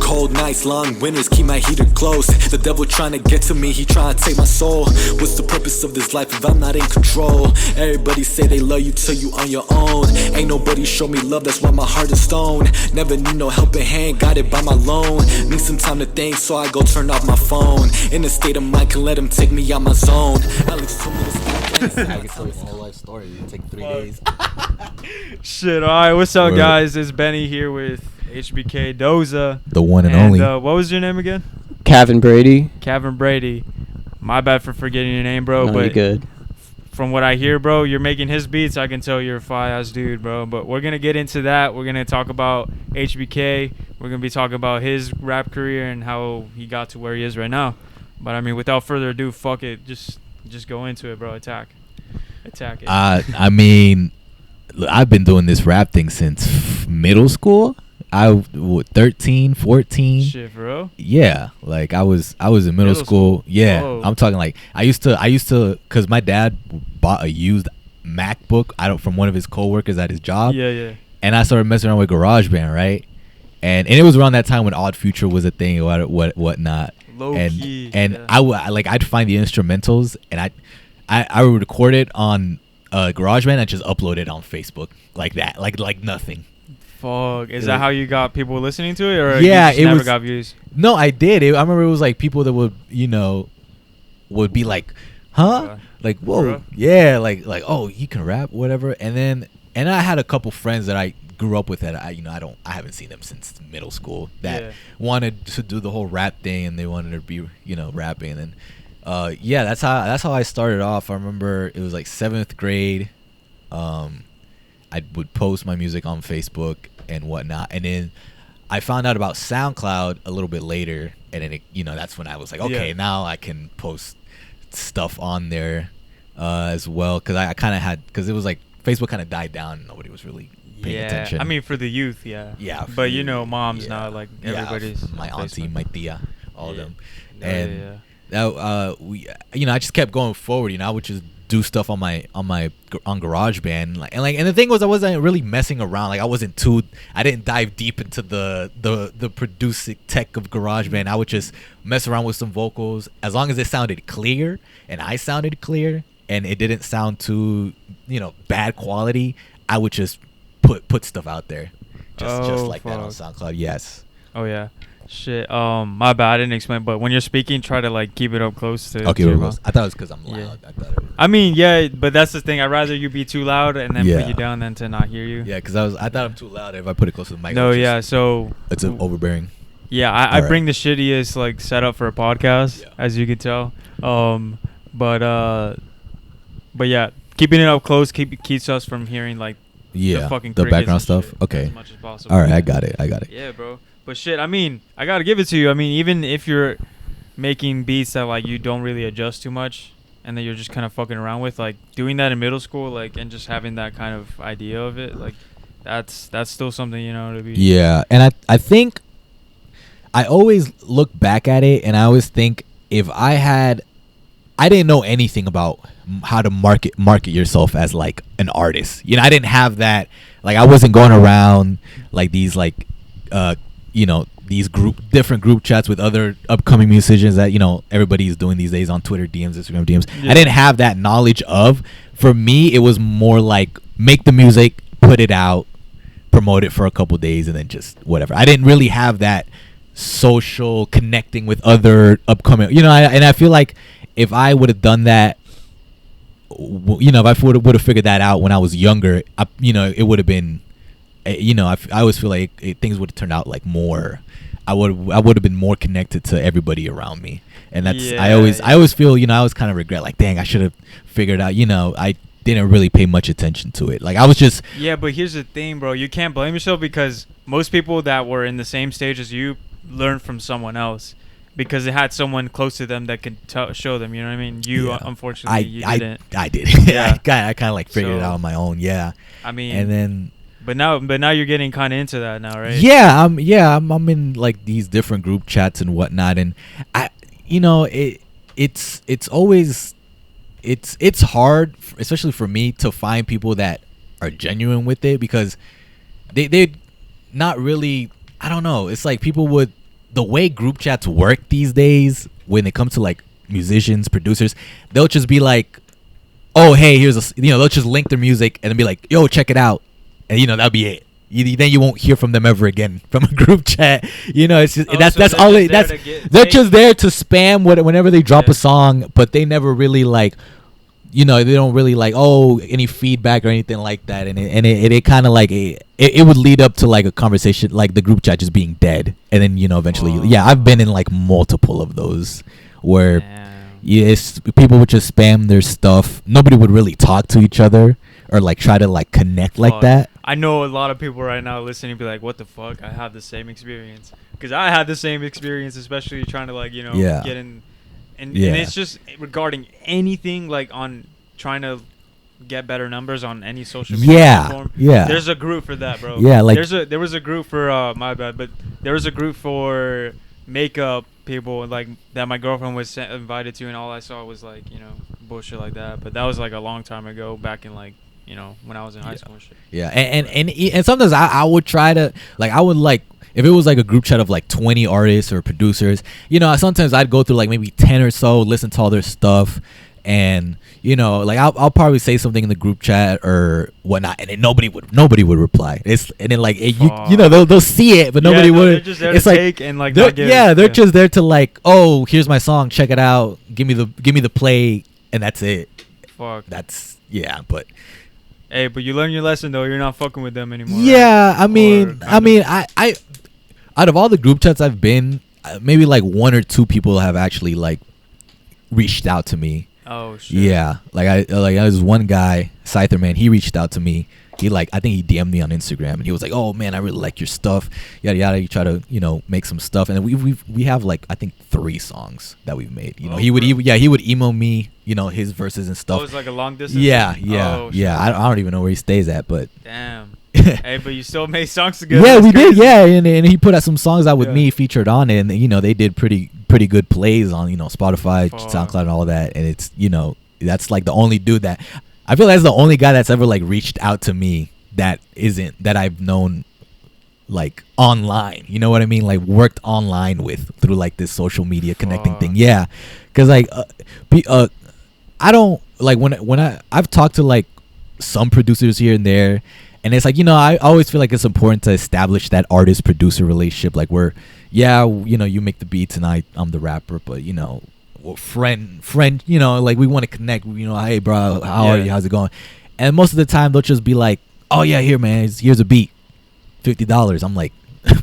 Cold nights, long winters, keep my heater close. The devil trying to get to me, he trying to take my soul. What's the purpose of this life if I'm not in control? Everybody say they love you till you on your own. Ain't nobody show me love, that's why my heart is stone. Never need no helping hand, got it by my loan. Need some time to think, so I go turn off my phone. In a state of mind, can let him take me out my zone. Alex told me to stop. I can tell you a whole life story. It take 3 days. Shit, alright, what's up, guys? It's Benny here with HbK Doza. The one and only. What was your name again? Cavan Brady. Cavan Brady. My bad for forgetting your name, bro. No, but you're good. From what I hear, bro, you're making his beats. I can tell you're a fire-ass dude, bro. But we're going to get into that. We're going to talk about HBK. We're going to be talking about his rap career and how he got to where he is right now. But, I mean, without further ado, fuck it. Just go into it, bro. Attack it. I mean, I've been doing this rap thing since middle school. 13, 14. Shit, bro. Yeah, like I was in middle school. Yeah, Whoa. I'm talking like I used to, cause my dad bought a used MacBook from one of his coworkers at his job. Yeah. And I started messing around with GarageBand, right? And it was around that time when Odd Future was a thing, whatnot. Low and key. And Yeah. I'd find the instrumentals and I would record it on GarageBand and just upload it on Facebook like that, like nothing. Fuck. Is that how you got people listening to it, or yeah, you just it never was, got views? No, I did. I remember it was like people that would be like, huh? Like, whoa, Bro. yeah, like, oh, you can rap, whatever. And I had a couple friends that I grew up with that I haven't seen them since middle school that wanted to do the whole rap thing and they wanted to be, rapping. And that's how I started off. I remember it was like 7th grade. I would post my music on Facebook and whatnot, and then I found out about SoundCloud a little bit later, and then that's when I was like, okay, now I can post stuff on there as well, because I kind of had, because it was like Facebook kind of died down and nobody was really paying attention. I mean, for the youth, yeah. But moms now, like everybody's my auntie, Facebook. my tia, all of them, Yeah, and I just kept going forward. I would just do stuff on GarageBand, and the thing was I wasn't really messing around. Like I didn't dive deep into the producing tech of GarageBand. I would just mess around with some vocals as long as it sounded clear and I sounded clear and it didn't sound too bad quality. I would just put stuff out there just like that on SoundCloud. Yes. Oh yeah. Shit. My bad. I didn't explain, but when you're speaking, try to like keep it up close to. Okay. To your mouth. I thought it was because I'm loud. Yeah. I mean, yeah, but that's the thing. I'd rather you be too loud and then put you down than to not hear you. Yeah, because I thought I'm too loud. If I put it close to the mic. No, yeah. So it's overbearing. Yeah, I bring the shittiest like setup for a podcast, as you can tell. But yeah, keeping it up close keeps us from hearing like the fucking background stuff. Okay. As much as possible. All right, I got it. Yeah, bro. But shit, I mean, I gotta give it to you. I mean, even if you're making beats that like you don't really adjust too much, and then you're just kind of fucking around with, like doing that in middle school, like, and just having that kind of idea of it, like, that's still something, to be. Yeah, and I think I always look back at it, and I always think if I didn't know anything about how to market yourself as like an artist. I didn't have that. Like I wasn't going around like these like these different group chats with other upcoming musicians that everybody's doing these days on Twitter DMs, Instagram DMs. I didn't have that knowledge of. For me, it was more like make the music, put it out, promote it for a couple days, and then just whatever. I didn't really have that social connecting with other upcoming. And I feel like if I would have done that, if I would have figured that out when I was younger, it would have been. I always feel like things would have turned out like more. I would have been more connected to everybody around me, and that's I always feel I always kind of regret like, dang, I should have figured out. I didn't really pay much attention to it. Like I was just but here's the thing, bro. You can't blame yourself because most people that were in the same stage as you learned from someone else because they had someone close to them that could show them. You know what I mean? Unfortunately, you didn't. I did. I kind of like figured it out on my own. Yeah. I mean, and then. But now you're getting kind of into that now, right? Yeah, I'm in like these different group chats and whatnot, and it's always it's hard, especially for me, to find people that are genuine with it because they not really I don't know. It's like people would, the way group chats work these days when it comes to like musicians, producers, they'll just be like, oh, hey, here's a, they'll just link their music and then be like, yo, check it out. And, that'll be it. Then you won't hear from them ever again from a group chat. It's just, that's all it, they're just there to spam whenever they drop a song, but they never really like, they don't really like, oh, any feedback or anything like that. And it kind of like, it would lead up to like a conversation, like the group chat just being dead. And then, eventually, I've been in like multiple of those where people would just spam their stuff. Nobody would really talk to each other or like try to like connect like that. I know a lot of people right now listening be like, what the fuck? I have the same experience. Because I had the same experience, especially trying to like, get in. And it's just regarding anything like on trying to get better numbers on any social media platform. Yeah. There's a group for that, bro. Yeah, like there was a group for my bad, but there was a group for makeup people like that my girlfriend was invited to, and all I saw was like, bullshit like that. But that was like a long time ago, back in like, when I was in high school and shit. Yeah, and sometimes I would try to like, I would like, if it was like a group chat of like 20 artists or producers, sometimes I'd go through like maybe 10 or so, listen to all their stuff, and like I'll probably say something in the group chat or whatnot, and then nobody would reply. And then like they'll see it, but nobody would. They're just there to take and like they're just there to like, oh, here's my song, check it out, give me the play, and that's it. Fuck. But. Hey, but you learn your lesson though. You're not fucking with them anymore. Yeah, right? I out of all the group chats I've been, maybe like one or two people have actually like reached out to me. Oh shit. Yeah, like there's one guy, Scyther man. He reached out to me. I think he DM'd me on Instagram, and he was like, "Oh man, I really like your stuff. Yada yada." You try to make some stuff, and we have like I think 3 songs that we've made. He would email me his verses and stuff. Oh, it's like a long distance. Yeah. Oh, I don't even know where he stays at, but damn. Hey, but you still made songs together. Yeah, we did. Yeah, and he put out some songs out with me featured on it, and they did pretty good plays on Spotify, SoundCloud, and all of that. And it's that's like the only dude that I feel that's the only guy that's ever like reached out to me that I've known like online. You know what I mean? Like worked online with through like this social media connecting thing. Yeah, because like I don't like when I've talked to like some producers here and there. And it's like, I always feel like it's important to establish that artist-producer relationship. Like where, you make the beats and I'm the rapper, but, friend, like we want to connect, hey, bro, how are you? How's it going? And most of the time they'll just be like, oh, yeah, here, man, here's a beat, $50. I'm like,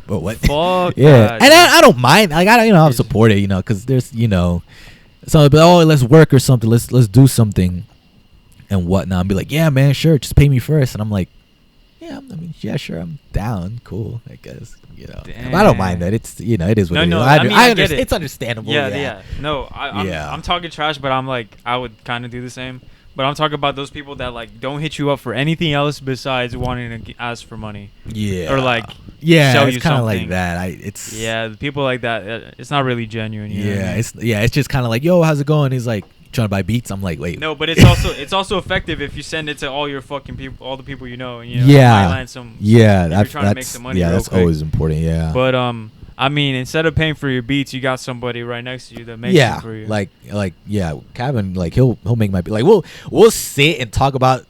but what? Fuck yeah. that, and I don't mind. Like, I'll support it, because there's, so, but, oh, let's work or something. Let's do something and whatnot. And be like, yeah, man, sure. Just pay me first. And I'm like, yeah, sure, I'm down. Cool, I guess. I don't mind that. It's it is what it is. I get it. It's understandable. Yeah. No, I'm talking trash, but I'm like, I would kind of do the same. But I'm talking about those people that like don't hit you up for anything else besides wanting to ask for money. Yeah. Or like sell you kind of something. like that. The people like that. It's not really genuine. It's just kind of like, yo, how's it going? He's like, trying to buy beats. I'm like, wait. No, but it's also effective if you send it to all your fucking people, all the people you know. And, land some. Yeah, that's trying to make some money. Yeah, that's quick. Always important. Yeah. But instead of paying for your beats, you got somebody right next to you that makes it for you. Like Cavan, like he'll make my beat. Like we'll sit and talk about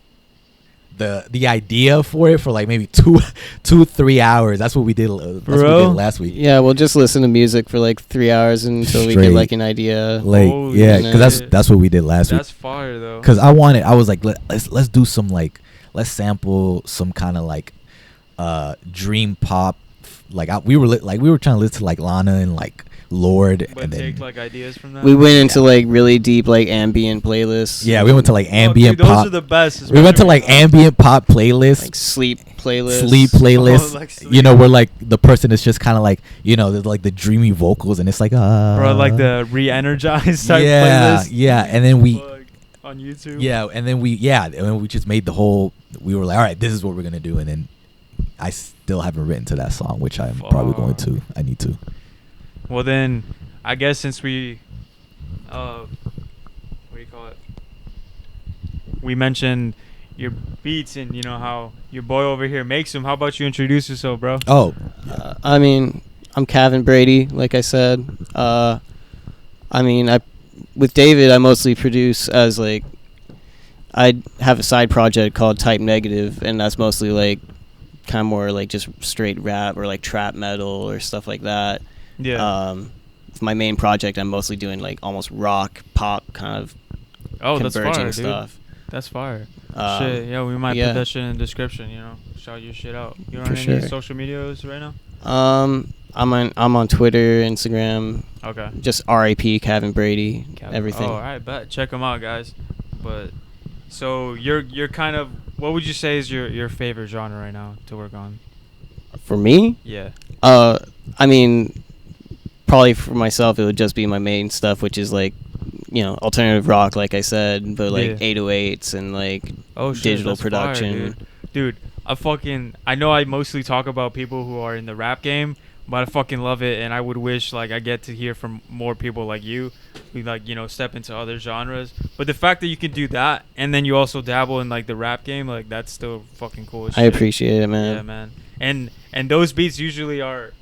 the idea for it for like maybe 2-3 hours. That's what we did. That's what we did last week. Yeah, we'll just listen to music for like 3 hours until we get like an idea. Like because that's what we did last week. That's fire though. Because I was like, let's do some like, let's sample some kind of like dream pop. Like we were trying to listen to like Lana and like Lord, but and take then like ideas from that. We went into like really deep like ambient playlists. Yeah, we went to like ambient those pop. Those are the best. We went to like ambient pop playlists, like sleep playlists. Like sleep. Where like the person is just kind of like there's like the dreamy vocals, and it's like or like the re-energized type playlist. Yeah, and then we on YouTube. Yeah, and then we just made the whole. We were like, all right, this is what we're gonna do, and then I still haven't written to that song, which I'm probably going to. I need to. Well then, I guess since we, what do you call it? We mentioned your beats and you know how your boy over here makes them. How about you introduce yourself, bro? Oh, I mean, I'm Cavan Brady, like I said. I mean, with David, I mostly produce as like, I have a side project called Type Negative, and that's mostly like kind of more like just straight rap or like trap metal or stuff like that. Yeah. For my main project, I'm mostly doing like almost rock, pop kind of That's converging fire, stuff. dude. That's fire. Shit, yeah, we might put that shit in the description. You know, shout your shit out. You on For any sure. social medias right now? I'm on Twitter, Instagram. Okay. Just RIP Cavan Brady. Everything. Oh, all right, bet. Check them out, guys. But so you're kind of, what would you say is your favorite genre right now to work on? For me? Yeah. I mean, probably for myself, it would just be my main stuff, which is like, you know, alternative rock, like I said, but like 808s and like digital production. Fire, dude, I know I mostly talk about people who are in the rap game, but I fucking love it, and I would wish like I get to hear from more people like you who like, you know, step into other genres. But the fact that you can do that and then you also dabble in like the rap game, like that's still fucking cool as shit. I appreciate it, man. Yeah, man. And those beats usually are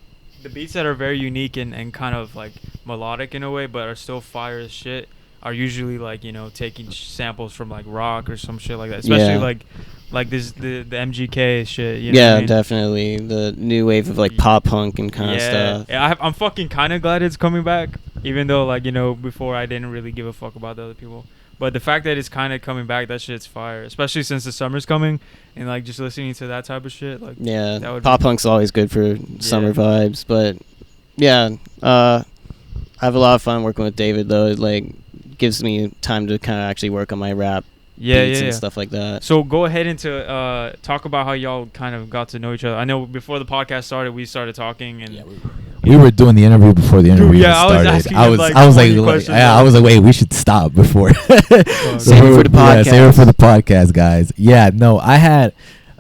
the beats that are very unique and kind of like melodic in a way, but are still fire as shit, are usually like, you know, taking samples from like rock or some shit like that, especially like this the MGK shit, you know what I mean? Definitely the new wave of like pop punk and kind of stuff. Yeah, I'm fucking kind of glad it's coming back, even though like, you know, before I didn't really give a fuck about the other people, but the fact that it's kind of coming back, that shit's fire, especially since the summer's coming, and like just listening to that type of shit, like Pop punk's always good for summer vibes. But I have a lot of fun working with David though. It like gives me time to kind of actually work on my rap beats and stuff like that. So go ahead into talk about how y'all kind of got to know each other. I know before the podcast started, we started talking, and we were doing the interview before the interview started. I was like, wait, we should stop before. Save it for the podcast. Save it for the podcast, guys. Yeah, no, I had.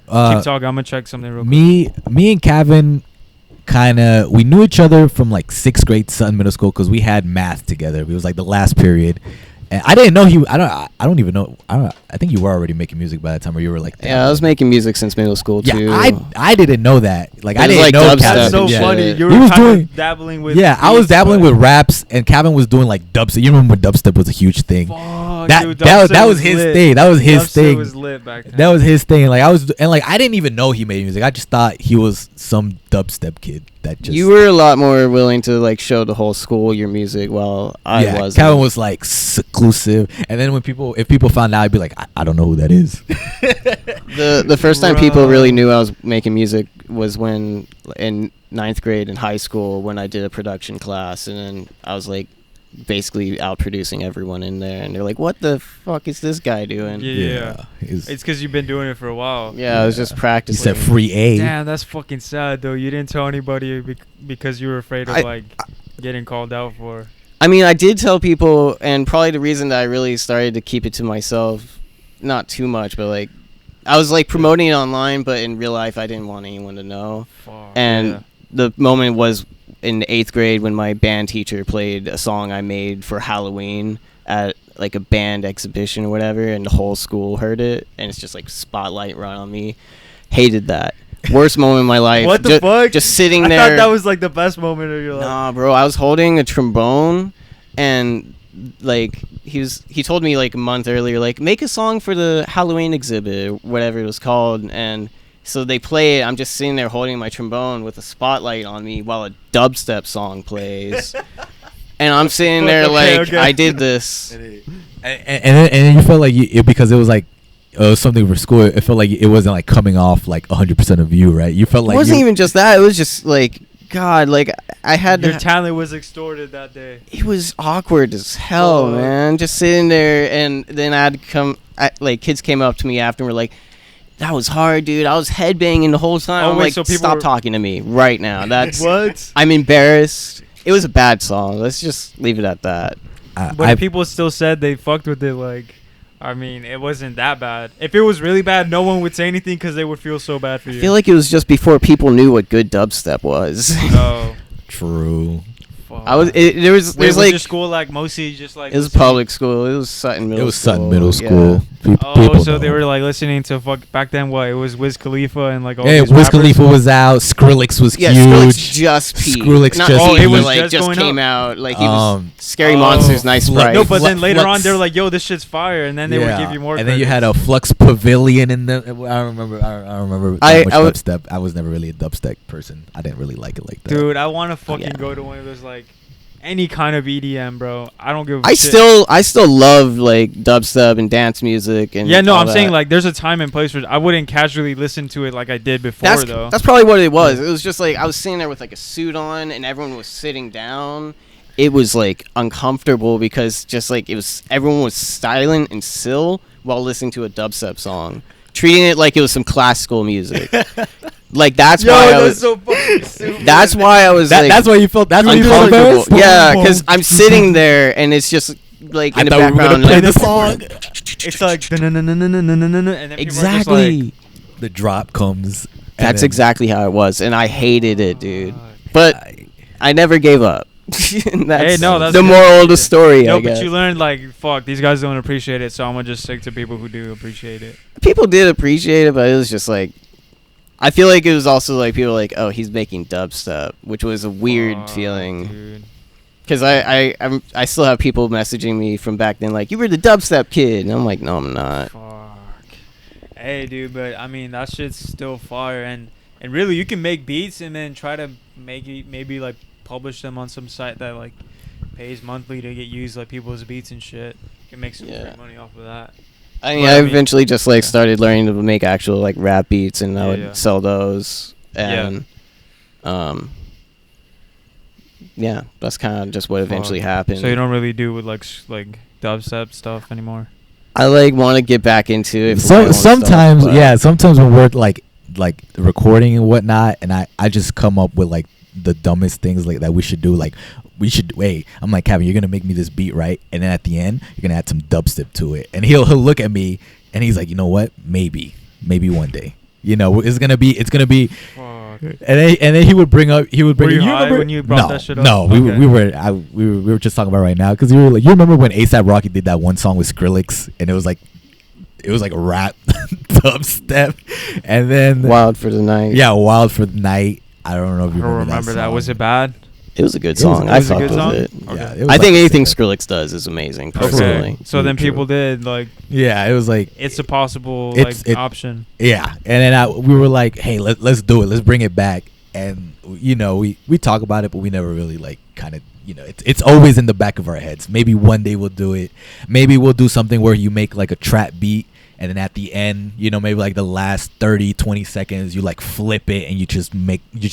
Keep talking. I'm gonna check something real quick. Me and Cavan we knew each other from like 6th grade Sutton Middle School because we had math together. It was like the last period. And I didn't know I don't even know. I think you were already making music by that time, or you were like. I was making music since middle school too. Yeah, I didn't know that. Like I didn't like know. That's so funny. You were kind of dabbling with. Yeah, I was dabbling with raps, and Cavan was doing like dubstep. You remember when dubstep was a huge thing? That was his thing. That was his thing. Was lit back then. That was his thing. Like I didn't even know he made music. I just thought he was some dubstep kid that just. You were a lot more willing to like show the whole school your music, while I wasn't. Cavan was like seclusive, and then if people found out, I'd be like, I don't know who that is. The first time people really knew I was making music was when in 9th grade in high school, when I did a production class, and then I was like basically out producing everyone in there, and they're like, what the fuck is this guy doing? It's because you've been doing it for a while. I was just practicing. He said free A. Damn, that's fucking sad though. You didn't tell anybody because you were afraid of getting called out for. I mean, I did tell people, and probably the reason that I really started to keep it to myself, not too much, but like I was like promoting it online, but in real life I didn't want anyone to know. The moment was in 8th grade when my band teacher played a song I made for Halloween at like a band exhibition or whatever, and the whole school heard it, and it's just like spotlight run on me. Hated that. Worst moment in my life. What the fuck? Just sitting there. I thought that was like the best moment of your life. Nah, bro. I was holding a trombone, and like he told me like a month earlier, like make a song for the Halloween exhibit, whatever it was called, and so they play it. I'm just sitting there holding my trombone with a spotlight on me while a dubstep song plays, and I'm sitting there I did this. And then you felt like because it was like something for school. It felt like it wasn't like coming off like 100% of you, right? You felt like it wasn't even just that. It was just like, God, like I had your talent was extorted that day. It was awkward as hell, man. Just sitting there, and then like kids came up to me after and were like, that was hard, dude. I was headbanging the whole time. I'm like, so stop talking to me right now. That's what? I'm embarrassed. It was a bad song. Let's just leave it at that. But people still said they fucked with it, like, I mean, it wasn't that bad. If it was really bad, no one would say anything because they would feel so bad for you. I feel like it was just before people knew what good dubstep was. Oh. True. There's was like your school like mostly just like it was public school. It was Sutton Middle. It was School. Sutton Middle School. Yeah. Oh, so they were like listening to back then. What it was Wiz Khalifa and like all Yeah, these Wiz rappers? Khalifa was out. Skrillex was Yeah, huge. Skrillex just peaked. Skrillex Not just peaked, it but, was like just just going came up. out. Like he was Scary Oh. Monsters, Nice Sprite. No, but then later on Flux. they were like, "Yo, this shit's fire," and then they would give you more. And then you had credits. a Flux Pavilion in the. I remember. I remember. I much w- dubstep. I was never really a dubstep person. I didn't really like it like that. Dude, I want to fucking Yeah. go to one of those like any kind of EDM, bro. I don't give a I shit. still love like dubstep and dance music and Yeah, no, all I'm saying that. like there's a time and place where I wouldn't casually listen to it like I did before though. That's probably what it was. It was just like I was sitting there with like a suit on and everyone was sitting down. It was like uncomfortable because just like everyone was silent and still while listening to a dubstep song, treating it like it was some classical music. Like that's why I was. so fucking stupid. That's why I was like. that's why you felt. That's why you felt uncomfortable. embarrassed. Yeah, because I'm sitting there and it's just like I in the thought we were background. gonna play like, the song. It's like and then people are just like, Exactly. The drop comes. and That's then- exactly how it was, and I hated it, dude. But I never gave up. And that's Hey, no, that's the good. moral of the story. No, I guess. but you learned like fuck, these guys don't appreciate it, so I'm gonna just stick to people who do appreciate it. People did appreciate it, but it was just like I feel like it was also like people were like, oh, he's making dubstep, which was a weird Fuck, feeling. dude. Because I still have people messaging me from back then like, you were the dubstep kid, and I'm like, no, I'm not. Fuck. Hey, dude, but I mean that shit's still fire, and really you can make beats and then try to make it maybe like publish them on some site that like pays monthly to get used like people's beats and shit. You can make some great money off of that. I mean, But, I I mean, eventually just like started learning to make actual like rap beats, and I would Yeah. sell those, and yeah, that's kind of just what eventually Fuck. happened. So you don't really do with like like dubstep stuff anymore. I like want to get back into it. for my So own sometimes, stuff, but- yeah, sometimes when we're like recording and whatnot, and I just come up with like the dumbest things like that we should do. Like we should wait. I'm like, Cavan, you're gonna make me this beat, right? And then at the end, you're gonna add some dubstep to it, and he'll look at me and he's like, you know what? Maybe one day. You know, it's gonna be. Fuck. And then he would bring up. Were you you high remember when you brought no, that shit up? No, Okay. we were just talking about right now because you were like, you remember when ASAP Rocky did that one song with Skrillex and it was like rap dubstep, and then Wild for the Night. yeah, Wild for the Night. I don't know if I you don't remember remember that. song. Was it bad? It was a good It was- song. it I was a fucked good with song? it. Okay. Yeah, it was I like think a anything single. Skrillex does is amazing, personally. Okay. So then True. people did like Yeah, it was like it's a possible option. yeah, and then we were like, hey, let's do it. Let's bring it back. And you know, we talk about it, but we never really like kind of, you know, it's always in the back of our heads. Maybe one day we'll do it. Maybe we'll do something where you make like a trap beat, and then at the end, you know, maybe like the last 30-20 seconds you like flip it and you just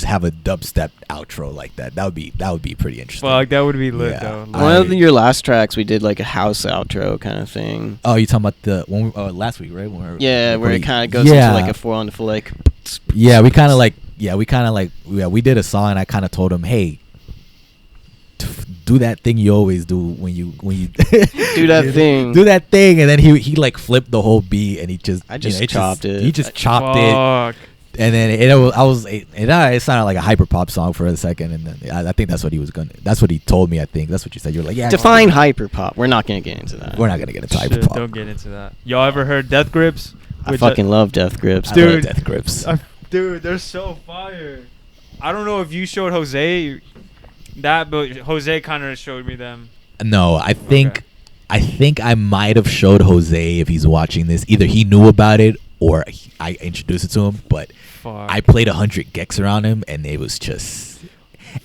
have a dubstep outro like that. That would be pretty interesting. Fuck, that would be lit Yeah. though. One of your last tracks, we did like a house outro kind of thing. Oh, you talking about the one last week, right? When we were Yeah, where it recording? kind of goes Yeah. into like a 4 on the full like. Yeah, we did a song, and I kind of told him, hey, do that thing you always do when you Do that thing. do that thing, and then he like flipped the whole beat, and he just I just you know, chopped it. He just chopped it, Fuck. and then it sounded like a hyper pop song for a second, and then I think that's what he was gonna. That's what he told me. I think that's what you said. You're like, yeah. Define hyper pop. We're not gonna get into that. We're not gonna get into hyper Shit, pop. don't get into that. Y'all ever heard Death Grips? I With fucking love Death Grips. I love Dude. Death Grips. Dude, they're so fire. I don't know if you showed Jose that, but Jose kind of showed me them. No, I think Okay. I might have showed Jose if he's watching this. Either he knew about it or I introduced it to him. But Fuck. I played 100 gex around him, and it was just.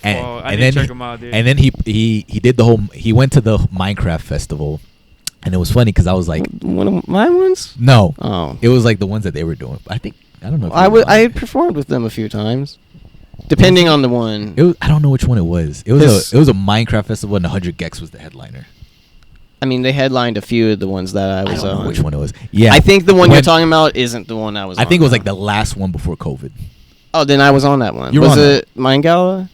And, Fuck, I and need then to check him out, dude. And then he did the whole. He went to the Minecraft festival, and it was funny because I was like, One of my ones. no, Oh, it was like the ones that they were doing. I don't know. If I you were I on had it. performed with them a few times, depending on the one. It was, I don't know which one it was. It was a Minecraft festival, and 100 gex was the headliner. I mean, they headlined a few of the ones that I I was don't know on. which one it was. Yeah, I think the one you're When- talking about isn't the one I was on. I think it was like though. the last one before COVID. Oh, then I was on that one. You were Was on it Mind Gala?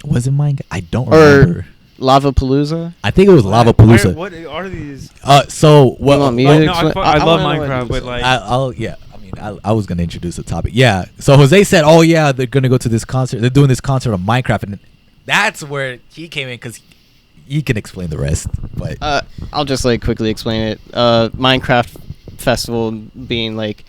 Was it mine? I don't Or- remember. Lava Palooza? I think it was Lava Palooza. What are these? So what? You want me Oh, to no, I, explain- fu- I love wanna know what Minecraft, it but is. like, I'll yeah. I mean, I was gonna introduce the topic. Yeah. So Jose said, "Oh yeah, they're gonna go to this concert. They're doing this concert on Minecraft, and that's where he came in, because he can explain the rest. But I'll just like quickly explain it. Minecraft festival being like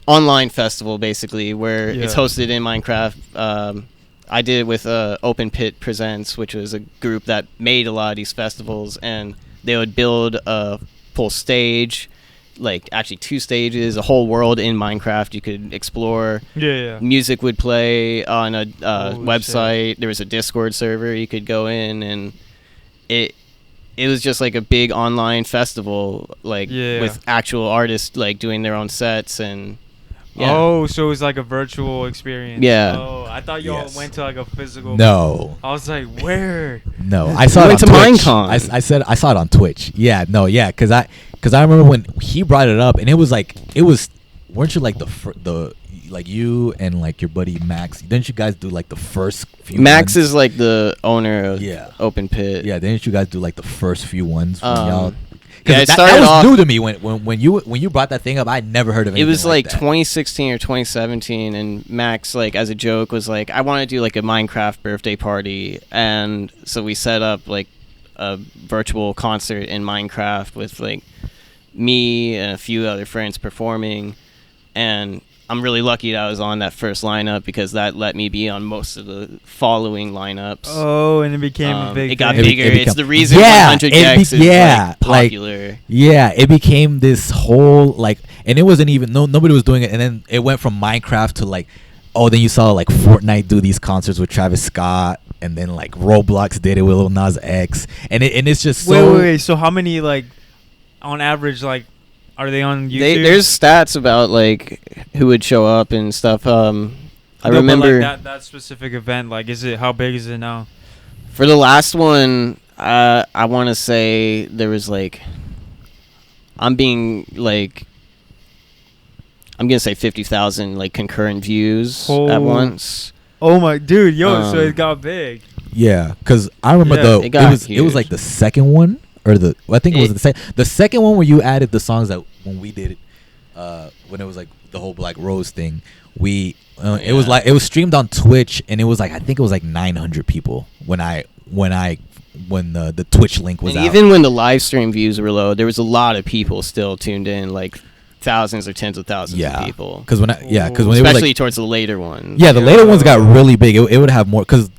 online festival basically, where it's hosted in Minecraft. I did it with Open Pit Presents, which was a group that made a lot of these festivals, and they would build a full stage, like actually 2 stages, a whole world in Minecraft you could explore. Music would play on a website. Shit. There was a Discord server you could go in, and it was just like a big online festival, like with actual artists like doing their own sets. And oh, so it was like a virtual experience. Oh, I thought y'all went to like a physical. No, I was like, where? No, I saw it on Twitch. I said I saw it on Twitch. Because I remember when he brought it up, and it was weren't you like the like you and like your buddy Max? Didn't you guys do like the first few? Max ones? Is like the owner of Open Pit. Yeah, didn't you guys do like the first few ones? Y'all? Because that was new to me when you brought that thing up. I never heard of it. It was like 2016 or 2017, and Max, like as a joke, was like, "I want to do like a Minecraft birthday party," and so we set up like a virtual concert in Minecraft with like me and a few other friends performing, and I'm really lucky that I was on that first lineup, because that let me be on most of the following lineups. Oh, and it became a big. It got thing. bigger. It's the reason 100 Gex is like popular. It became this whole like, and it wasn't even nobody was doing it, and then it went from Minecraft to like, then you saw like Fortnite do these concerts with Travis Scott, and then like Roblox did it with Lil Nas X, and it's just so. Wait. So how many like, on average, like, are they on YouTube? There's stats about like who would show up and stuff. I remember like that specific event. Like, how big is it now? For the last one, I want to say there was like, I'm gonna say 50,000 like concurrent views at once. Oh my dude, so it got big. Yeah, because I remember it was like the second one. Or I think it was the second one where you added the songs that when we did it, when it was like the whole Black Rose thing, it was like it was streamed on Twitch, and it was like I think it was like 900 people when the Twitch link was out. Even when the live stream views were low, there was a lot of people still tuned in, like thousands or tens of thousands of people. Because when especially it was like, towards the later ones. Yeah, the later ones got really big. It would have more because.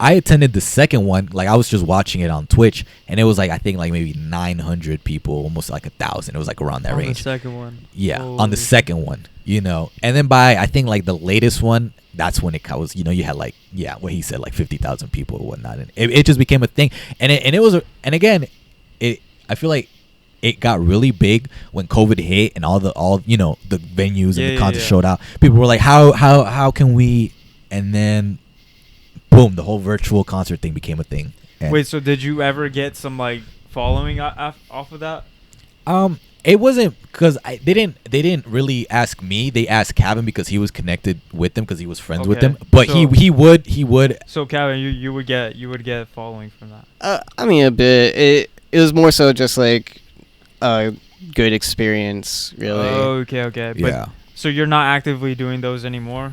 I attended the second one, like I was just watching it on Twitch, and it was like I think like maybe 900 people, almost like 1,000. It was like around that range. On the second one. Yeah, on the second one, and then by I think like the latest one, that's when it was. You had like what he said, like 50,000 people or whatnot, and it just became a thing. And again, I feel like it got really big when COVID hit and all the venues and the concerts showed out. People were like, how can we? And then. Boom! The whole virtual concert thing became a thing. And wait, so did you ever get some like following off of that? It wasn't because they didn't really ask me. They asked Cavan because he was connected with them because he was friends with them. But so, he would. So Cavan, you would get following from that. I mean, a bit. It was more so just like a good experience, really. Oh, okay. But, so you're not actively doing those anymore?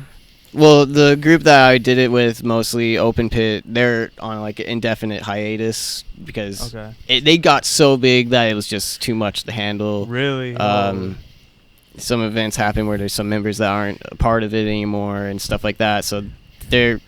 Well, the group that I did it with, mostly Open Pit, they're on like an indefinite hiatus because they got so big that it was just too much to handle. Really? Some events happen where there's some members that aren't a part of it anymore and stuff like that. So I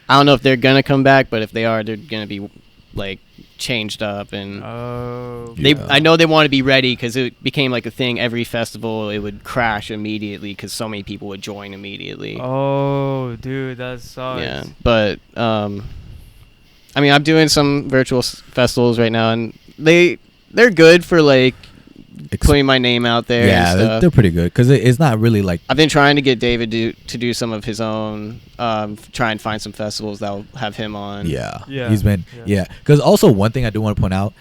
don't know if they're gonna come back, but if they are, they're gonna be like changed up, and I know they want to be ready because it became like a thing. Every festival it would crash immediately because so many people would join immediately. Oh, dude, that sucks. Yeah, but I mean, I'm doing some virtual festivals right now, and they're good for like putting my name out there. Yeah, they're pretty good because it's not really like. I've been trying to get David to do some of his own. Try and find some festivals that'll have him on. Yeah. He's been because also one thing I do want to point out,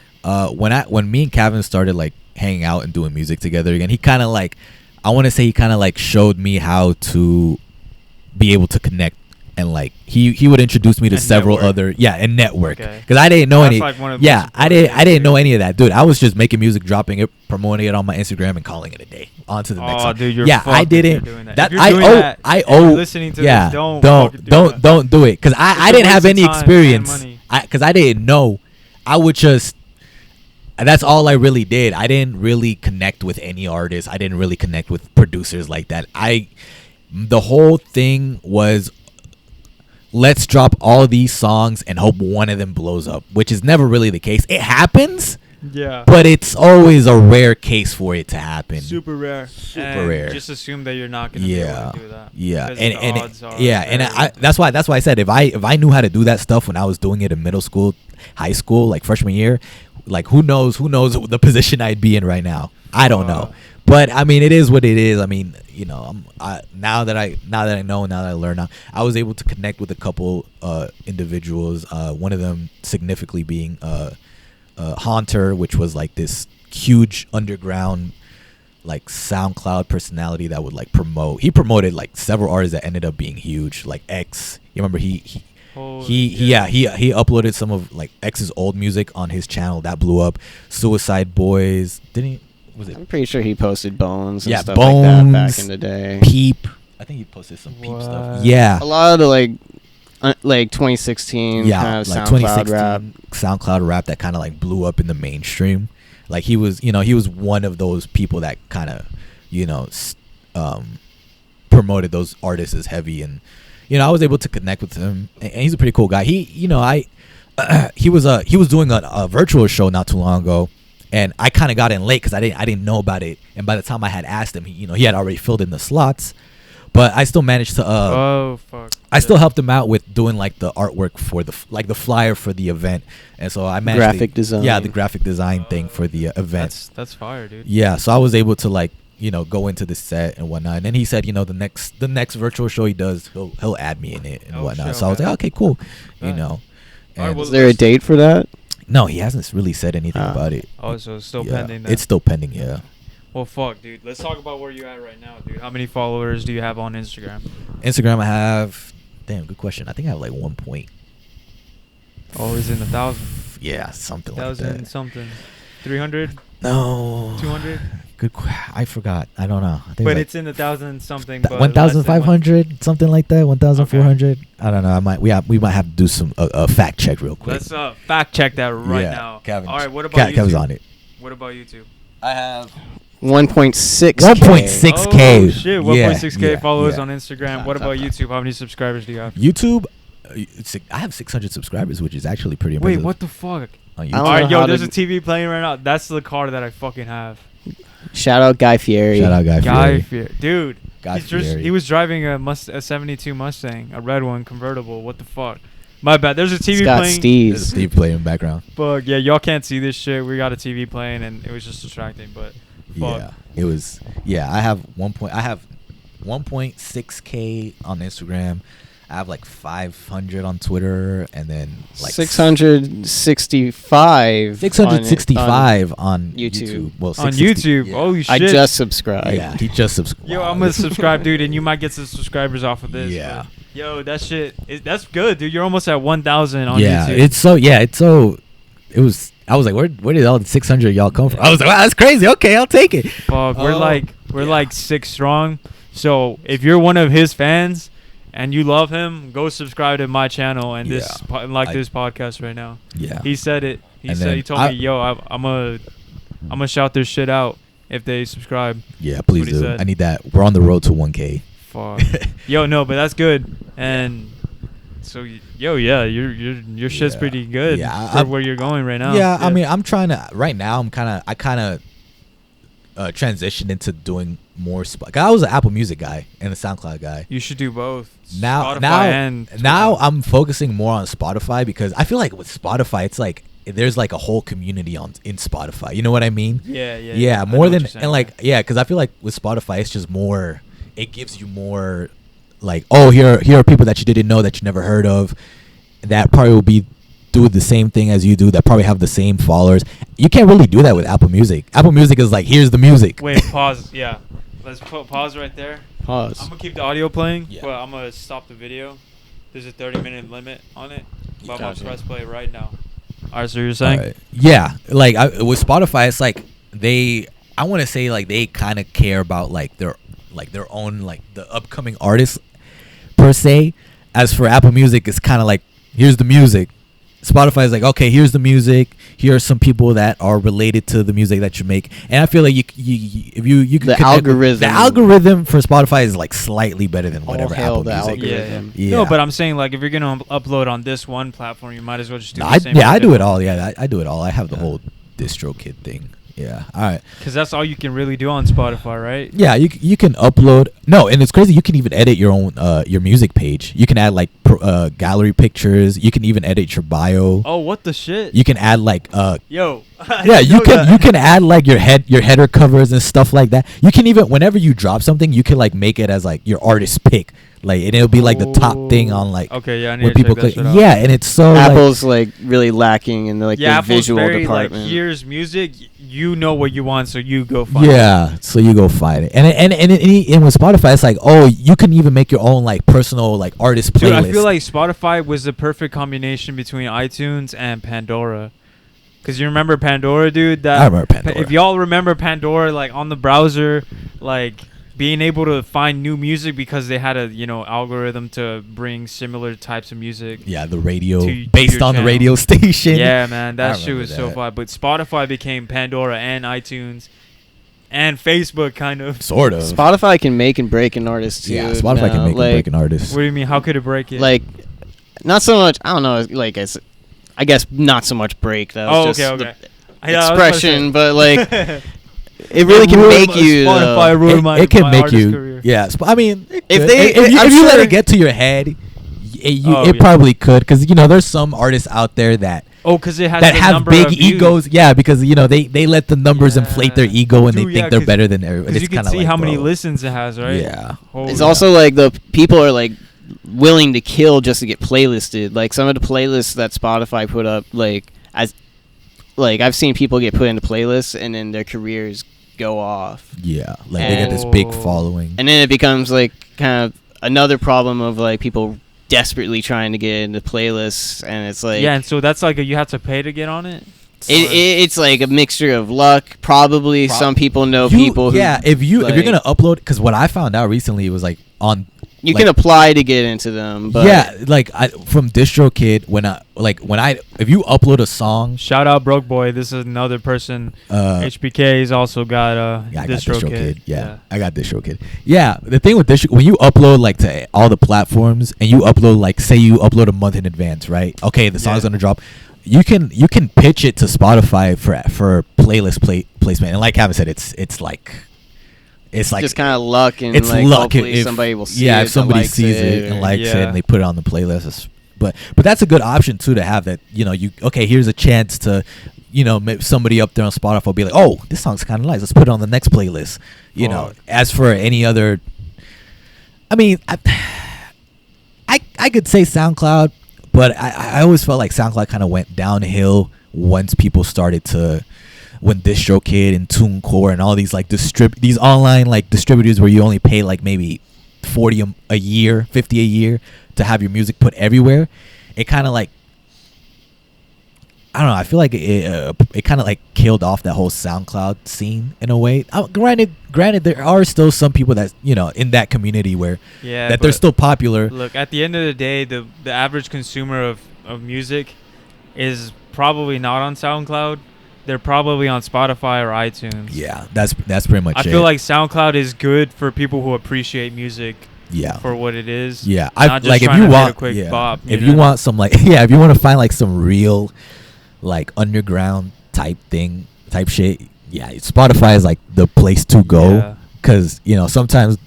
when me and Cavan started like hanging out and doing music together again, he kind of like, I want to say he kind of like showed me how to be able to connect and like he would introduce me to And several network. other and network Okay. because I didn't know That's any. like one of the Yeah, most I important didn't things, know dude. any of that, dude. I was just making music, dropping it, promoting it on my Instagram, and calling it a day. On to the next Oh, one. dude, you're yeah, fucked I if you're didn't. doing that. That If you're I doing owe. that I and you're owe. listening to yeah, this, don't fucking do that. don't do it because I a didn't have waste of any time and experience. money. Because I didn't know. I would just. That's all I really did. I didn't really connect with any artists. I didn't really connect with producers like that. The whole thing was, let's drop all these songs and hope one of them blows up, which is never really the case. It happens, Yeah. but it's always a rare case for it to happen. Super rare. Super rare. Just assume that you're not gonna be able to do that. Yeah, Because and the odds are yeah, and very- that's why I said if I knew how to do that stuff when I was doing it in middle school, high school, like freshman year, like who knows the position I'd be in right now. I don't know. But I mean, it is what it is. I mean, you know, now that I know, now that I learn, now I was able to connect with a couple individuals. One of them significantly being Haunter, which was like this huge underground like SoundCloud personality that would like promote. He promoted like several artists that ended up being huge, like X. You remember he uploaded some of like X's old music on his channel that blew up. Suicide Boys, didn't he? Was it I'm pretty sure he posted Bones and Yeah, stuff like that back Bones, in the day. Peep? I think he posted some Peep stuff. What? Yeah, A lot of the like 2016 yeah, kind of like SoundCloud 2016 rap. SoundCloud rap that kind of like blew up in the mainstream. Like he was one of those people that kind of, promoted those artists as heavy, and I was able to connect with him, and he's a pretty cool guy. He was doing a virtual show not too long ago, and I kind of got in late because I didn't know about it, and by the time I had asked him, he had already filled in the slots, but I still managed to oh fuck. I still helped him out with doing like the artwork for the flyer for the event, and so I managed Graphic design. Yeah, the graphic design thing for the event. That's fire, dude. Yeah, so I was able to like go into the set and whatnot, and then he said the next virtual show he does, he'll add me in it and Oh, whatnot. shit, So I was okay. like, okay, cool, Right. And Alright, well, Is there a date for that? no, he hasn't really said anything Ah. about it. Oh, so it's still Yeah, pending then. it's still pending. Yeah. Well, fuck, dude. Let's talk about where you're at right now, dude. How many followers do you have on Instagram? Instagram, I have. Damn, good question. I think I have like 1 point. Oh, it's in the thousand. Yeah, something like Thousand that. something. 300? No. 200? I forgot. I don't know. I think But like it's in the thousand something. But 1,500, something like that. 1,400. I don't know. We might have to do some a fact check real quick. Let's fact check that right Yeah, now. Cavan- All right, what about YouTube? Kevin's on it. What about YouTube? I have 1.6. 1.6K. Oh, shit, Yeah, 1.6K yeah, followers yeah. on Instagram. What about YouTube? How many subscribers do you have? YouTube. I have 600 subscribers, which is actually pretty impressive. Wait, what the fuck? On I don't YouTube. All right, know yo, how there's to- a TV playing right now. That's the car that I fucking have. Shout out Guy Fieri. Shout out Guy Fieri. Dude. Guy Fieri. He was driving a 72 Mustang, a red one, convertible. What the fuck? My bad. There's a TV Scott playing. There's Steves. Steve playing in the background. Fuck yeah, y'all can't see this shit. We got a TV playing, and it was just distracting. But fuck. Yeah, it was. Yeah, I have 1.6K on Instagram. I have like 500 on Twitter, and then like 665. 665 on YouTube. Well, On 660 YouTube. yeah. Oh shit. I just subscribed. Yeah, he just subscribed. Yo, I'm gonna subscribe, dude, and you might get some subscribers off of this. Yeah. but- Yo, that shit. That's good, dude. You're almost at 1,000 on Yeah, YouTube. it's so. Yeah, it's so. It was. I was like, where did all the 600 y'all come from? I was like, wow, that's crazy. Okay, I'll take it. Fuck, we're yeah. like 6 strong. So if you're one of his fans and you love him, go subscribe to my channel and this Yeah. this podcast right now. Yeah. He said it. He And said then he told me, yo, I'm gonna shout this shit out if they subscribe. Yeah, please what he do. said. I need that. We're on the road to 1K. Fuck. Yo, no, but that's good. And so, yo, yeah, your shit's Yeah. pretty good Yeah, for where you're going right now. Yeah, I mean, I'm trying to. Right now, I kind of transitioned into doing more. Cause I was an Apple Music guy and a SoundCloud guy. you should do both. Now, Spotify and now I'm focusing more on Spotify because I feel like with Spotify, it's like there's like a whole community in Spotify. You know what I mean? Yeah, I more know what than you're saying. and like because I feel like with Spotify, it's just more. It gives you more, like, oh, here are people that you didn't know that you never heard of, that probably will be do the same thing as you do, that probably have the same followers. You can't really do that with Apple Music. Apple Music is like, here's the music. Wait, pause. Yeah, let's pause right there. Pause. I'm gonna keep the audio playing, Yeah. but I'm gonna stop the video. There's a 30-minute limit on it. But I'm gonna Gotcha. press play right now. All right, so you're saying? Alright. Yeah, like with Spotify, it's like I want to say like they kind of care about like their own like the upcoming artists per se. As for Apple Music, it's kind of like here's the music. Spotify is like, okay, here's the music. Here are some people that are related to the music that you make, and I feel like you can The connect algorithm. the algorithm for Spotify is like slightly better than whatever hell, Apple the Music. algorithm. Yeah. No, but I'm saying like if you're gonna upload on this one platform, you might as well just do No, the same. I do it all. Yeah, I do it all. I have the whole DistroKid thing. Yeah. All right. Because that's all you can really do on Spotify, right? Yeah, you can upload. No, and it's crazy. You can even edit your own your music page. You can add like gallery pictures. You can even edit your bio. Oh, what the shit? You can add like Yo. yeah, you can add like your header covers and stuff like that. You can even whenever you drop something, you can like make it as like your artist pick. Like and it'll be like the top thing on like Okay, yeah, I need when to people check that click. shit out. Yeah, and it's so Apple's like really lacking in the, like Yeah, the Apple's visual very department. like here's music. You know what you want, so you go like, find it. yeah, so you go find it. And with Spotify, it's like oh, you can even make your own like personal like artist Dude, playlist. I feel like Spotify was the perfect combination between iTunes and Pandora. Cause you remember Pandora, dude. That I remember Pandora. If y'all remember Pandora, like on the browser, like being able to find new music because they had a algorithm to bring similar types of music. Yeah, the radio to based your on the channel. radio station. Yeah, man, I that shit remember was so that. fun. But Spotify became Pandora and iTunes and Facebook, kind of. Sort of. Spotify can make and break an artist too. Yeah, Spotify now. can make like, and break an artist. What do you mean? How could it break it? Like, not so much. I don't know. Like, I guess not so much break. That was oh, just okay. the Yeah, I was about to expression, say. but like, it really can make you. Spotify ruined my It can my make artist you. career. Yeah, I mean, it If could. they- if you, I'm if you let sure- it get to your head, it Oh, yeah. probably could because there's some artists out there that Oh, because it has that the have number big of views. egos. Yeah, because they let the numbers inflate their Yeah. ego and Dude, they yeah, think they're 'cause- better than everybody. Because It's you can kinda see like, how many bro. listens it has, right? Yeah. Holy It's crap. also like the people are like willing to kill just to get playlisted. Like some of the playlists that Spotify put up, like I've seen people get put into playlists and then their careers go off, Yeah, like they get this big following. and then it becomes like kind of another problem of like people desperately trying to get into playlists, and it's like Yeah, and so that's like you have to pay to get on it. it's like a mixture of luck. Probably some people know people. Who, Yeah, if you're like- gonna upload, because what I found out recently was like on. you like, can apply to get into them, but yeah, like from DistroKid when if you upload a song, Shout out Broke Boy. This is another person. HBK's also got yeah, I got DistroKid. Yeah, I got DistroKid. Yeah, the thing with Distro, when you upload like to all the platforms and you upload like say you upload a month in advance, right? Okay, the song's gonna drop. You can pitch it to Spotify for playlist placement, and like Cavan said, it's like just kind of luck, and it's like luck hopefully if somebody will see yeah it. if somebody that likes sees it and likes it Yeah. and they put it on the playlist. But that's a good option too to have that. Here's a chance to somebody up there on Spotify will be like, oh, this song's kind of nice, let's put it on the next playlist. As for any other, I mean, I could say SoundCloud, but I always felt like SoundCloud kind of went downhill once people started to, when DistroKid and TuneCore and all these like these online like distributors where you only pay like maybe $40 a year, $50 a year to have your music put everywhere. It kind of like, I don't know. I feel like it kind of like killed off that whole SoundCloud scene in a way. Granted, there are still some people that in that community where that they're still popular. Look, at the end of the day, the average consumer of music is probably not on SoundCloud. They're probably on Spotify or iTunes. Yeah, that's pretty much it. I feel like SoundCloud is good for people who appreciate music. Yeah. For what it is. Yeah, Not just like if trying you to hit want a quick bop, if you want some like if you want to find like some real like underground type shit, yeah, Spotify is like the place to go. Yeah. Because sometimes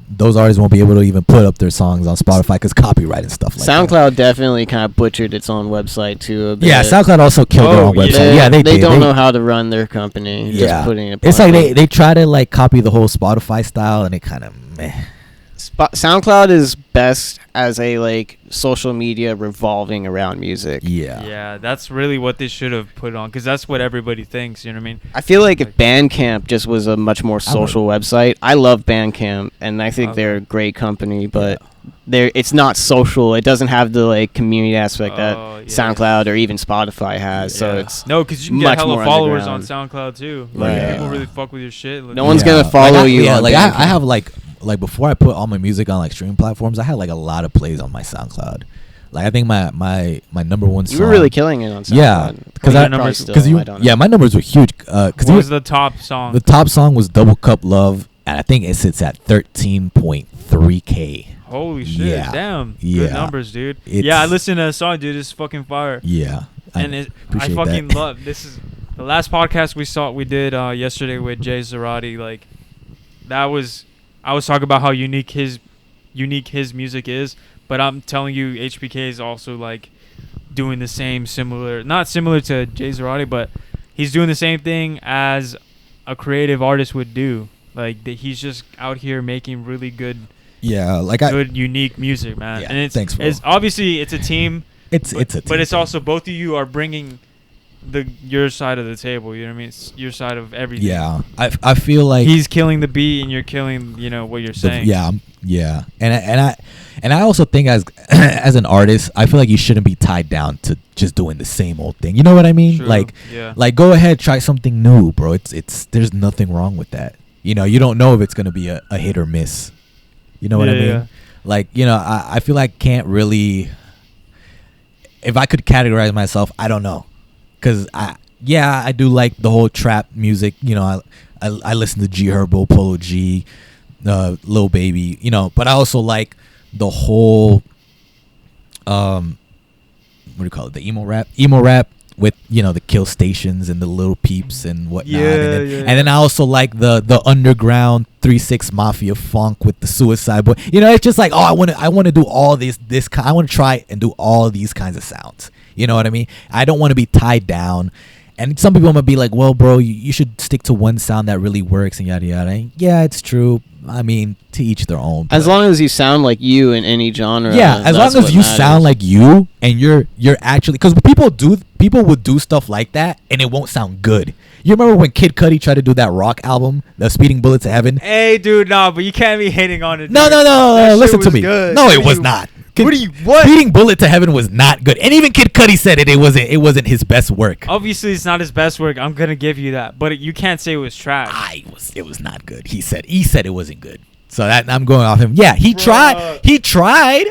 those artists won't be able to even put up their songs on Spotify because copyright and stuff like that. SoundCloud definitely kind of butchered its own website too. A bit. Yeah, SoundCloud also killed their own yeah. website. Yeah, they don't did. know how to run their company. Yeah, Just putting it. it's like bluntly. they try to like copy the whole Spotify style, and it kind of meh. SoundCloud is best as a like social media revolving around music. Yeah. Yeah, that's really what they should have put on, because that's what everybody thinks. You know what I mean? I feel like if Bandcamp just was a much more social website, I love Bandcamp, and I think they're a great company. But it's not social. It doesn't have the like community aspect that Yeah. SoundCloud or even Spotify has. So it's no, because you can much get hella more followers on underground. SoundCloud too. Right. Like, people really fuck with your shit. No one's gonna follow like you. on I Bandcamp. have like before I put all my music on like streaming platforms, I had like a lot of plays on my SoundCloud. Like I think my number one song. You were really killing it on SoundCloud. Yeah, because my numbers were huge. What was the top song? The top song was Double Cup Love, and I think it sits at 13.3K. Holy shit! Yeah. Damn, Yeah. good numbers, dude. Yeah, I listened to a song, dude. It's fucking fire. Yeah, And I fucking love this. Is the last podcast we did yesterday with Jay Zarati. Like I was talking about how unique his music is, but I'm telling you, HBK is also like doing the same, not similar to Jay Zarati, but he's doing the same thing as a creative artist would do. Like he's just out here making really good. Yeah, like good, unique music, man. Yeah, and thanks, bro. it's obviously it's a team. It's a team. But it's also both of you are bringing your side of the table. You know what I mean? It's your side of everything. Yeah, I feel like he's killing the beat and you're killing what you're saying. Yeah, and I also think as as an artist, I feel like you shouldn't be tied down to just doing the same old thing. You know what I mean? True. Like Yeah. like go ahead, try something new, bro. It's there's nothing wrong with that. You know, you don't know if it's gonna be a hit or miss. You know what I mean? Yeah. Like, you know, I feel like I can't really. If I could categorize myself, I don't know, cause I do like the whole trap music. You know, I listen to G Herbo, Polo G, Lil Baby. You know, but I also like the whole what do you call it? The emo rap with, you know, the Kill Stations and the Little Peeps and whatnot. And then I also like the underground 3-6 Mafia funk with the Suicide Boy. You know, it's just like, oh, I want to do all this I want to try and do all these kinds of sounds. You know what I mean? I don't want to be tied down. And some people might be like, well, bro, you should stick to one sound that really works and yada yada. And yeah, it's true. I mean, to each their own. As long as you sound like you in any genre. Yeah, as long as you sound like you and you're actually, because people would do stuff like that and it won't sound good. You remember when Kid Cudi tried to do that rock album, the Speeding Bullet to Heaven? Hey, dude, no, but you can't be hating on it. No, listen to me. Good. No, it was not. What? Speeding Bullet to Heaven was not good, and even Kid Cudi said it wasn't his best work. Obviously, it's not his best work. I'm gonna give you that, but you can't say it was trash. It was not good. He said it wasn't good. So that I'm going off him. Yeah, he tried,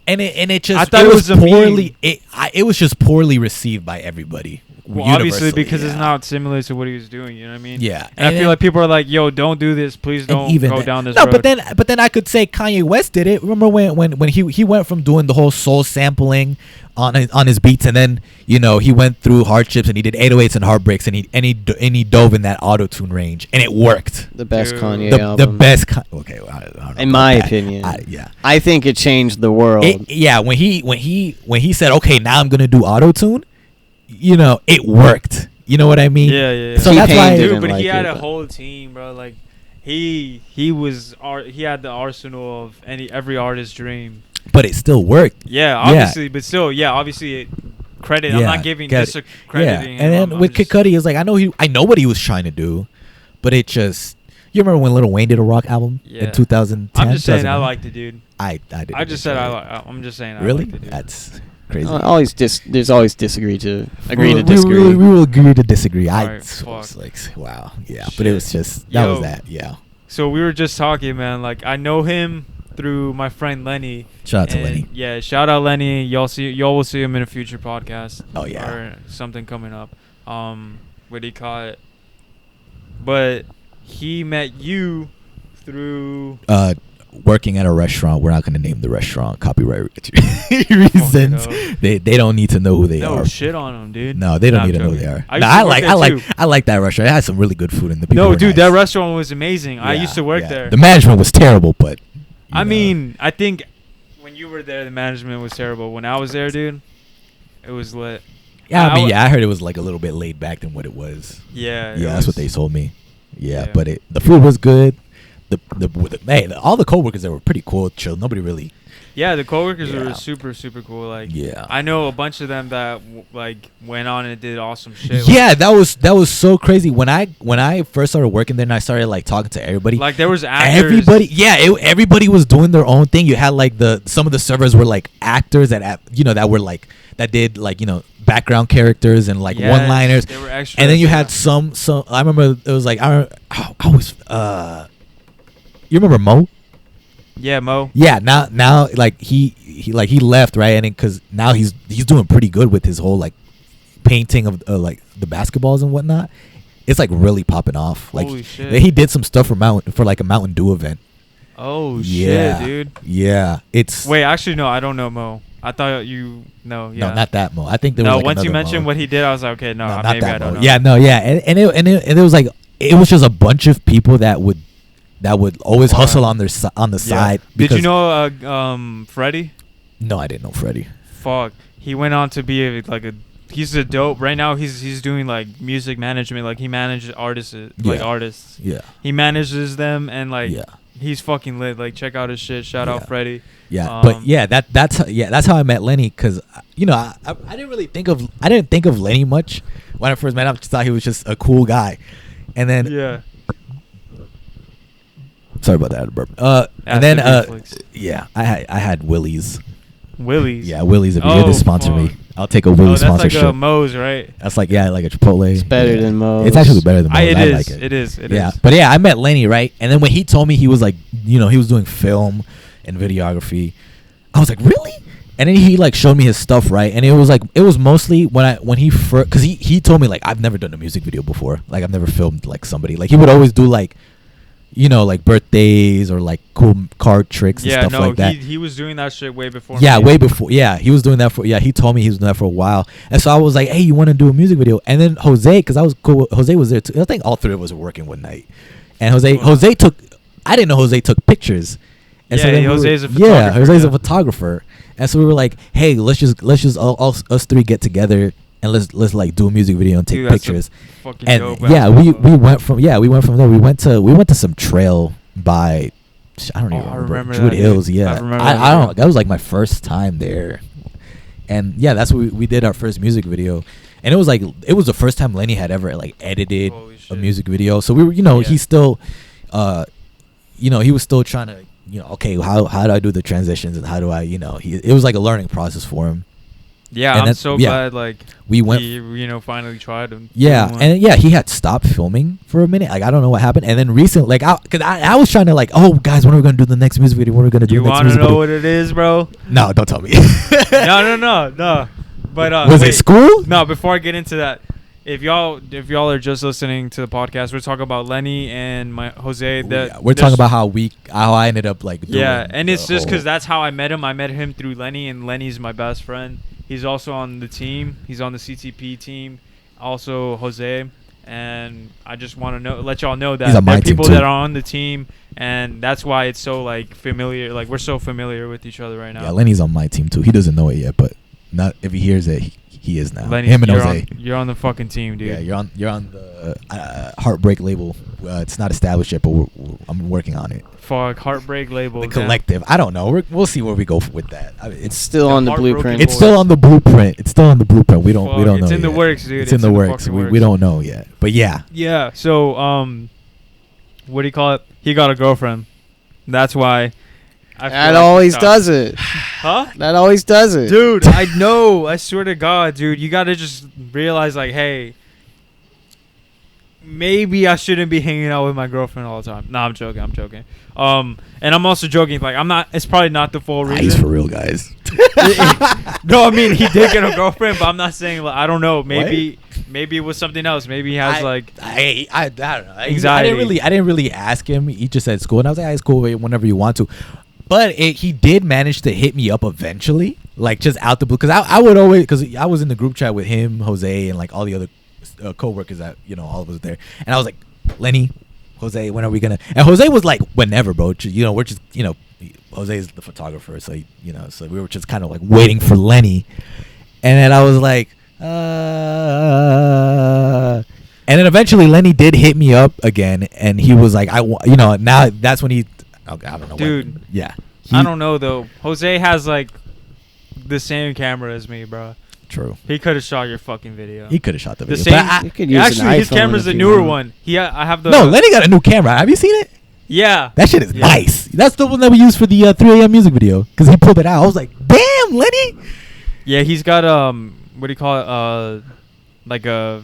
and it just I thought it was poorly. It was just poorly received by everybody. Well, obviously, because yeah. it's not similar to what he was doing. You know what I mean? Yeah, and I feel like people are like, "Yo, don't do this. Please don't go down this road." No, but then I could say Kanye West did it. Remember when he went from doing the whole soul sampling on his beats, and then, you know, he went through hardships and he did 808s and heartbreaks, and he dove in that auto-tune range, and it worked. The best Dude. Kanye The album. best. Okay, well, I don't know in my about that. opinion. Yeah. I think it changed the world. When he said, okay, now I'm gonna do auto-tune, you know, it worked. You know what I mean? Yeah. So that's why, Dude, but like he had it, a but- whole team, bro. Like he had the arsenal of every artist's dream. but it still worked. Yeah, obviously, but still, obviously, credit. I'm not giving discrediting him. And then with Kid Cudi, it's like I know what he was trying to do, but it just. You remember when Lil Wayne did a rock album in 2010? I'm just saying I 2009? liked it, dude. I didn't. I just said enjoy I it. like. I'm just saying I Really? liked it, dude. That's crazy. There's always agree to We disagree. will agree to disagree. I Alright, was fuck. like, wow, yeah, Shit. but it was just that was Yo. that, yeah. So we were just talking, man. Like I know him through my friend Lenny. Shout out to And, Lenny. Yeah, shout out Lenny. Y'all will see him in a future podcast. Oh, yeah. Or something coming up. What do you call it? But he met you through Working at a restaurant. We're not going to name the restaurant. Copyright reasons. hell. They don't need to know who they no are. shit on him, dude. No, they don't Nah, need to I'm know who they joking. are. I like that restaurant. It had some really good food, and the people No, were dude, nice. that restaurant was amazing. I Yeah, used to work yeah. there. The management was terrible, but I mean, I think when you were there, the management was terrible. When I was there, dude, it was lit. I heard it was like a little bit laid back than what it was. Yeah. Yeah, that's what they told me. Yeah, Yeah. but the food was good. all the coworkers there were pretty cool, chill. Nobody really. Yeah, the coworkers Yeah. were super super cool. Like, Yeah. I know a bunch of them that like went on and did awesome shit. Yeah, that was so crazy. When I first started working there and I started like talking to everybody. Like there was actors. Everybody was doing their own thing. You had like some of the servers were like actors that that did like background characters and like Yes, one-liners. they were extras, And then you yeah. had some. I remember it was like I was. You remember Mo? Yeah, Mo. Yeah, now like he left, right, and because now he's doing pretty good with his whole like painting of like the basketballs and whatnot. It's like really popping off. Like Holy shit. he did some stuff for like a Mountain Dew event. Oh Yeah, shit, dude. Yeah, it's Wait, actually no, I don't know Mo. I thought you no, yeah. no, not that Mo. I think there No, was like once you another mentioned Mo. what he did, I was like, okay, no, not maybe that I don't Mo. know. Yeah, no, yeah, and it was like it was just a bunch of people that would always hustle on the Yeah. side. Did you because- know Freddie? No, I didn't know Freddie. Fuck. He went on to be he's a dope. Right now he's doing like music management. Like he manages artists Yeah. artists. Yeah, He manages them and like yeah. he's fucking lit. Like check out his shit. Shout Yeah. out Freddie. Yeah, but yeah, that's how I met Lenny, because I didn't really think of Lenny much when I first met him. I just thought he was just a cool guy, and then Yeah. sorry about that, burp. And then Acid reflux. yeah, I had Willie's. Willie's. Yeah, Willie's. If you hear Oh, this, sponsor me. fuck. I'll take a Oh, Willie's that's like sponsorship. a Moe's, right? That's like like a Chipotle. It's better Yeah. than Moe's. It's actually better than Moe's. It I is. like it. It is. It Yeah, is. but yeah, I met Lenny, right? And then when he told me he was like, he was doing film and videography, I was like, really? And then he like showed me his stuff, right? And it was mostly when he first, because he told me like, I've never done a music video before, like I've never filmed like somebody, like he would always do like like birthdays or like cool card tricks and Yeah, stuff no, like that. he was doing that shit way before. Yeah, me. way before. Yeah, he was doing that he told me he was doing that for a while. And so I was like, hey, you want to do a music video? And then Jose, because I was cool, Jose was there too. I think all three of us were working one night. And Jose took, I didn't know Jose took pictures. And Yeah, then Jose's a Yeah, photographer, Jose's a yeah. photographer. And so we were like, hey, let's just all us three get together and let's like do a music video and take Dude, that's a pictures. fucking And dope yeah, ass we photo. went from there. We went to some trail by, I don't even I remember. remember Druid that, Hills. dude. Yeah, I remember I that, don't. yeah. That was like my first time there, and yeah, that's what we did our first music video, and it was the first time Lenny had ever like edited Holy a shit. music video. So we were, Yeah. he's still, he was still trying to, okay, how do I do the transitions and how do I, it was like a learning process for him. Yeah, And I'm that's- so yeah. glad like We went. he finally tried to. Yeah, and yeah, he had stopped filming for a minute. Like I don't know what happened, and then recently, like, because I was trying to like, oh guys, when are we gonna do the next music video? When are we gonna do You the next want to music know video? what it is, bro? No, don't tell me. No. But Was wait. it school? No, before I get into that, if y'all are just listening to the podcast, we're talking about Lenny and Jose. We're talking about how I ended up like. Doing Yeah, and it's the just because whole- that's how I met him. I met him through Lenny, and Lenny's my best friend. He's also on the team. He's on the CTP team. Also Jose, and I just want to let y'all know He's that on there my are team people too. that are on the team, and that's why it's so like familiar. Like we're so familiar with each other right now. Yeah, Lenny's on my team too. He doesn't know it yet, but not if he hears it, he is now. Lenny, Him and you're Jose. you're on the fucking team, dude. Yeah, you're on the Heartbreak label. It's not established yet, but I'm working on it. Fuck, Heartbreak label. The damn. collective. I don't know. We'll see where we go with that. It's still The on the heartbroken blueprint. It's still on the blueprint. It's still on the blueprint. We don't Fuck, know. it's in the yet. works, dude. It's in the works. fucking We don't know yet. But yeah. Yeah. So what do you call it? He got a girlfriend. That's why. I feel That like always he does it. Huh? That always does it. Dude, I know. I swear to God, dude. You gotta just realize, like, hey, maybe I shouldn't be hanging out with my girlfriend all the time. No, I'm joking. And I'm also joking. Like, I'm not. It's probably not the full reason. He's for real, guys. No, I mean he did get a girlfriend, but I'm not saying. Like, I don't know. Maybe it was something else. Maybe he has I don't know. Anxiety. I didn't really ask him. He just said school, and I was like, it's cool. Whenever you want to. But he did manage to hit me up eventually, like just out the blue. Because I would always, because I was in the group chat with him, Jose, and like all the other co-workers that all of us there, and I was like, Lenny, Jose, when are we gonna? And Jose was like, whenever, bro. We're just Jose is the photographer, so so we were just kind of like waiting for Lenny, and then I was like, And then eventually Lenny did hit me up again, and he was like, now that's when he, I don't know, dude. Yeah, I don't know though. Jose has like the same camera as me, bro. True. He could have shot your fucking video. He could have shot the The video. same. You could use Actually, an his iPhone camera's if a you newer want. one. I have the. No, Lenny got a new camera. Have you seen it? Yeah. That shit is Yeah. nice. That's the one that we used for the 3 a.m. music video because he pulled it out. I was like, damn, Lenny. Yeah, he's got what do you call it? Like a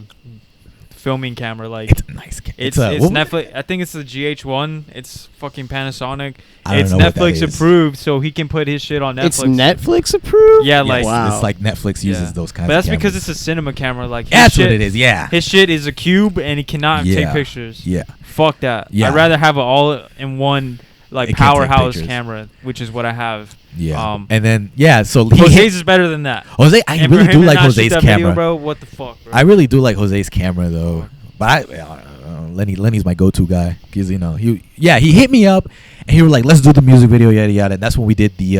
filming camera. Like It's a nice camera. it's Netflix. I think it's the GH1. It's fucking Panasonic. I don't It's know what that Netflix is. approved, so he can put his shit on Netflix. It's Netflix approved. Yeah, Yes, like Wow. it's like Netflix uses yeah. those kinds But that's of because cameras. it's a cinema camera. Like his That's shit, what it is, yeah. His shit is a cube, and he cannot Yeah. take pictures. Yeah. Fuck that. Yeah. I'd rather have an all-in-one like It can't take powerhouse pictures. camera, which is what I have. Yeah. And then, yeah, so he Jose's hit, is better than that. Jose, I And for really him do to like not shoot Jose's that camera. video, bro. What the fuck, bro? I really do like Jose's camera, though. But Lenny's my go-to guy because, he hit me up and he was like, let's do the music video, yada, yada. And that's when we did the,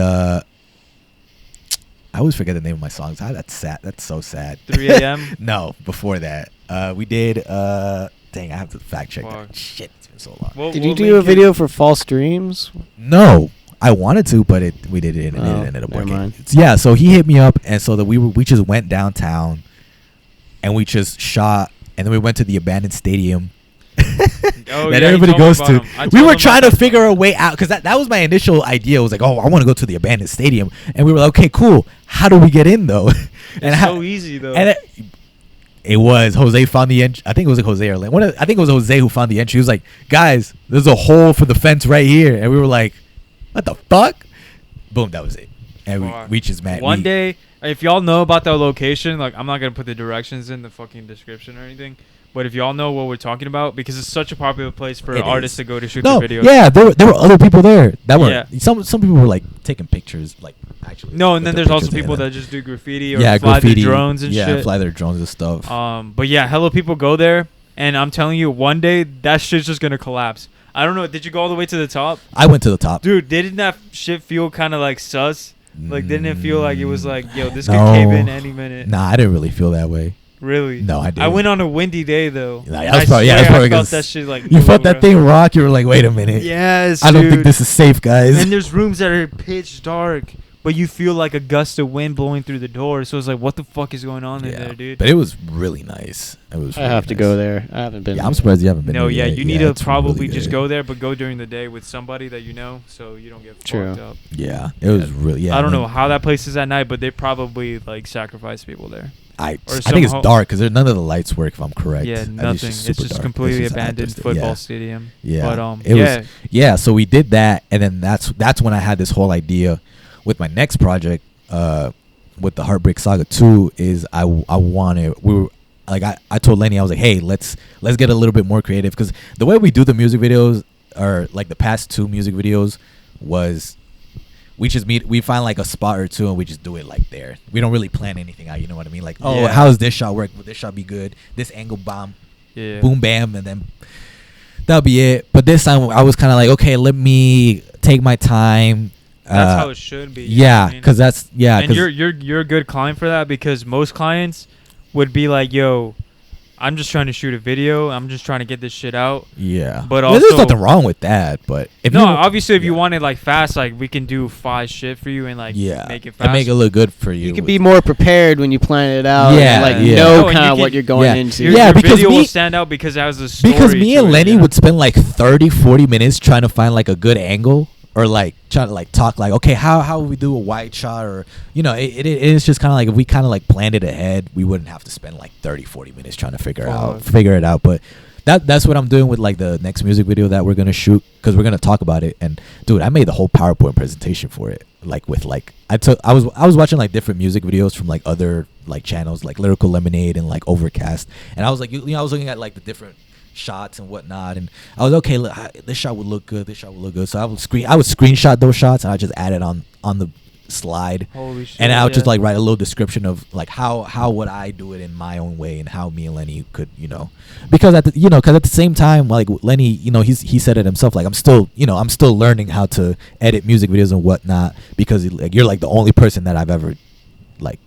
I always forget the name of my songs. That's sad. That's so sad. 3 a.m.? No, before that. We did, dang, I have to fact check Fuck. that. Shit, it's been so long. We'll- Did we'll you do a link it. video for False Dreams? No, I wanted to, but we did it, and Oh, it ended up never working. mind. Yeah, so he hit me up, and so that we just went downtown, and we just shot, and then we went to the abandoned stadium Oh, that yeah, everybody he told me goes about to. him. I We told were him trying to about figure a way out because that was my initial idea. It was like, oh, I want to go to the abandoned stadium, and we were like, okay, cool. How do we get in though? It's so easy though. And it was Jose found the entry. I think it was like Jose or I think it was Jose who found the entry. He was like, guys, there's a hole for the fence right here, and we were like, what the fuck? Boom, that was it. And we just met. One day, if y'all know about that location, like I'm not gonna put the directions in the fucking description or anything, but if y'all know what we're talking about, because it's such a popular place for It artists is. to go to shoot No, their videos. yeah, there were other people there that were. Yeah. Some people were like taking pictures, like actually. No, and then with there's their also pictures people in it. that just do graffiti or yeah, fly graffiti, their drones and shit. Yeah, fly their drones and stuff. But yeah, hella people go there, and I'm telling you, one day that shit's just gonna collapse. I don't know. Did you go all the way to the top? I went to the top. Dude, didn't that shit feel kind of like sus? Like, didn't it feel like it was like, yo, this could No. cave in any minute? Nah, I didn't really feel that way. Really? No, I didn't. I went on a windy day though. Nah, And that's I probably, swear that's probably I felt 'cause that shit like you move, felt that bro. thing rock. You were like, wait a minute. Yes, I don't think dude. this is safe, guys. And there's rooms that are pitch dark, but you feel like a gust of wind blowing through the door. So it's like, what the fuck is going on in there, dude? But it was really nice. It was. I really have to nice. go there. I haven't been. Yeah, I'm surprised you haven't been. No, there yeah, yet. you need to it's probably really just good. go there, but go during the day with somebody that you know, so you don't get True. fucked up. Yeah, it was really. Yeah, I don't man. know how that place is at night, but they probably like sacrifice people there. I or think it's some ho- dark because none of the lights work. If I'm correct. Yeah, I think nothing. It's super just dark. completely It's just abandoned artistic. football Yeah. stadium. Yeah, But it yeah, was. Yeah, so we did that, and then that's when I had this whole idea with my next project, with the Heartbreak Saga 2. Is I wanted I told Lenny, I was like, hey, let's get a little bit more creative because the way we do the music videos, or like the past 2 music videos, was we just we find like a spot or two and we just do it like there. We don't really plan anything out. You know what I mean? Like, oh, Yeah. how does this shot work? Would this shot be good? This angle, bomb, yeah. boom, bam, and then that'll be it. But this time I was kind of like, okay, let me take my time. That's how it should be. you know Yeah, what I mean? because that's And 'cause- you're a good client for that because most clients would be like, yo, I'm just trying to shoot a video. I'm just trying to get this shit out. yeah. But there's also- nothing wrong with that. But if No, you, obviously, if you yeah. want it like fast, like we can do fast shit for you and like yeah, make it fast. and make it look good for you. You can be more prepared when you plan it out. Yeah, and, like yeah. No, know and kind you of what can- you're going Yeah. into. Your, Yeah, your because video will me- stand out because it has a story. because me to and it, Lenny you know? would spend like 30-40 minutes trying to find like a good angle, or like trying to like talk like, okay, how would we do a wide shot, or it is just kind of like if we kind of like planned it ahead, we wouldn't have to spend like 30-40 minutes trying to figure it out. But that's what I'm doing with like the next music video that we're gonna shoot, because we're gonna talk about it. And dude, I made the whole PowerPoint presentation for it, like with like I was watching like different music videos from like other like channels like Lyrical Lemonade and like Overcast, and I was like, I was looking at like the different shots and whatnot, and I was okay, look, this shot would look good, so I would screenshot those shots and I just add it on the slide. Holy shit, and I would just yeah. like write a little description of like how would I do it in my own way, and how me and Lenny could, because at the same time, like Lenny, he said it himself, like I'm still learning how to edit music videos and whatnot, because like you're like the only person that I've ever like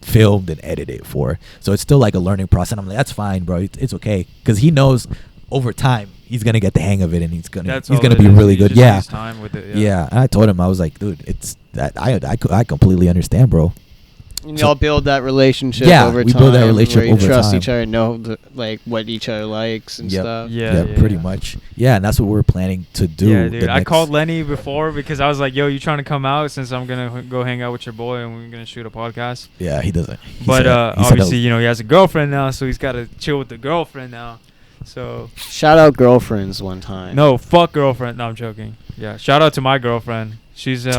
filmed and edited for. So it's still like a learning process. And I'm like, that's fine, bro. It's okay, because he knows over time he's gonna get the hang of it, and he's gonna be really good. Yeah. Time with it, Yeah. And I told him, I was like, dude, it's that I completely understand, bro. And y'all build that relationship Yeah, over we time. build that relationship where you over trust time. each other, know like what each other likes and stuff. Yeah, pretty much. Yeah, and that's what we're planning to do. Yeah, dude. I called Lenny before because I was like, "Yo, you trying to come out? Since I'm gonna go hang out with your boy and we're gonna shoot a podcast." Yeah, he doesn't. But obviously, you know, he has a girlfriend now, so he's got to chill with the girlfriend now. So shout out girlfriends one time. no, fuck girlfriend. No, I'm joking. Yeah, shout out to my girlfriend. She's I'm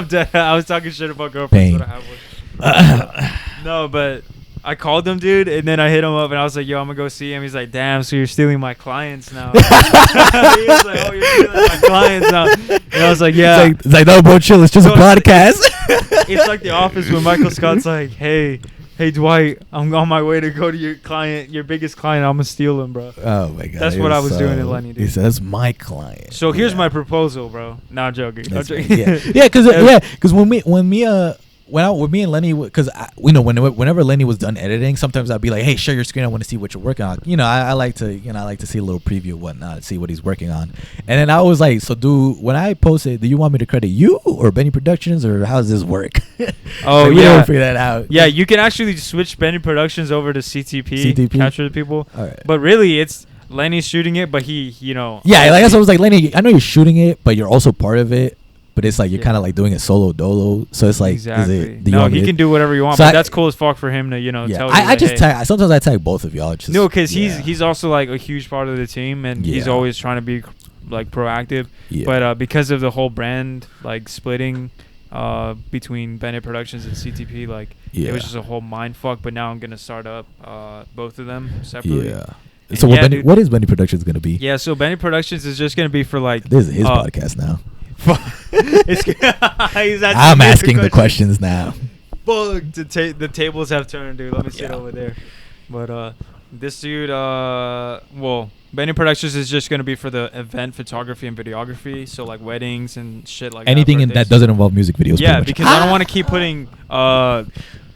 dead. I was talking shit about girlfriends. What I have with. No, but I called him, dude, and then I hit him up and I was like, "Yo, I'm gonna go see him." He's like, "Damn, so you're stealing my clients now?" He was like, "Oh, you're stealing my clients now." And I was like, "Yeah." It's like no, bro, chill. It's just a podcast. It's like The Office when Michael Scott's like, "Hey Dwight, I'm on my way to go to your client, your biggest client. I'm gonna steal him, bro." Oh my god, that's what I was doing in Lenny, dude. He says my client. So here's my proposal, bro. No, I'm joking. Yeah, because when me and Lenny, because whenever Lenny was done editing, sometimes I'd be like, "Hey, share your screen. I want to see what you're working on." You know, I like to see a little preview of whatnot, see what he's working on. And then I was like, "So, when I post it, do you want me to credit you or Benny Productions, or how does this work?" Oh, we yeah, don't figure that out. Yeah, you can actually switch Benny Productions over to CTP. Capture the people. All right. But really, it's Lenny's shooting it, but he, you know. Yeah, like that's what I was like, Lenny, I know you're shooting it, but you're also part of it. But it's like you're kind of like doing it solo dolo, so it's like exactly. No, he can do whatever you want, so but that's cool as fuck for him to tell you. I just tag. Sometimes I tag both of y'all. Just, no, because he's also like a huge part of the team, and he's always trying to be like proactive. Yeah. But because of the whole brand like splitting between Bennett Productions and CTP, like it was just a whole mind fuck. But now I'm gonna start up both of them separately. Yeah. And so what is Benny Productions gonna be? Yeah, so Benny Productions is just gonna be for like this is his podcast now. I'm asking the questions now. Fuck, the tables have turned, dude. Let me sit over there. But this dude, Benny Productions is just gonna be for the event photography and videography, so like weddings and shit like anything that doesn't involve music videos. Yeah, because I don't want to keep putting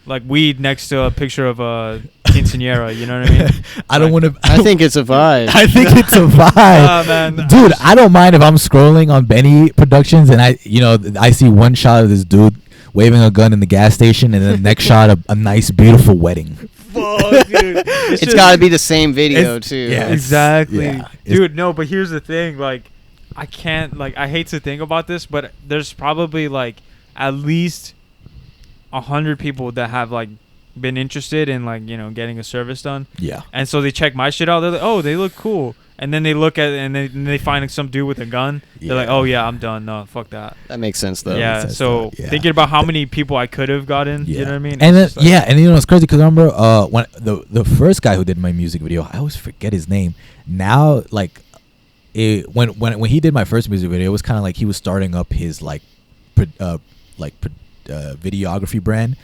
like weed next to a picture of a quinceañera, you know what I mean? I don't want to. I think it's a vibe. I think it's a vibe, man. Dude. I don't mind if I'm scrolling on Benny Productions and I see one shot of this dude waving a gun in the gas station, and then the next shot a nice, beautiful wedding. Fuck, dude. It's got to be the same video too. Yeah, exactly, dude. No, but here's the thing. Like, I can't. Like, I hate to think about this, but there's probably like at least 100 people that have like been interested in like getting a service done. Yeah. And so they check my shit out. They're like, "Oh, they look cool." And then they look at it and they find some dude with a gun. Yeah. They're like, "Oh yeah, I'm done. No, fuck that." That makes sense though. Yeah. So thinking about how many people I could have gotten, you know what I mean? And then, and it's crazy because I remember when the first guy who did my music video, I always forget his name. Now, like, when he did my first music video, it was kind of like he was starting up his videography brand,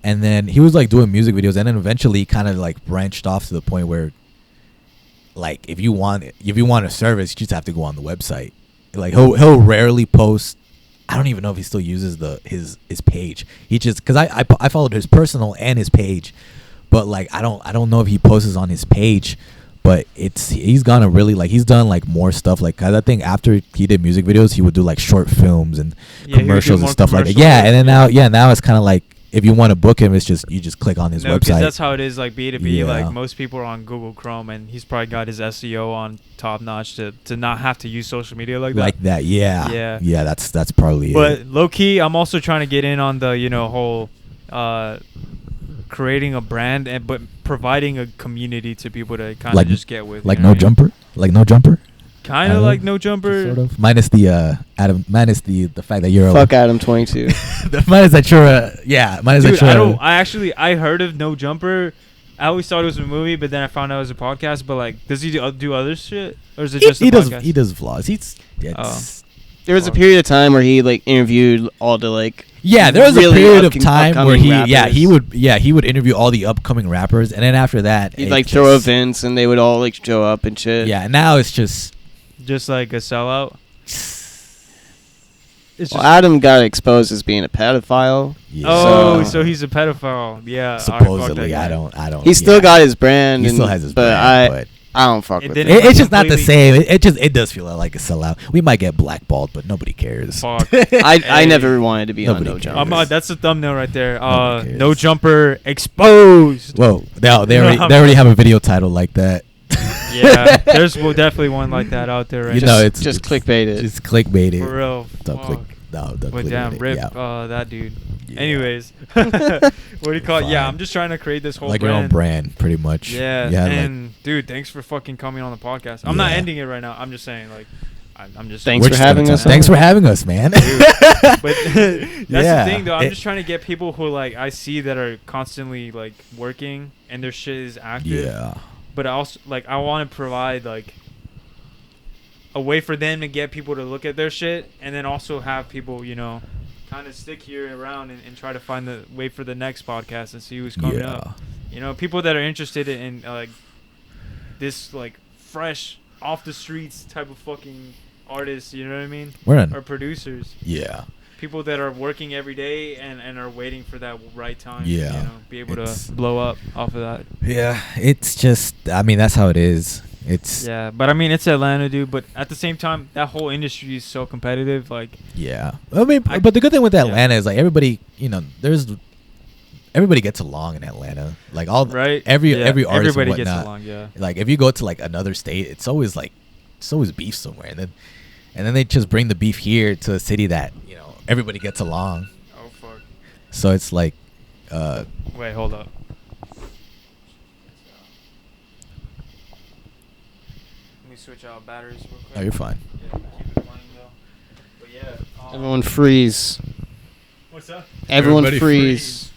and then he was like doing music videos, and then eventually kind of like branched off to the point where like if you want a service, you just have to go on the website. Like he'll rarely post. I don't even know if he still uses his page. He just because I followed his personal and his page, but like I don't know if he posts on his page. But he's gonna really like he's done like more stuff like I think after he did music videos he would do like short films and commercials and stuff like that. Yeah, and then now it's kind of like if you want to book him, it's just you just click on his website. That's how it is like B2B. Like most people are on Google Chrome, and he's probably got his SEO on top notch to not have to use social media like that. Like that, yeah. That's probably but it. But low key, I'm also trying to get in on the whole creating a brand but providing a community to people to kind of just get with. Like No Jumper? Like No Jumper? Kind of like No Jumper. Sort of. Minus the Adam. Minus the fact that you're fuck Adam 22. Minus that you're minus dude, that you're I heard of No Jumper. I always thought it was a movie, but then I found out it was a podcast. But like, does he do other shit, or is it just a podcast? He does vlogs. There was a period of time where he like interviewed all the like. Yeah, there was a period of time where he would interview all the upcoming rappers, and then after that he'd like throw events and they would all like show up and shit. Yeah, and now it's just like a sellout. It's Well, just Adam got exposed as being a pedophile. Yeah. oh, So- so he's a pedophile. Yeah. alright, fuck Supposedly, that guy. I don't. He still got his brand. He and, still has his but brand, but I don't fuck It with didn't- it. it's just not the completely- same. It does feel like a sellout. We might get blackballed, but nobody cares. Fuck. I Hey. never wanted to be on Nobody No cares. Jumper. That's the thumbnail right there. Nobody cares. No jumper exposed. Whoa, they already have a video title like that. Yeah, there's definitely one like that out there right You now. know, it's just clickbait it. Just clickbait it. For real. Don't click. Fuck. No, don't But click damn, it. rip Yeah. that dude. Yeah. Anyways, what do you call it? Yeah, Fine. I'm just trying to create this whole Like brand. your own brand, pretty much. Yeah, Yeah, and dude, thanks for fucking coming on the podcast. I'm not Yeah. ending it right now. I'm just saying, like, I'm just. Thanks We're for just having gonna us talk- Thanks on. for having us, man. But that's Yeah. the thing, though. I'm It- just trying to get people who like I see that are constantly like working and their shit is active. Yeah. But I also like I want to provide like a way for them to get people to look at their shit, and then also have people, kind of stick here around and try to find the wait for the next podcast and see who's coming Yeah. up. People that are interested in like this like fresh off the streets type of fucking artists. You know what I mean? We're in. Or producers. Yeah. People that are working every day and are waiting for that right time. Yeah. Be able It's- to blow up off of that. Yeah. It's just. I mean, that's how it is. It's. Yeah, but I mean, it's Atlanta, dude. But at the same time, that whole industry is so competitive. Like, Yeah. I mean, I- but the good thing with yeah. Atlanta is like everybody. Everybody gets along in Atlanta. Like all. right? Every Yeah, artist. and everybody gets whatnot. along. Yeah. Like if you go to like another state, it's always beef somewhere, and then they just bring the beef here to a city that everybody gets along. Oh fuck. So it's like, Wait, hold up. Let me switch out batteries real quick. oh, you're fine. Yeah, keep it playing though. But yeah. Everyone freeze. What's up? Everyone Everybody freeze.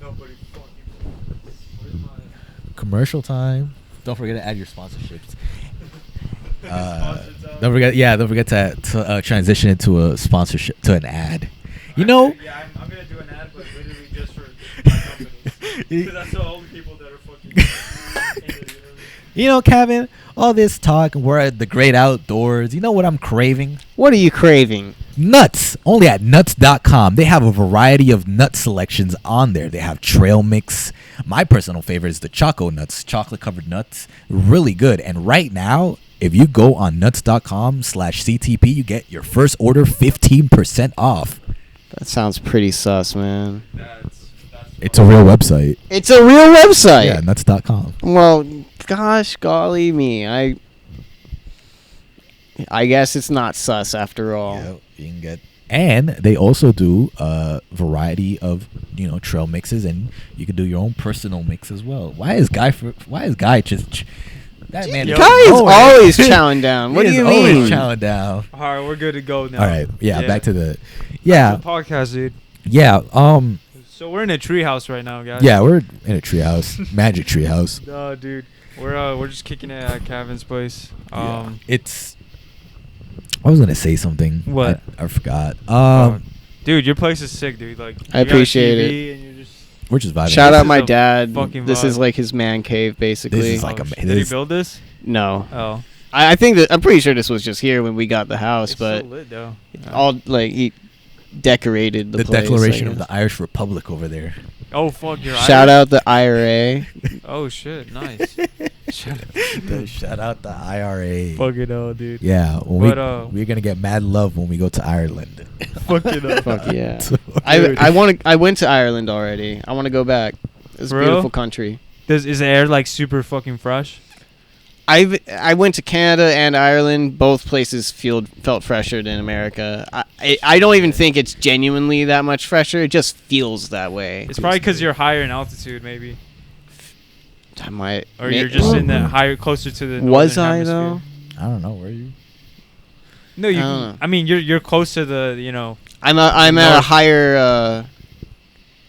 Nobody fucking. Where's my? Commercial time. Don't forget to add your sponsorships. Sponsors out. Don't forget to transition into a sponsorship to an ad. Yeah, I'm gonna do an ad, but literally just for my company. Because that's the only people that are fucking. into it, you know what I mean? Kevin, all this talk, we're at the great outdoors. You know what I'm craving? What are you craving? Nuts. Only at nuts.com. They have a variety of nut selections on there. They have trail mix. My personal favorite is the Choco Nuts, chocolate covered nuts. Really good. And right now, if you go on nuts.com/CTP, you get your first order 15% off. That sounds pretty sus, man. That's It's a real website. It's a real website. Yeah, nuts.com. Well, gosh, golly me. I guess it's not sus after all. Yeah, you can get, and they also do a variety of trail mixes, and you can do your own personal mix as well. Why is Guy just that man? Yo, Guy is nowhere. always chowing down. What He do is you always mean? chowing down. All right, we're good to go now. All right, yeah, back to the Back yeah, to the podcast, dude. yeah, So we're in a treehouse right now, guys. yeah. We're in a treehouse, magic treehouse. No, dude. We're just kicking it at Cavan's place. Yeah. It's. I was gonna say something. What? I forgot. Dude, your place is sick, dude. Like, I you got a appreciate TV and you're just. We're just vibing. Shout This out is my a dad. fucking This is vibe. like his man cave, basically. This is like Oh, a- shit. this Did he is- build this? No, Oh. I think that I'm pretty sure this was just here when we got the house, It's but so lit, though. all like he decorated the place, Declaration I of the guess. Irish Republic over there. Oh, fuck, you're Shout Irish? out the IRA. Oh, shit. Nice. Shout out the IRA. Fucking hell, dude. Yeah, when But, we're gonna get mad love when we go to Ireland. Fucking hell. Fuck yeah. So- I went to Ireland already. I want to go back. It's a For real? beautiful country. Is the air, like, super fucking fresh? I went to Canada and Ireland. Both places felt fresher than America. I don't even think it's genuinely that much fresher. It just feels that way. It's probably because you're higher in altitude, maybe. I might. Or you're just in the higher, closer to the Was northern I hemisphere. though? I don't know where you. No, you. I don't know. I mean, you're close to the, I'm at a North. higher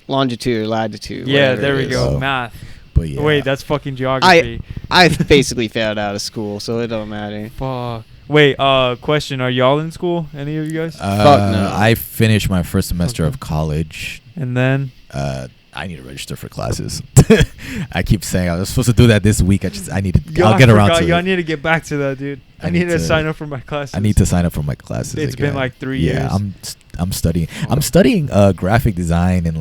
longitude or latitude. Yeah, whatever there it we is. go. Oh. Math. But yeah. Wait, that's fucking geography. I basically failed out of school, so it don't matter. Fuck. Wait, question. Are y'all in school? Any of you guys? Fuck no. I finished my first semester Okay. of college. And then? I need to register for classes. I keep saying I was supposed to do that this week. I need to. God, I'll get I around forgot. to Y'all it. need to get back to that, dude. I need to sign up for my classes. I need to sign up for my classes. It's been like 3 years. Yeah, I'm studying. I'm studying graphic design and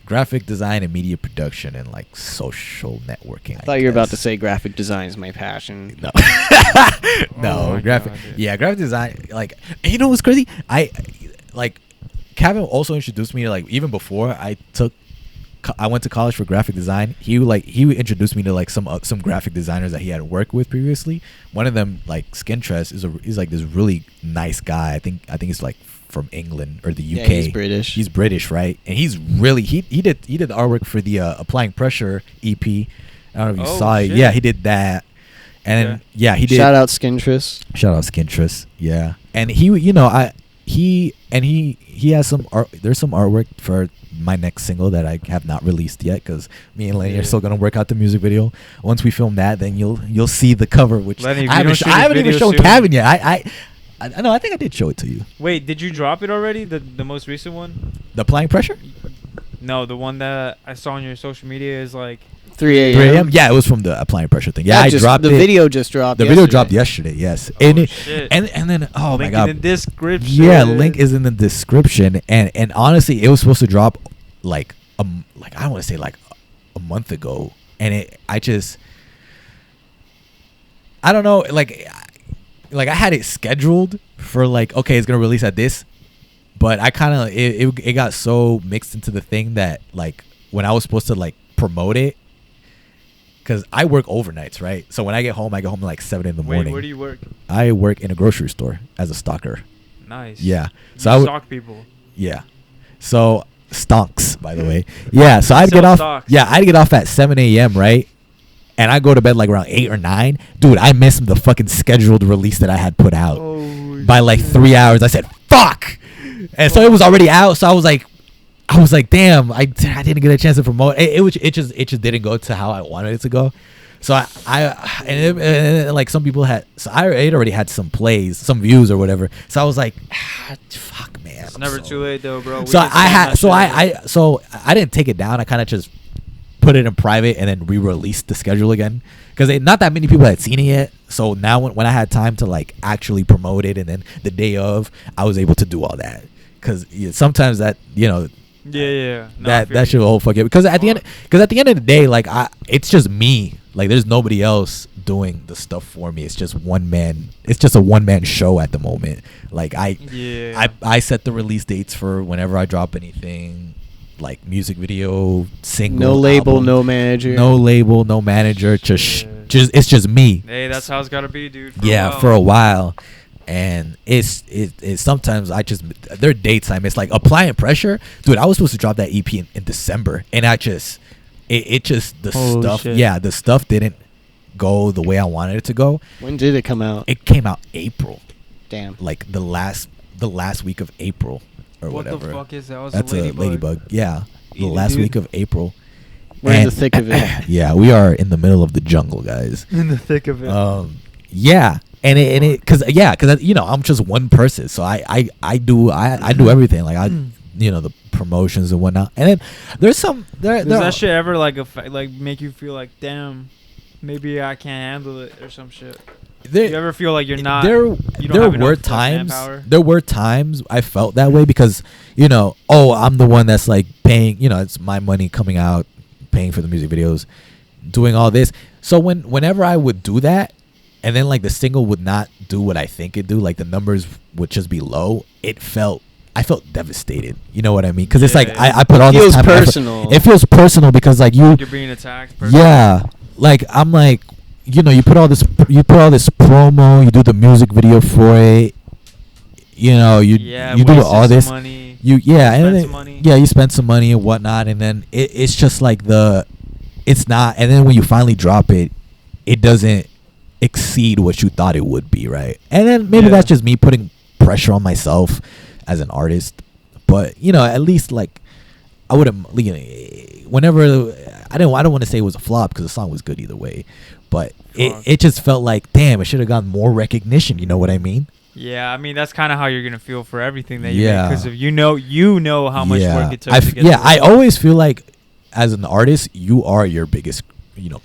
graphic design and media production and like social networking. I thought you were about to say graphic design is my passion. No. Oh graphic. God, yeah, graphic design. Like, you know what's crazy? Cavan also introduced me to, like, even before I went to college for graphic design. He introduced me to like some graphic designers that he had worked with previously. One of them, like Skintress, is like this really nice guy. I think he's like from England or the UK. Yeah, he's British. He's British, right? And he's really he did the artwork for the Applying Pressure EP. I don't know if you saw it. Shit. Yeah, he did that. And he did. Shout out Skintress. Yeah. And he has some art. There's some artwork for my next single that I have not released yet, because me and Lenny are still gonna work out the music video. Once we film that, then you'll see the cover, which Lenny, I haven't even shown Cavan yet. I know. I think I did show it to you. Wait, did you drop it already? The most recent one? The Applying Pressure? No, the one that I saw on your social media is like 3 a.m. 3 a.m. Yeah, it was from the Applying Pressure thing. Yeah, I dropped the it. video just dropped. The video dropped yesterday. Yes, Shit. and then oh link my god, in the description. yeah, link is in the description. And honestly, it was supposed to drop like I don't want to say like a month ago, and I don't know, like I had it scheduled for like, okay, it's gonna release at this, but I kind of it got so mixed into the thing that like when I was supposed to like promote it, because I work overnights, right? So when I get home at like 7 in the morning. Where do you work? I work in a grocery store as a stocker. Nice. Yeah. So you I would stock people. Yeah. So stonks, by the way. Yeah. So I'd Sell get off. stocks. Yeah, I'd get off at 7 a.m. right, and I go to bed like around 8 or 9. Dude, I missed the fucking scheduled release that I had put out by like 3 hours. I said fuck, and so it was already out. So I was like, damn, I didn't get a chance to promote. It just didn't go to how I wanted it to go. So and like some people had, so it already had some plays, some views or whatever. So I was like, fuck, man. It's never too late though, bro. So I didn't take it down. I kind of just put it in private and then re-released the schedule again, because not that many people had seen it yet. So now when I had time to like actually promote it, and then the day of, I was able to do all that, because sometimes that Yeah. No, that shit will whole fuck it, because at the end of the day, like it's just me. Like there's nobody else doing the stuff for me. It's just one man. It's just a one-man show at the moment. Like I set the release dates for whenever I drop anything, like music video, single, no label, album. no manager. No label, no manager. Just it's just me. Hey, that's how it's gotta be, dude. For a while. And it's sometimes there are dates I miss, like Applying Pressure, dude. I was supposed to drop that EP in December, and the stuff didn't go the way I wanted it to go. When did it come out? It came out April. Damn. Like the last week of April or whatever. What the fuck is that? That's a ladybug. Yeah, the last week of April. We're in the thick of it. Yeah, we are in the middle of the jungle, guys. In the thick of it. Yeah. And because I'm just one person, so I do everything, like the promotions and whatnot. And then there's some Does that shit ever like make you feel like, damn, maybe I can't handle it or some shit? You ever feel like you're not? There were times I felt that way, because I'm the one that's like paying, it's my money coming out, paying for the music videos, doing all this. So whenever I would do that, and then like the single would not do what I think it'd do, like the numbers would just be low, I felt devastated. You know what I mean? Because it's like I put all this time. It feels personal. It feels personal, because like you're being attacked. Personally. Yeah, like I'm like, you put all this promo, you do the music video for it. You do all this. Money, you spend some money and whatnot, and then it's just like it's not. And then when you finally drop it, it doesn't exceed what you thought it would be, right? And then maybe that's just me putting pressure on myself as an artist, but at least like I wouldn't, whenever I don't want to say it was a flop, because the song was good either way, but it just felt like, damn, it should have gotten more recognition. You know what I mean? Yeah, I mean that's kind of how you're gonna feel for everything that you make, because if you know how much work it took to get I always feel like as an artist, you are your biggest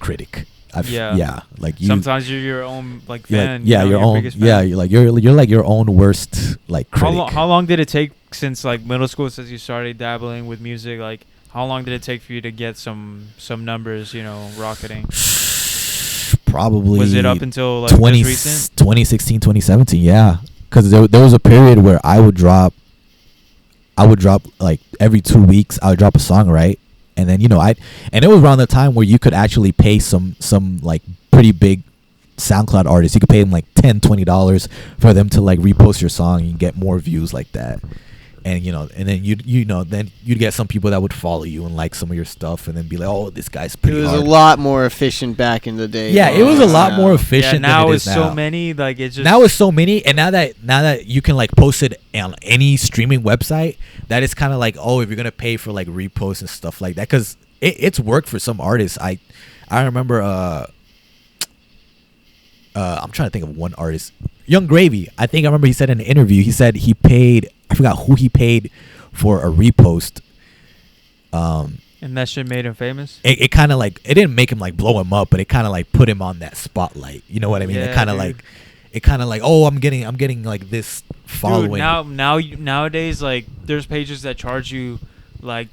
critic. Yeah. Like you. Sometimes you're your own like you're fan. like, yeah, you know, your own. biggest fan. Yeah, you're like your own worst like critic. How long did it take since like middle school, since you started dabbling with music? Like, how long did it take for you to get some numbers, you know, rocketing? Probably. Was it up until like just recent? 2016, 2017? Yeah, because there was a period where I would drop like every 2 weeks. I would drop a song, right? And then, you know, and it was around the time where you could actually pay some like pretty big SoundCloud artists. You could pay them like $10-$20 for them to like repost your song and get more views like that. And you know, and then you'd get some people that would follow you and like some of your stuff, and then be like, "Oh, this guy's pretty." It was hard. a lot more efficient back in the day. Yeah, it was a lot more efficient. Yeah, now than it it's is so now. many. Like it's just Now it's so many, and now that you can like post it on any streaming website, that is kind of like, oh, if you're gonna pay for like reposts and stuff like that, because it's worked for some artists. I remember I'm trying to think of one artist, Young Gravy. I remember he said in an interview, he said he paid, I forgot who he paid for a repost. and that shit made him famous. It kind of like, it didn't make him like blow him up, but it kind of like put him on that spotlight. You know what I mean? Yeah, it kind of like, oh, I'm getting like this following. Dude, nowadays, like, there's pages that charge you like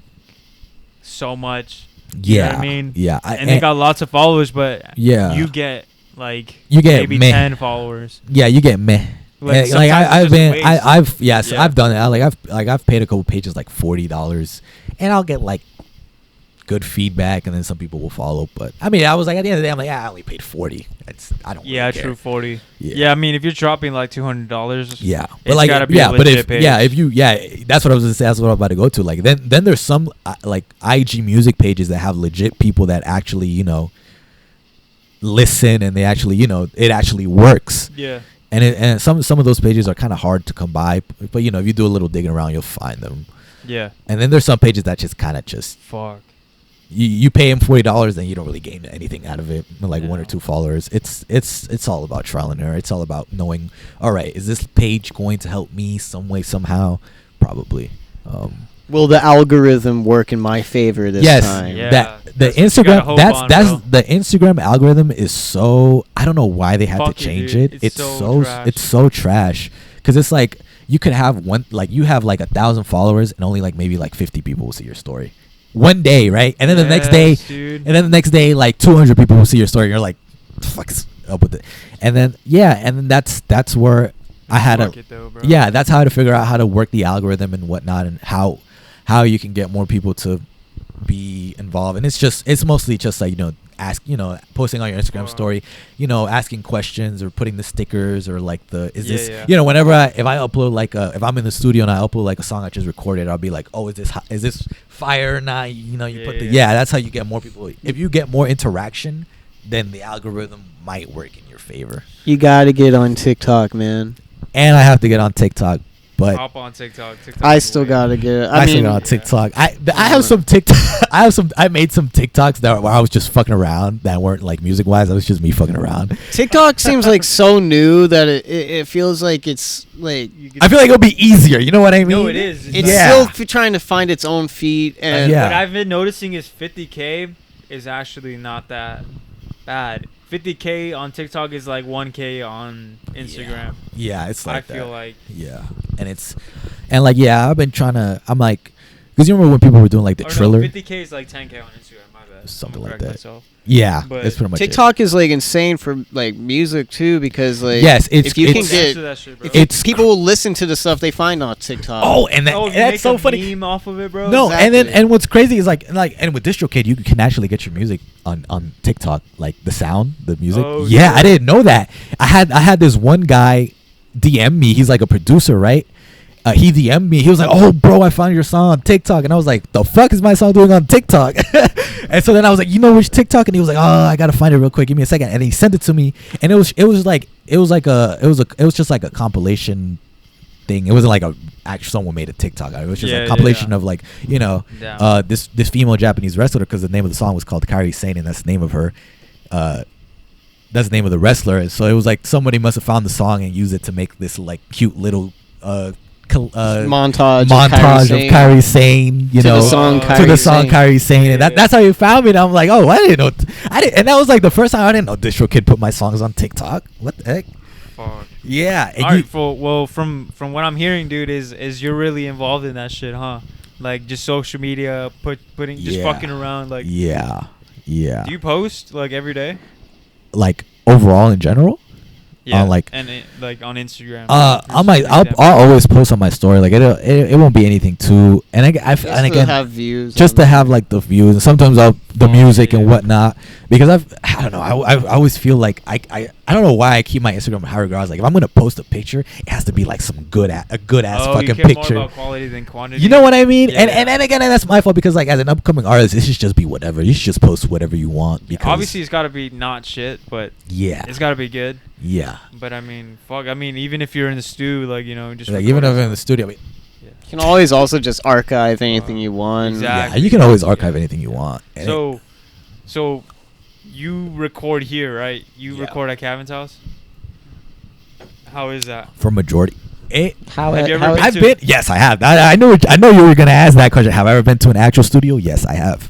so much. You know what I mean? Yeah. And they got lots of followers, but yeah, you get like you get maybe meh. 10 followers. Yeah, you get meh. Like, Like I've sometimes it's been, just a waste. I've done it. I've paid a couple pages like $40, and I'll get like good feedback, and then some people will follow. But I mean, I was like, at the end of the day, I'm like, I only paid $40. I don't. Yeah, really care. true, 40. Yeah. Yeah, I mean, if you're dropping like $200, Yeah, it's but like, gotta be yeah, a but legit if page. yeah, if you that's what I was gonna say. That's what I'm about to go to. Like then there's some like IG music pages that have legit people that actually, you know, listen, and they actually, you know, it actually works. Yeah. And some of those pages are kind of hard to come by, but you know, if you do a little digging around, you'll find them. Yeah. And then there's some pages that just kind of just Fuck. you pay them $40, then you don't really gain anything out of it. Like Yeah. 1 or 2 followers. It's all about trial and error. It's all about knowing, all right, is this page going to help me some way, somehow? Probably. Will the algorithm work in my favor this time? Yeah. That the That's what you Instagram gotta hope on, that's bro. the Instagram algorithm is so, I don't know why they had Fuck to it, change dude. it. It's so trash. It's so trash, because it's like you could have you have like 1,000 followers, and only like maybe like 50 people will see your story one day, right? And then the next day, Yes, dude. and then the next day, like 200 people will see your story, and you're like, fuck's up with it. And then that's where I had Fuck it though, bro. that's how I had to figure out how to work the algorithm and whatnot, and how you can get more people to be involved. And it's mostly just like, you know, posting on your Instagram story, you know, asking questions, or putting the stickers, or like you know, whenever if I upload like if I'm in the studio and I upload like a song I just recorded, I'll be like, oh, is this fire or not? You know, you put that's how you get more people. If you get more interaction, then the algorithm might work in your favor. You gotta get on TikTok, man. And I have to get on TikTok. But Hop on TikTok. I still gotta get it. I still got on TikTok. I have some TikTok. I made some TikToks where I was just fucking around that weren't like music wise. It was just me fucking around. TikTok seems like so new that it feels like it's like I feel like it'll be easier. You know what I mean? No, it is. it's Yeah. still trying to find its own feet. And yeah. What I've been noticing is 50K is actually not that bad. 50K on TikTok is like 1K on Instagram. Yeah, it's like I feel like. Yeah, and I've been trying to. I'm like, because you remember when people were doing like the Triller, 50K is like 10K on Instagram. My bad. Something I'm gonna like correct that. myself. Yeah, But that's pretty much TikTok is like insane for like music too, because like Yes, if you can Answer get that shit, bro. It's people will listen to the stuff they find on TikTok. Oh, and if you that's make so a funny. meme off of it, bro. No, Exactly. and what's crazy is like and with DistroKid you can actually get your music on TikTok, like the sound, the music. Oh, yeah, yeah. I didn't know that. I had this one guy DM me. He's like a producer, right? He DM'd me. He was like, "Oh, bro, I found your song on TikTok," and I was like, "The fuck is my song doing on TikTok?" And so then I was like, "You know which TikTok?" And he was like, "Oh, I gotta find it real quick. Give me a second." And he sent it to me, and it was just like a compilation thing. It wasn't like someone made a TikTok. It was just a compilation of like, you know, Damn. this female Japanese wrestler, because the name of the song was called Kairi Sane, and that's the name of her. That's the name of the wrestler. And so it was like somebody must have found the song and used it to make this like cute little montage of Kyrie saying, you To know, the song to Kyrie the song Sane. Kyrie saying, and Yeah. that's how you found me. And I'm like, oh, I didn't know, and that was like the first time I didn't know Distro Kid put my songs on TikTok. What the heck? Fuck. Yeah. and All you- right, well, from what I'm hearing, dude, is you're really involved in that shit, huh? Like just social media, putting just Yeah. fucking around. Like, yeah. do you post like every day? Like overall in general. On, like- and like on Instagram. I might. I'll always post on my story. Like it won't be anything too. And Just and to again, have views. just to have like the views, and sometimes the Oh, music and yeah. whatnot. Because I don't know. I always feel like I don't know why I keep my Instagram high regards. Like if I'm gonna post a picture, it has to be like some a good ass fucking you care picture. more about quality than quantity. You know what I mean? Yeah. And again, that's my fault because like as an upcoming artist, it should just be whatever. You should just post whatever you want. Because Obviously, it's got to be not shit, but yeah, it's got to be good. yeah. But I mean, fuck. I mean, even if you're in the stew, like, you know, just Like even if record I'm in the studio, I mean, You can always also just archive anything you want. Exactly. yeah, you can always archive anything you want. And So you record here, right? You Yeah. record at Cavan's house. How is that? for majority. How Have you ever how- been I've to- been. Yes, I have. I know you were gonna ask that question. Have I ever been to an actual studio? Yes, I have.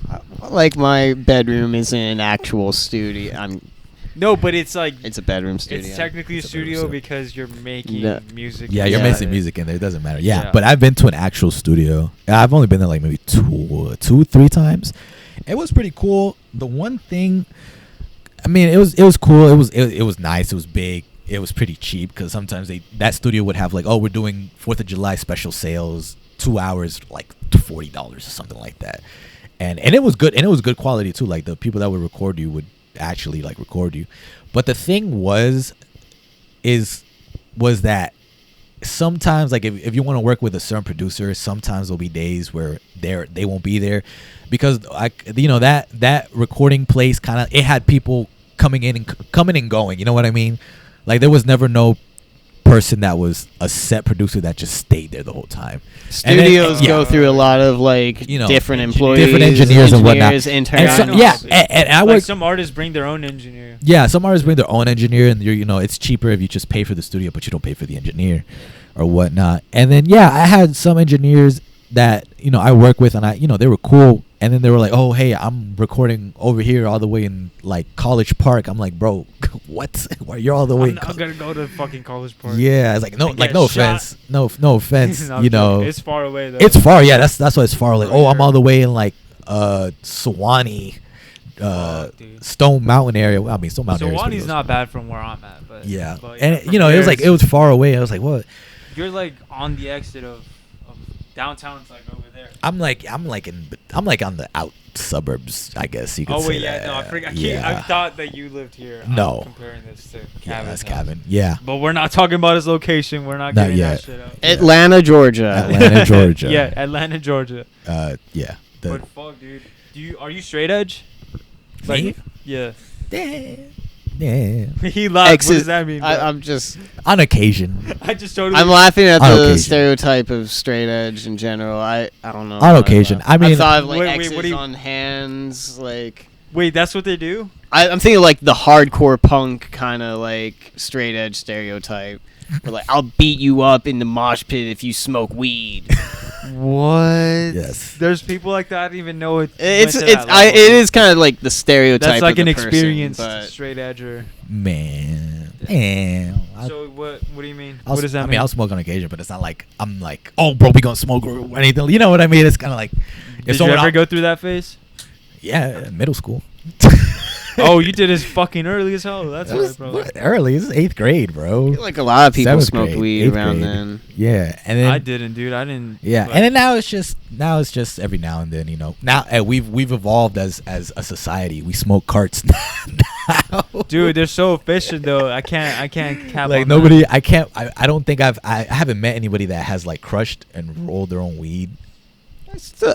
like my bedroom isn't an actual studio. No, but it's like It's a bedroom studio. it's technically a It's a bedroom studio studio. because you're making Yeah. music. Yeah, you're Yeah. mixing music in there. It doesn't matter. Yeah, Yeah. but I've been to an actual studio. I've only been there like maybe two, 3 times. It was pretty cool. The one thing, I mean, it was cool. It was nice. It was big. It was pretty cheap because sometimes that studio would have like, oh, we're doing 4th of July special sales, 2 hours like $40 or something like that. And it was good, and it was good quality too. Like the people that would record you would actually like record you. But the thing was that sometimes like if you want to work with a certain producer, sometimes there'll be days where they won't be there because that recording place kind of, it had people coming in and going. You know what I mean? Like there was never no person that was a set producer that just stayed there the whole time. And then- Studios yeah. go through a lot of like You know, different engineers. employees, Different engineers and whatnot. interns. And so, Yeah, yeah, and I Like work. some artists bring their own engineer. Yeah, some artists bring their own engineer, and it's cheaper if you just pay for the studio, but you don't pay for the engineer or whatnot. And then I had some engineers that I work with, and they were cool. And then they were like, "Oh, hey, I'm recording over here, all the way in like College Park." I'm like, "Bro, what? Why you're all the way?" I'm gonna go to fucking College Park. Yeah, it's like no, And like get no shot. offense, no offense. No, I'm joking. It's far away though. it's far. Yeah, that's why it's far. Like, For oh, I'm sure. all the way in like Sewanee, Fuck, dude. Stone Mountain area. Well, I mean, Stone Mountain area. is pretty Sawani's close. not bad from where I'm at, but Yeah, but, and from it was like there, it was far away. I was like, what? You're like on the exit of downtown. It's like over there. I'm like on the out suburbs, I guess you could Oh say wait, yeah, that. no, I forgot. I Yeah. thought that you lived here. No. I'm comparing this to Yeah, Cavan's that's house. Cavan. Yeah, But we're not talking about his location. We're not Not getting yet. that shit out. Atlanta, Georgia. Atlanta, Georgia. Yeah, Atlanta, Georgia. Yeah. But fuck, dude. Are you straight edge? Me? Yeah. Yeah. He laughed. What does Exit- that mean? Bro? I'm just. On occasion. I just totally. I'm laughing at On the occasion. stereotype of straight edge in general. I don't know. On occasion. I mean- I thought of like Wait, X's what do you- on hands, like. Wait, that's what they do? I'm thinking like the hardcore punk kind of like straight edge stereotype. Where like I'll beat you up in the mosh pit if you smoke weed. What? Yes. There's people like that. I didn't even know it. It's went to that it level. is kind of like the stereotype. That's like of an the person, experienced but straight edger. Man. So what? What do you mean? I'll, What does that I mean? mean, I'll smoke on occasion, but it's not like I'm like, oh, bro, we gonna smoke or anything. You know what I mean? It's kind of like, if Did you someone ever out- go through that phase? Yeah, middle school. Oh, you did this fucking early as hell. That's That right, was bro. early. This is 8th grade, bro. I feel like a lot of people 7th smoked grade, weed 8th around grade. then. Yeah, and then I didn't, dude. I didn't. yeah, but- and then now it's just every now and then, Now we've evolved as a society. We smoke carts now. dude, they're so efficient though. I can't cap. like on nobody. I don't think I haven't met anybody that has like crushed and rolled their own weed.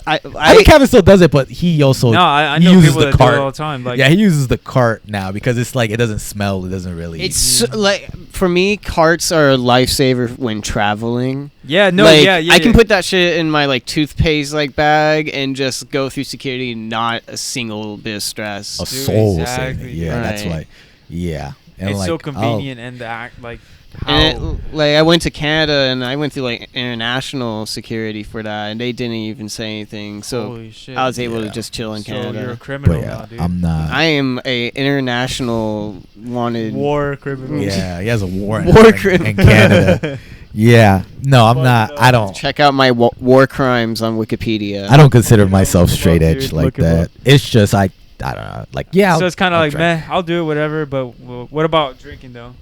I think Kevin still does it, but he also That. No, I he know uses people the that cart. do it all the time. Like, Yeah, he uses the cart now because it's like it doesn't smell. It doesn't really. It's so, like for me, carts are a lifesaver when traveling. yeah, no, like, yeah. I can put that shit in my like toothpaste like bag and just go through security and not a single bit of stress. a Dude, soul exactly, saving. Yeah, that's right. why. Yeah, and It's like, so I'll- convenient and the act like And like I went to Canada and I went through like international security for that, and they didn't even say anything. So Holy shit. I was able to just chill in So you're a Canada. criminal But now, dude. I'm not. I am a international wanted. War criminal. Yeah, he has a warrant War in criminal. Canada. Yeah, no, I'm Fuck not. no. I don't. Check out my war crimes on Wikipedia. I don't consider Look him myself up, straight edge dude. like Look him that. up. It's just I don't know. Like yeah. So it's kind of I'll like, drink. man, I'll do it, whatever. But what about drinking though?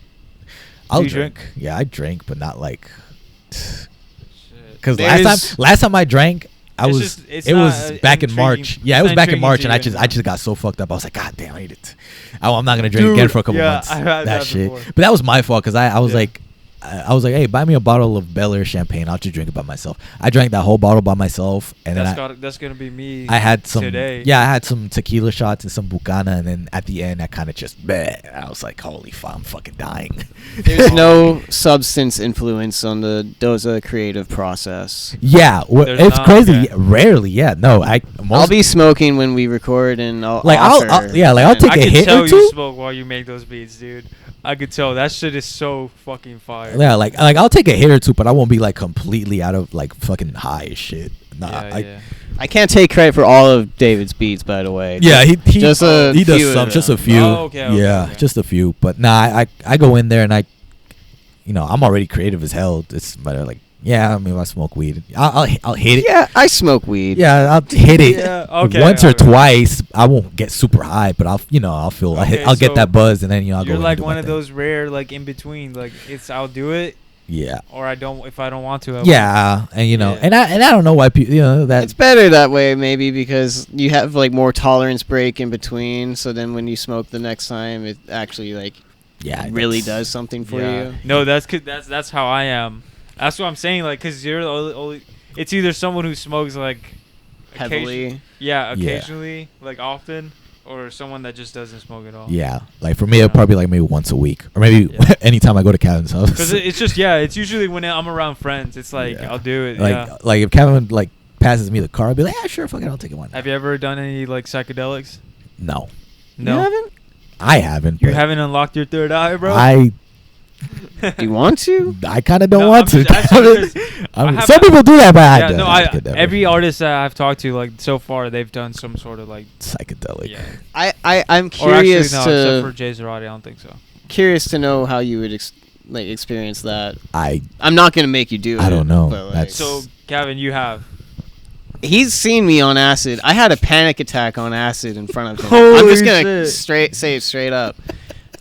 I'll Do you drink. drink? Yeah, I drink, but not like. Shit. Because There's- last time I drank, It's just- it's it not, was back in intriguing. March. Yeah, It's it was not back in intriguing March, to and you I anymore. just got so fucked up. I was like, God damn, I hate it. I'm not gonna drink again Dude, for a couple yeah, months. I've had that shit. before. But that was my fault because I was Yeah. like. I was like, hey, buy me a bottle of Bel Air champagne. I'll just drink it by myself. I drank that whole bottle by myself, and That's gonna be me. I had some. today. Yeah, I had some tequila shots and some bucana, and then at the end, I kind of just. Bleh, I was like, holy fuck, I'm fucking dying. There's no substance influence on the Doza creative process. Yeah, There's it's not? crazy. Okay. Rarely, yeah. No, I'll be smoking when we record, and I'll Like, I'll offer. yeah, like, I'll take I a can hit tell or you two. smoke while you make those beats, dude. I could tell that shit is so fucking fire. Yeah, like I'll take a hit or two, but I won't be like completely out of like fucking high as shit. Nah, Yeah. I can't take credit for all of David's beats, by the way. Yeah, he Just a he does few of some, just a them. few. Oh, okay, yeah, okay. just a few. But nah, I go in there and I'm already creative as hell. It's but like yeah, I mean, if I smoke weed, I'll hit it. Yeah, I smoke weed. Yeah, I'll hit it Yeah, okay, once or okay. twice. I won't get super high, but I'll feel Okay, I'll get so that buzz, and then I'll go. You're and like do my one of thing. those rare, like in between. Like I'll do it, Yeah. or I don't. If I don't want to, I won't. Yeah, and Yeah. and I don't know why people that It's better that way, maybe, because you have like more tolerance break in between. So then when you smoke the next time, it actually like really does something for you. No, that's how I am. That's what I'm saying. Like, cause you're the only. It's either someone who smokes like Heavily. occasionally, like often, or someone that just doesn't smoke at all. Yeah, like for me, it'll probably like maybe once a week, or maybe Yeah. anytime I go to Cavan's house. Because it's just it's usually when I'm around friends. It's like Yeah. I'll do it. like Yeah. like if Kevin like passes me the car, I'll be like, yeah, sure, fuck it, I'll take it one. Have you ever done any like psychedelics? No, No. You haven't? I haven't. You but haven't unlocked your third eye, bro. Do you want to? I kind of don't No, want I'm to. just asking because I mean, I some have- people do that, but I yeah, don't. no, I could never. every artist that I've talked to, like so far, they've done some sort of like psychedelic. yeah. I'm Or actually, curious no, to except for Jay Zarate, I don't think so. curious to know how you would experience that. I I'm not gonna make you do it. I don't know. but, like, That's- So, Gavin, you have. he's seen me on acid. I had a panic attack on acid in front of him. Holy I'm just gonna shit. say it straight up.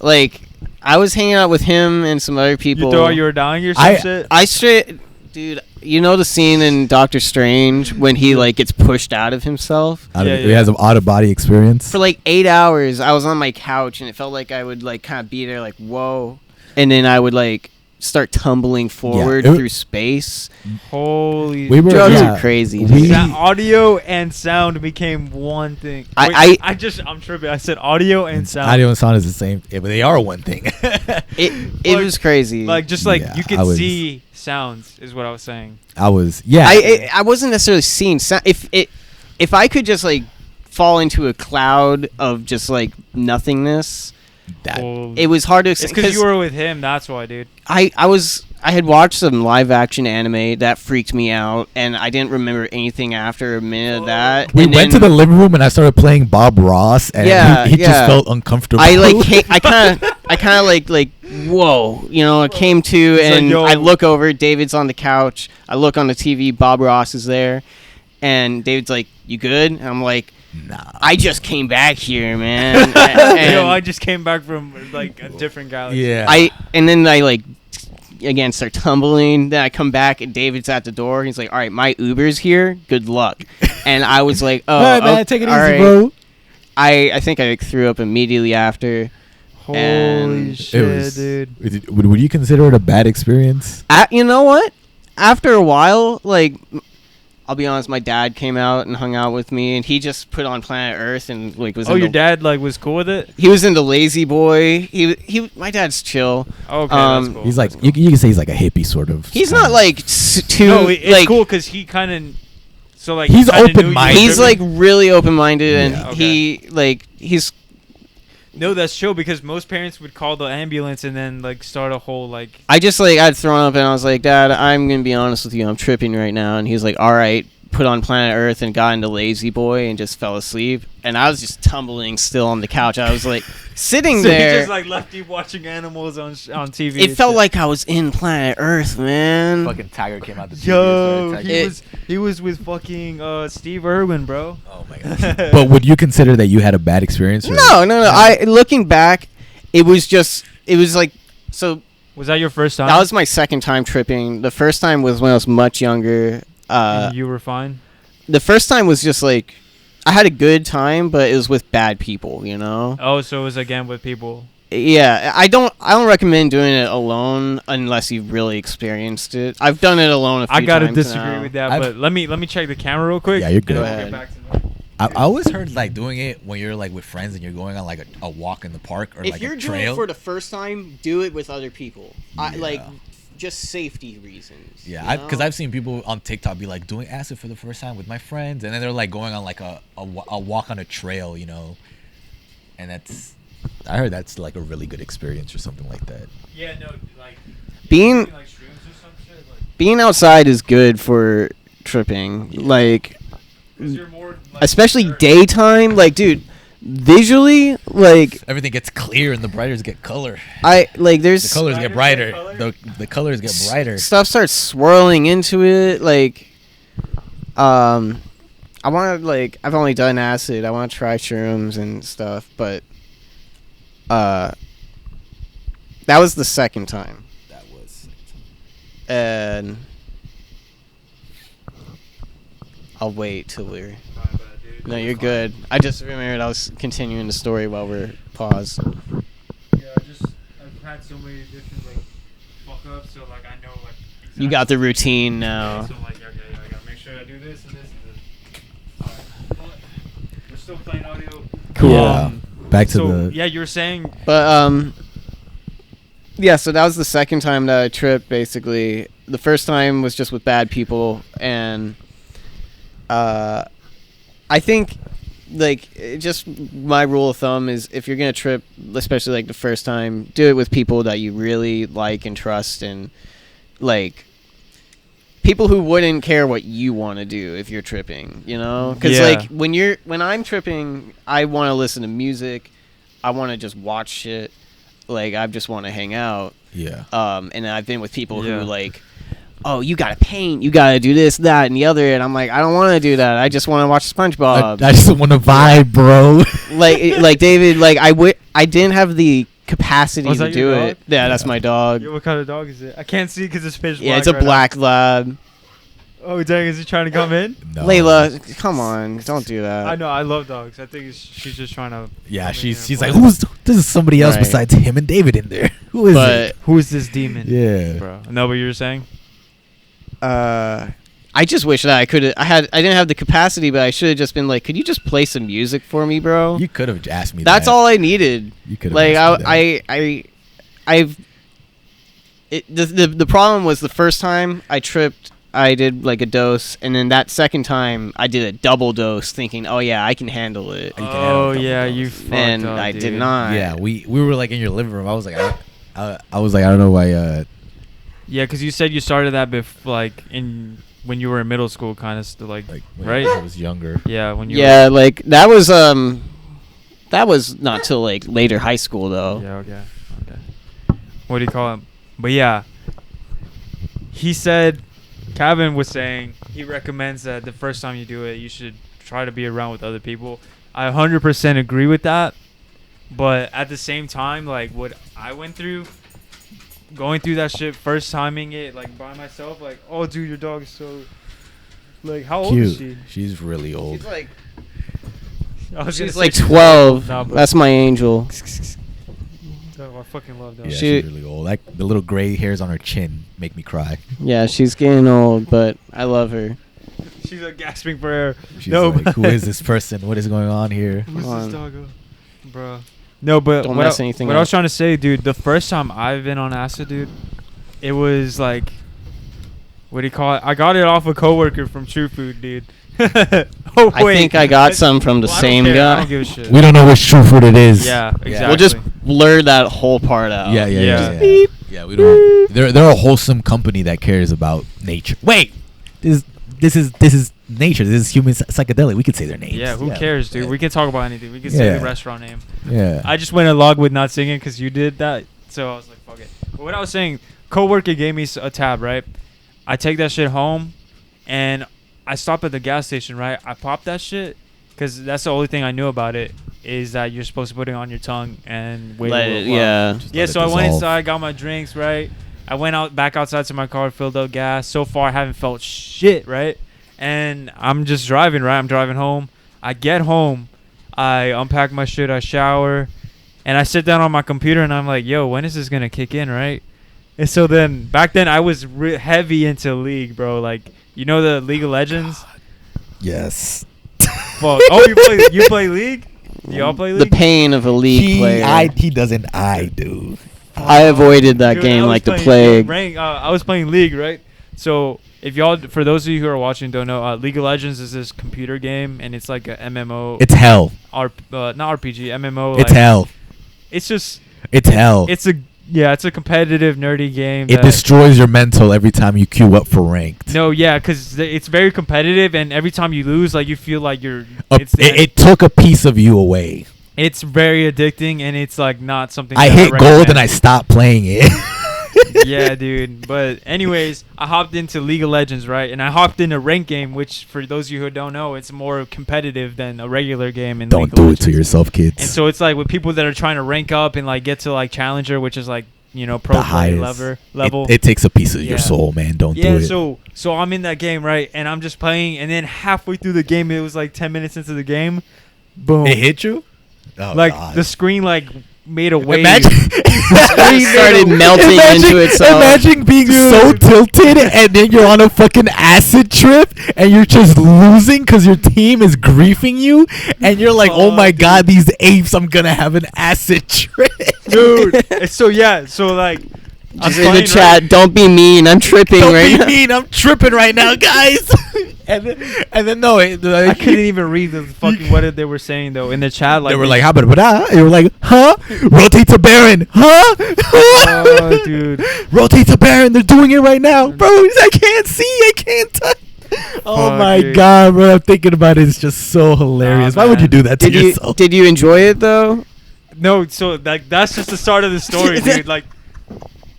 Like I was hanging out with him and some other people. You thought you were dying or some I- shit? I straight, dude. You know the scene in Doctor Strange when he like gets pushed out of himself? He has an out of body experience. For like 8 hours, I was on my couch and it felt like I would like kind of be there, like whoa, and then I would like start tumbling forward it- through space. Holy. We were Drugs yeah, are crazy. we- dude. That audio and sound became one thing. I- I'm tripping. I said audio and sound. Audio and sound is the same, yeah, but they are one thing. It Like- was crazy. Like just like Yeah, you I could was- see sounds is what I was saying. I was yeah. I wasn't necessarily seeing sound. If I could just like fall into a cloud of just like nothingness, that, it was hard to. It's because you were with him. That's why, dude. I had watched some live action anime that freaked me out, and I didn't remember anything after a minute of that. we And went to then the living room and I started playing Bob Ross, and Yeah, he just yeah. felt uncomfortable. I like I kind of like whoa, you know. I came to It's like, and yo. I look over. David's on the couch. I look on the TV. Bob Ross is there, and David's like, "You good?" And I'm like, nah. "I just came back here, man." and Yo, I just came back from like a different galaxy. Yeah. and then I like again start tumbling. Then I come back and David's at the door. He's like, "All right, my Uber's here. Good luck." And I was like, "Oh, All right, man, oh, take it all easy, right." bro. I think I like, threw up immediately after. Holy And shit, It was, dude. Would you consider it a bad experience? You know what? After a while, like, I'll be honest, my dad came out and hung out with me, and he just put on Planet Earth and like was. Oh, into, your dad like was cool with it? He was into Lazy Boy. My dad's chill. Okay, Um, that's cool. He's like That's cool. you can say he's like a hippie sort of. He's kind not of- like too No, it's like cool because he kind of. So like He's he kinda knew you were open-minded. he's like tripping. really open minded, and Yeah. Okay. he like he's No, that's chill because most parents would call the ambulance and then like start a whole like. I just like I'd thrown up and I was like, Dad, I'm gonna be honest with you, I'm tripping right now. And he was like, all right. Put on Planet Earth and got into Lazy Boy and just fell asleep. And I was just tumbling still on the couch. I was like sitting So there. he just like left you watching animals on TV. It felt like I was in Planet Earth, man. Fucking tiger came out the TV. Yo, and started he was with fucking Steve Irwin, bro. oh my god. But would you consider that you had a bad experience? Or? No. I looking back, it was like so. Was that your first time? That was my second time tripping. The first time was when I was much younger. And you were fine. The first time was just like I had a good time, but it was with bad people, you know. Oh, so it was again with people. Yeah, I don't recommend doing it alone unless you've really experienced it. I've done it alone a few times. I gotta disagree with that, I've- but let me check the camera real quick. Yeah, you're good. and Go then we'll ahead. get back to I always heard like doing it when you're like with friends and you're going on like a walk in the park or If like you're a doing trail. it for the first time, do it with other people. Yeah. Just safety reasons. Yeah, because I've seen people on TikTok be like doing acid for the first time with my friends, and then they're like going on like a walk on a trail, you know, and I heard that's like a really good experience or something like that. Yeah, no, like being like shrooms or some shit. Like, being outside is good for tripping. Like, 'cause you're more, like, especially alert. daytime. Like, dude, visually, like Everything gets clear and the brighters get color. there's The colors get Brighters brighter. get color? The colors get brighter. stuff starts swirling into it. Like, I want to I've only done acid. I want to try shrooms and stuff, but that was the second time, That was. and I'll wait till we're. My bad, dude. No, you're good. I just remembered I was continuing the story while we're paused. Yeah, I've had so many different like fuck ups, so like I know like. Exactly You got the routine now. So I'm like, okay, I gotta make sure I do this and this and this. Alright. We're still playing audio. Cool. Yeah. Back to So the. yeah, you were saying. But yeah. So that was the second time that I tripped. Basically, the first time was just with bad people, and I think just my rule of thumb is if you're gonna trip, especially like the first time, do it with people that you really like and trust, and like people who wouldn't care what you want to do if you're tripping, you know? Because Yeah. like when I'm tripping, I want to listen to music, I want to just watch shit, like I just want to hang out. Yeah. And I've been with people Yeah. who like, oh, you gotta paint, you gotta do this, that, and the other, and I'm like, I don't want to do that. I just want to watch SpongeBob. I just want to vibe, bro. like David, like I didn't have the capacity Oh, is to that do your it. dog? Yeah, that's my dog. Yo, what kind of dog is it? I can't see because it's pitch black. Yeah, it's a right now. black lab. Oh dang, is he trying to come in? No. Layla, come on, don't do that. I know, I love dogs. I think she's just trying to. Yeah, come in she's here like, and play. this is somebody else Right. besides him and David in there. Who is But it? Who is this demon? Yeah. Bro. No, but you were saying? I just wish that I didn't have the capacity, but I should have just been like, could you just play some music for me, bro? You could have asked me. That's that. all I needed. You could have. Like I've. the problem was the first time I tripped, I did like a dose, and then that second time I did a double dose, thinking, oh yeah, I can handle it, You can Oh handle a yeah, couple you dogs. fucked and up, I dude. did not. Yeah, we were like in your living room. I was like, I was like, I don't know why. Yeah, because you said you started that when you were in middle school, kind of Like when right? I was younger. Yeah, when you. Yeah, like that was not till like later high school though. Yeah. Okay. What do you call him? But yeah, he said, Cavan was saying he recommends that the first time you do it, you should try to be around with other people. I 100% agree with that. But at the same time, like what I went through, going through that shit, first timing it like by myself, like, oh dude, your dog is so, like, how old is Cute. she? She's really old. She's like I was gonna she's say like she's 12. nah, but- That's my angel. Oh, I fucking love Yeah, dogs. She- she's really old. Like the little gray hairs on her chin make me cry. Yeah, she's getting old, but I love her. She's like gasping for air. She's No, like, but- who is this person? What is going on here? Who's Come on. this doggo? Bro. No, but Don't what, mess I, anything what I was up. trying to say, dude, the first time I've been on acid, dude, it was like, what do you call it? I got it off a coworker from True Food, dude. Oh, I think I got some from the Well, I don't same care. I guy. don't give a shit. We don't know which true fruit it is. Yeah, exactly. We'll just blur that whole part out. Yeah, yeah, Yeah. yeah. Yeah, yeah we don't. They're a wholesome company that cares about nature. Wait, this is nature. This is human psychedelic. We could say their names. Yeah, who cares, dude? Yeah. We can talk about anything. We can say Yeah. the restaurant name. Yeah. I just went along with not singing because you did that, so I was like, fuck it. But what I was saying, coworker gave me a tab, right? I take that shit home, and I stop at the gas station, right? I pop that shit because that's the only thing I knew about it is that you're supposed to put it on your tongue and wait Let a it, little while. yeah. Just Yeah, let so it I went dissolve. inside, got my drinks, right? I went back outside to my car, filled up gas. So far, I haven't felt shit, right? And I'm just driving, right? I'm driving home. I get home, I unpack my shit, I shower, and I sit down on my computer and I'm like, yo, when is this gonna kick in, right? And so then, back then, I was heavy into League, bro. Like, you know the League of Legends? Yes. Fuck. Oh, you play League? Y'all play The League? pain of a league player. He doesn't. I do. I avoided that Dude, game I was like the playing, plague. I was playing League, right? So if y'all, for those of you who are watching, don't know, League of Legends is this computer game, and it's like a MMO. It's hell. Not RPG, MMO. It's like, hell. It's just. It's hell. It's a competitive nerdy game. It destroys your mental every time you queue up for ranked. No, yeah, because it's very competitive, and every time you lose, like you feel like you're. It took a piece of you away. It's very addicting, and it's like not something. I that hit gold recommend. and I stopped playing it. Yeah, dude. But anyways, I hopped into League of Legends, right? And I hopped into rank game, which for those of you who don't know, it's more competitive than a regular game. In Don't League of do it Legends. to yourself, kids. And so it's like with people that are trying to rank up and like get to like challenger, which is like pro the player highest level. It takes a piece of your Yeah. soul, man. Don't do Yeah, it. so I'm in that game, right? And I'm just playing, and then halfway through the game, it was like 10 minutes into the game, boom. It hit you? Oh, like God. the screen like made a wave. Imagine It started melting into itself. Imagine being so tilted and then you're on a fucking acid trip and you're just losing because your team is griefing you and you're like, oh my dude. God, these apes, I'm gonna have an acid trip. Dude. So like I'm Just in the playing, chat, right? don't be mean. I'm tripping Don't right be now. mean, I'm tripping right now, guys. and then no, I couldn't even read the fucking what they were saying though in the chat. Like they were like, how about you were like, huh? Rotate to Baron, huh? oh, dude. Rotate to Baron, they're doing it right now, bro. I can't see, I can't touch. Oh Fuck, my dude. God, bro! I'm thinking about it. It's just so hilarious. Why would you man. do that to Did you yourself? did you enjoy it though? No, so like that's just the start of the story, dude. Like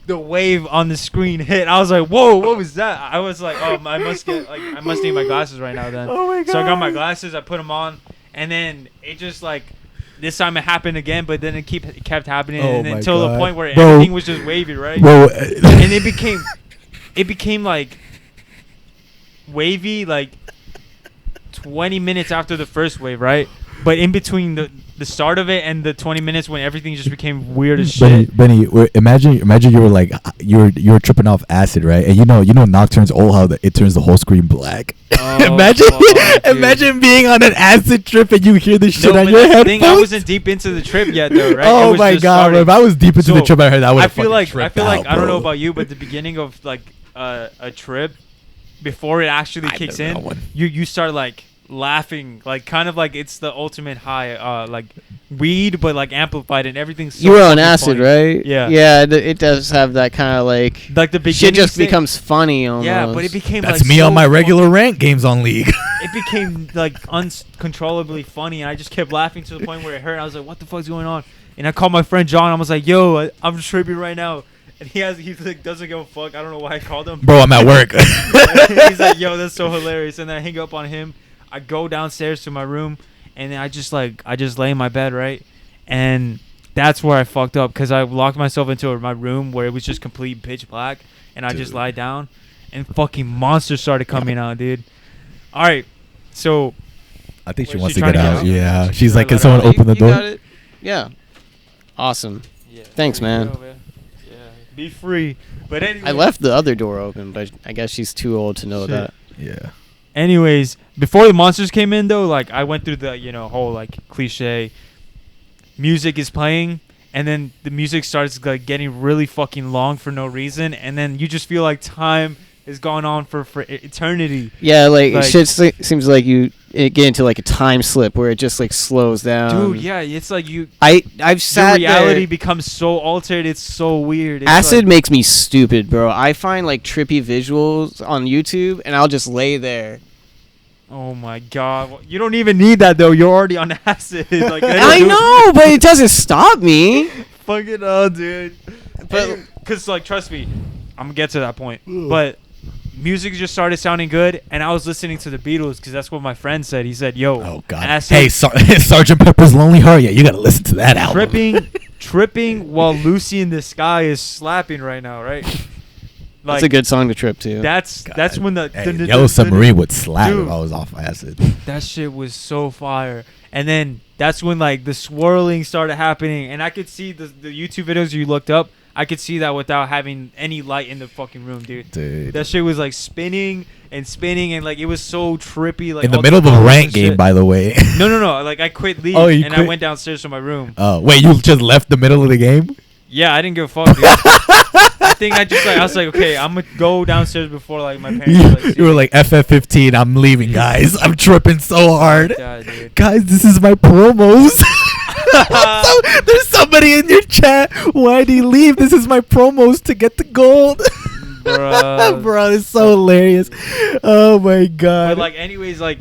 the wave on the screen hit. I was like, whoa, what was that? I was like, oh, I must need my glasses right now then. Oh my So I got my God. glasses, I put them on, and then it just like this time it happened again, but then it kept happening Oh and my until the God. point where Bro. everything was just wavy, right? Bro, And it became like wavy like 20 minutes after the first wave, right? But in between the start of it and the 20 minutes when everything just became weird as shit. Benny, imagine you were like you were tripping off acid, right? And you know Nocturne's old how it turns the whole screen black. Oh, imagine fuck, dude. imagine being on an acid trip and you hear this shit No, on but your that's the headphones. thing, I wasn't deep into the trip yet, though, right? It Oh was my just God, bro! starting. If I was deep into the So, trip, I heard that would. I feel like I don't know bro. about you, but the beginning of like a trip before it actually I kicks know in, that one. you start like laughing, like kind of like it's the ultimate high, like weed, but like amplified and everything's. So You were on fucking acid, funny. right? Yeah. Yeah, it does have that kind of like Like the beginning. shit just thing- becomes funny almost. Yeah, but it became That's like me on so my regular fucking- rank games on League. It became like uncontrollably funny, and I just kept laughing to the point where it hurt. I was like, "What the fuck's going on?" And I called my friend John. I was like, "Yo, I'm tripping right now," and he like doesn't give a fuck. I don't know why I called him. Bro, I'm at work. He's like, "Yo, that's so hilarious," and then I hang up on him. I go downstairs to my room, and then I just lay in my bed, right, and that's where I fucked up because I locked myself into my room where it was just complete pitch black, and I just Dude. lied down, and fucking monsters started coming out, dude. All right, so I think she Wait, wants she to get trying to out. get out? Yeah, She's she's trying like, to can let someone her open the You door? got it? Yeah. Awesome. yeah, Thanks, there you man. go, Yeah, be free. But anyway, I left the other door open, but I guess she's too old to know Shit. that. Yeah. Anyways, before the monsters came in though, like I went through the whole like cliche. Music is playing, and then the music starts like getting really fucking long for no reason, and then you just feel like time is going on for eternity. Yeah, like Like- shit seems like it get into like a time slip where it just like slows down. Dude, yeah, it's like I've your sat reality there. becomes so altered. It's so weird. It's Acid like, makes me stupid, bro. I find like trippy visuals on YouTube, and I'll just lay there. oh my god, you don't even need that though. You're already on acid. Like I know, but it doesn't stop me. Fucking hell, dude. But- Because, like, trust me, I'm going to get to that point. But music just started sounding good, and I was listening to the Beatles because that's what my friend said. He said, yo, Oh God! acid, Hey, Sergeant Pepper's Lonely Heart. Yeah, you gotta listen to that album. tripping while Lucy in the Sky is slapping right now, right? That's a good song to trip to. That's God. when the Hey, Yellow Submarine would slap Dude. if I was off acid. that shit was so fire. And then that's when like the swirling started happening, and I could see the YouTube videos you looked up. I could see that without having any light in the fucking room, dude. Dude. That shit was like spinning and spinning, and like it was so trippy. Like In the all middle of a colors rank and game, shit. by the way. No. Like I quit League, Oh, you and I quit? went downstairs to my room. Wait, you just left the middle of the game? Yeah, I didn't give a fuck, dude. I think I just like I was like, okay, I'm gonna go downstairs before like my parents. Like, see You were me. like FF15. I'm leaving, guys. I'm tripping so hard. Yeah, dude. Guys, this is my promos. So, there's somebody in your chat. Why'd he leave? This is my promos to get the gold. Bruh. Bro, it's so hilarious. Oh my god. But like, anyways, like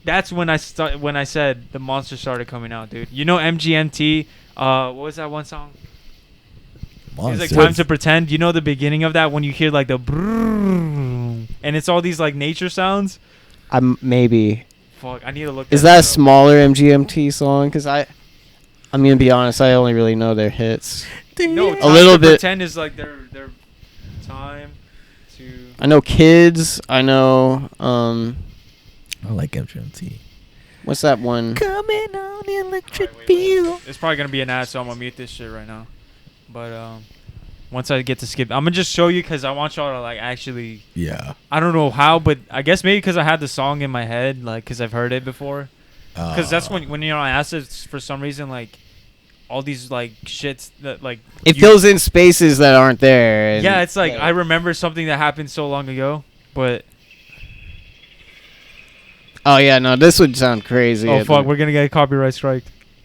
that's when I said the monster started coming out, dude. You know MGMT? What was that one song? It's like Time to Pretend. You know the beginning of that when you hear like the brrrr, and it's all these like nature sounds. Maybe. Fuck, I need to look. Is that a smaller MGMT song? Because I'm gonna be honest, I only really know their hits. No, A Time little to bit. Pretend is like their time to. I know Kids. I know I like MGMT. what's that one? Coming on the electric Alright, wait. field. It's probably gonna be an ad, so I'm gonna mute this shit right now. But once I get to skip, I'm gonna just show you because I want y'all to like actually. Yeah. I don't know how, but I guess maybe because I had the song in my head, like because I've heard it before. Because that's when you're on acid, for some reason, like all these like shits that like It you- fills in spaces that aren't there. And Yeah, it's like I remember something that happened so long ago, but Oh yeah, no, this would sound crazy. oh fuck, we're gonna get a copyright strike.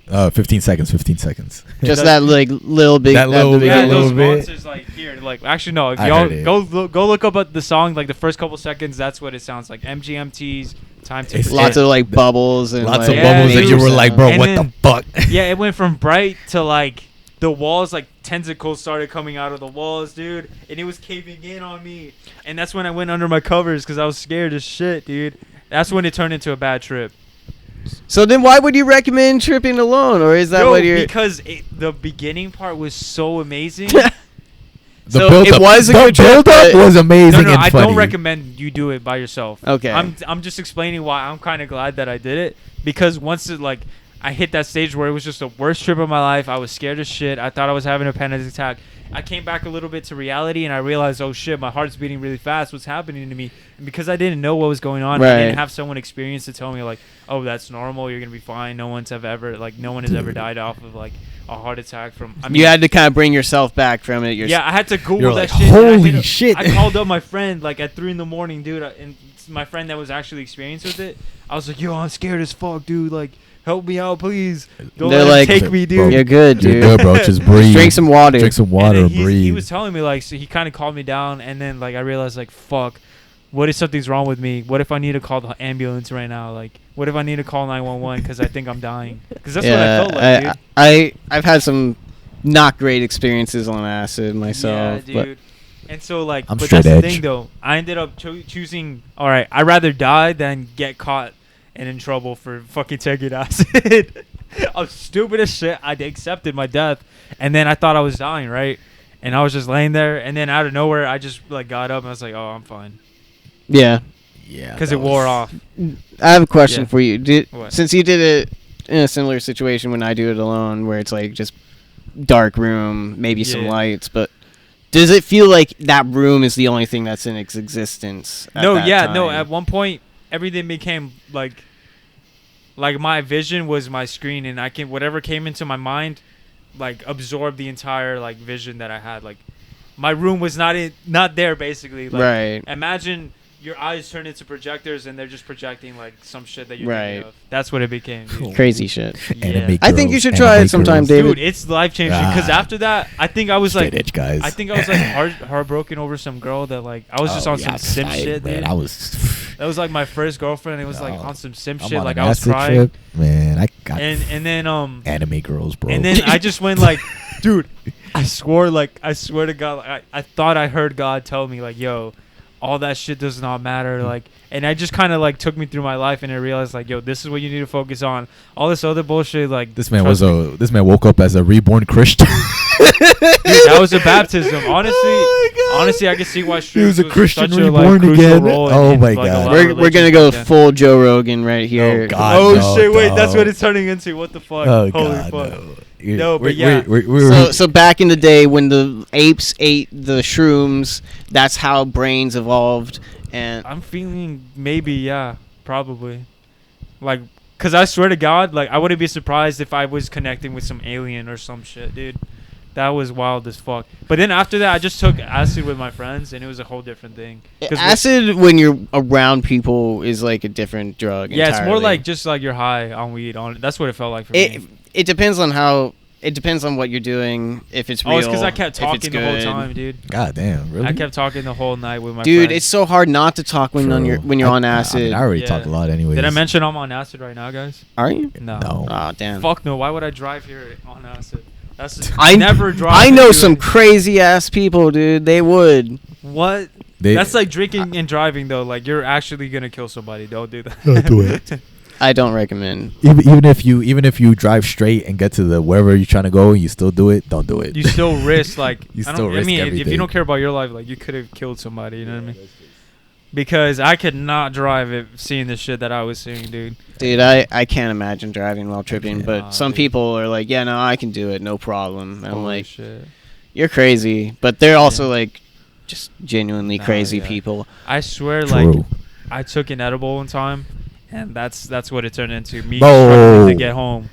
15 seconds. 15 seconds. Just that like little big. That little the bit, Yeah, beginning. little those bit. monsters like here, like actually no. If I y'all heard it. go look up the song, like the first couple seconds, that's what it sounds like. MGMT's Time to It's Pretend. Lots of like bubbles and Lots like, of Yeah, bubbles, and you dude. were like, bro, And what then- the fuck? Yeah, it went from bright to like the walls, like tentacles started coming out of the walls, dude, and it was caving in on me. And that's when I went under my covers because I was scared as shit, dude. That's when it turned into a bad trip. So then, why would you recommend tripping alone, or is that Yo, what you're? because the beginning part was so amazing. The So build it up, was a the good trip, build up but- was amazing No, and I funny. don't recommend you do it by yourself. Okay. I'm just explaining why I'm kind of glad that I did it because once it like I hit that stage where it was just the worst trip of my life. I was scared as shit. I thought I was having a panic attack. I came back a little bit to reality and I realized, oh shit, my heart's beating really fast. What's happening to me? And because I didn't know what was going on, I Right. didn't have someone experienced to tell me like, oh, that's normal. You're gonna be fine. No one has ever died off of like a heart attack from. I mean, you had to kind of bring yourself back from it. yeah, I had to Google You're that like, shit. and I holy hit up- shit. I called up my friend like at 3 a.m, dude, and my friend that was actually experienced with it. I was like, yo, I'm scared as fuck, dude. Like, help me out, please. Don't They're let him like, take me, Bro, dude. You're good, You're dude. good, bro. Just breathe. Drink some water. Drink some water And and then breathe. he was telling me like, so he kind of calmed me down, and then like I realized like, fuck, what if something's wrong with me? What if I need to call the ambulance right now? Like, what if I need to call 911 because I think I'm dying? Because that's what I felt like, dude. I've had some not great experiences on acid myself. Yeah, but dude. And so like, I'm but straight that's the edge. thing though. I ended up choosing. All right, I'd rather die than get caught and in trouble for fucking taking acid. I'm stupid as shit. I accepted my death, and then I thought I was dying, right? And I was just laying there, and then out of nowhere, I just like got up and I was like, "Oh, I'm fine," yeah, Yeah. because that it wore was- off. I have a question Yeah. for you. What? Since you did it in a similar situation when I do it alone, where it's like just dark room, maybe some Yeah. lights, but does it feel like that room is the only thing that's in its existence? At No, that yeah, no. time? At one point, everything became like my vision was my screen, and whatever came into my mind, like absorb the entire like vision that I had. Like my room was not there basically. Like, Right. Imagine your eyes turn into projectors and they're just projecting like some shit that you're Right. thinking of. That's what it became. Dude. Crazy shit. Anime I think you girls, should try anime it sometime, girls. David. Dude, it's life changing. Because after that, I think I was Straight like, edge guys. I think I was like heartbroken over some girl that like I was just on some simp shit, man. dude. I was. That was like my first girlfriend. It was like on some simp I'm shit. on Like an I was acid crying. trip. Man, I got And then anime girls, bro. and then I just went like, dude, I swear to God, like, I thought I heard God tell me like, yo, all that shit does not matter. Like, and I just kind of like took me through my life, and I realized like, yo, this is what you need to focus on. All this other bullshit, like this man trust me. this man woke up as a reborn Christian. Dude, that was a baptism. Honestly, I can see why He was a shrooms Christian such a, like, reborn crucial again. role Oh in, my like, a God. lot of We're gonna religions go back then. full Joe Rogan right here. God. Oh no, shit! Wait, no. that's what it's turning into. What the fuck? Oh Holy God, fuck! no. No, but yeah. So back in the day when the apes ate the shrooms, that's how brains evolved. And I'm feeling maybe, yeah, probably, like, cause I swear to God, like, I wouldn't be surprised if I was connecting with some alien or some shit, dude. That was wild as fuck. But then after that, I just took acid with my friends, and it was a whole different thing. 'Cause acid, when you're around people, is like a different drug. yeah, it's more entirely. like just like you're high on weed. That's what it felt like for me. It depends on how. It depends on what you're doing. If it's real. Oh, it's because I kept if it's talking the whole good. time, dude. God damn, really? I kept talking the whole night with my Dude, friends. it's so hard not to talk when you're on acid. I already Yeah. talk a lot, anyways. Did I mention I'm on acid right now, guys? Are you? No. No. Oh damn. Fuck no. Why would I drive here on acid? That's I never drive. I know and do some anything. crazy ass people, dude. They would. What? They- That's like drinking and driving, though. Like, you're actually gonna kill somebody. Don't do that. Don't do it. I don't recommend. even if you drive straight and get to the wherever you're trying to go and you still do it, don't do it. You still risk, like, You I still risk mean, if everything. you don't care about your life, like, you could have killed somebody. You know what I mean? Because I could not drive it seeing the shit that I was seeing, dude. Dude, I can't imagine driving while tripping, but Nah, some dude. people are like, yeah, no, I can do it, no problem. And I'm Holy like, shit. you're crazy. But they're also Yeah. like just genuinely Nah, crazy yeah. people. I swear, True. like, I took an edible one time, and that's what it turned into. Me Bro. struggling to get home.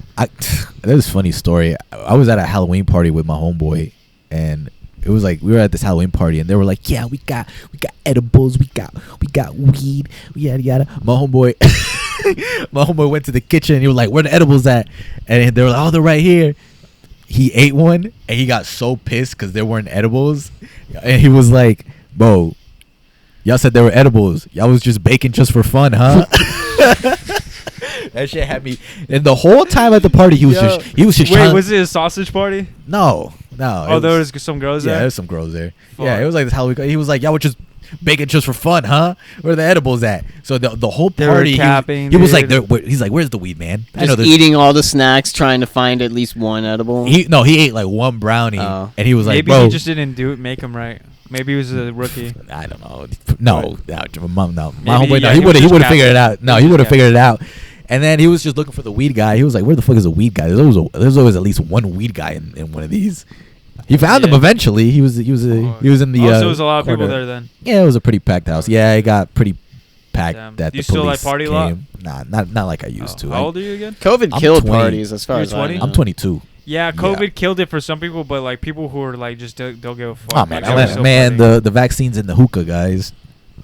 There's a funny story. I was at a Halloween party with my homeboy, and it was like we were at this Halloween party, and they were like, "Yeah, we got edibles, we got weed, yada yada." My homeboy, my homeboy went to the kitchen, and he was like, "Where the edibles at?" And they were like, "Oh, they're right here." He ate one, and he got so pissed because there weren't edibles, and he was like, "Bro, y'all said they were edibles. Y'all was just baking just for fun, huh?" That shit had me. And the whole time at the party, he was just Wait, trying. was it a sausage party? No. Oh, there was some girls Yeah, there? there's some girls there. Fuck. Yeah, it was like this Halloween. He was like, "Y'all were just baking just for fun, huh? Where are the edibles at?" So the whole They were party, capping, he was like, dude. he's like, "Where's the weed, man?" Just there's- eating all the snacks, trying to find at least one edible. He ate like one brownie, Oh. and he was like, Maybe "Bro, he just didn't make him right. Maybe he was a rookie. I don't know. No, no, my Maybe, homeboy, no, yeah, he he was would just have figured it capping. out. No, He he was would have just figured it out. And then he was just looking for the weed guy. He was like, "Where the fuck is the weed guy? There's always at least one weed guy in one of these." He found him Yeah. eventually. He was in the. Also, there was a lot of people corner. there then. Yeah, it was a pretty packed house. Yeah, it got pretty packed. Damn. That Do you the still, like, police party a lot? came. Nah, not like I used to. How old are you again? COVID I'm killed 20. parties as far You're as I 20? know. I'm 22. Yeah, COVID Yeah. killed it for some people, but like people who are like just don't give a fuck. Oh man, like, they were still partying. the vaccines and the hookah guys.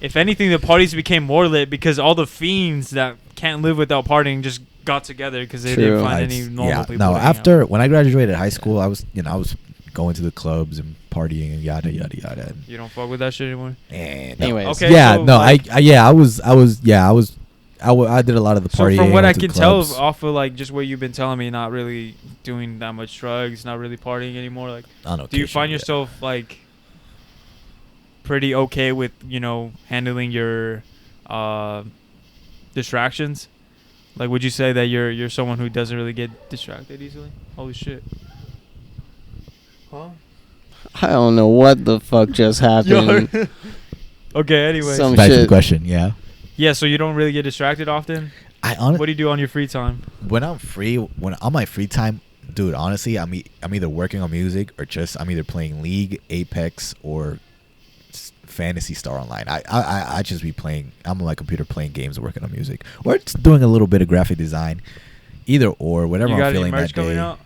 If anything, the parties became more lit because all the fiends that can't live without partying just got together because they True. didn't find any normal people. No, to hang out after with. when I graduated high school, I was going to the clubs and partying and yada yada yada. And, You don't fuck with that shit anymore. and Anyways. Okay. yeah, so, no, like- I did a lot of the So partying. from what I I went to can tell clubs. off of like just what you've been telling me, not really doing that much drugs, not really partying anymore. Like, On do you occasion, find yeah. yourself like pretty okay with handling your distractions? Like, would you say that you're someone who doesn't really get distracted easily? Holy shit. Huh? I don't know what the fuck just happened. Okay. Anyway. Some Back to the shit. question. Yeah, Yeah. So you don't really get distracted often. I honestly. What do you do on your free time? When I'm free, when on my free time, dude, honestly, I'm either working on music or I'm either playing League, Apex, or Fantasy Star Online. I just be playing. I'm on my computer playing games and working on music, or just doing a little bit of graphic design. Either or, whatever You got I'm any feeling merch that coming day. out?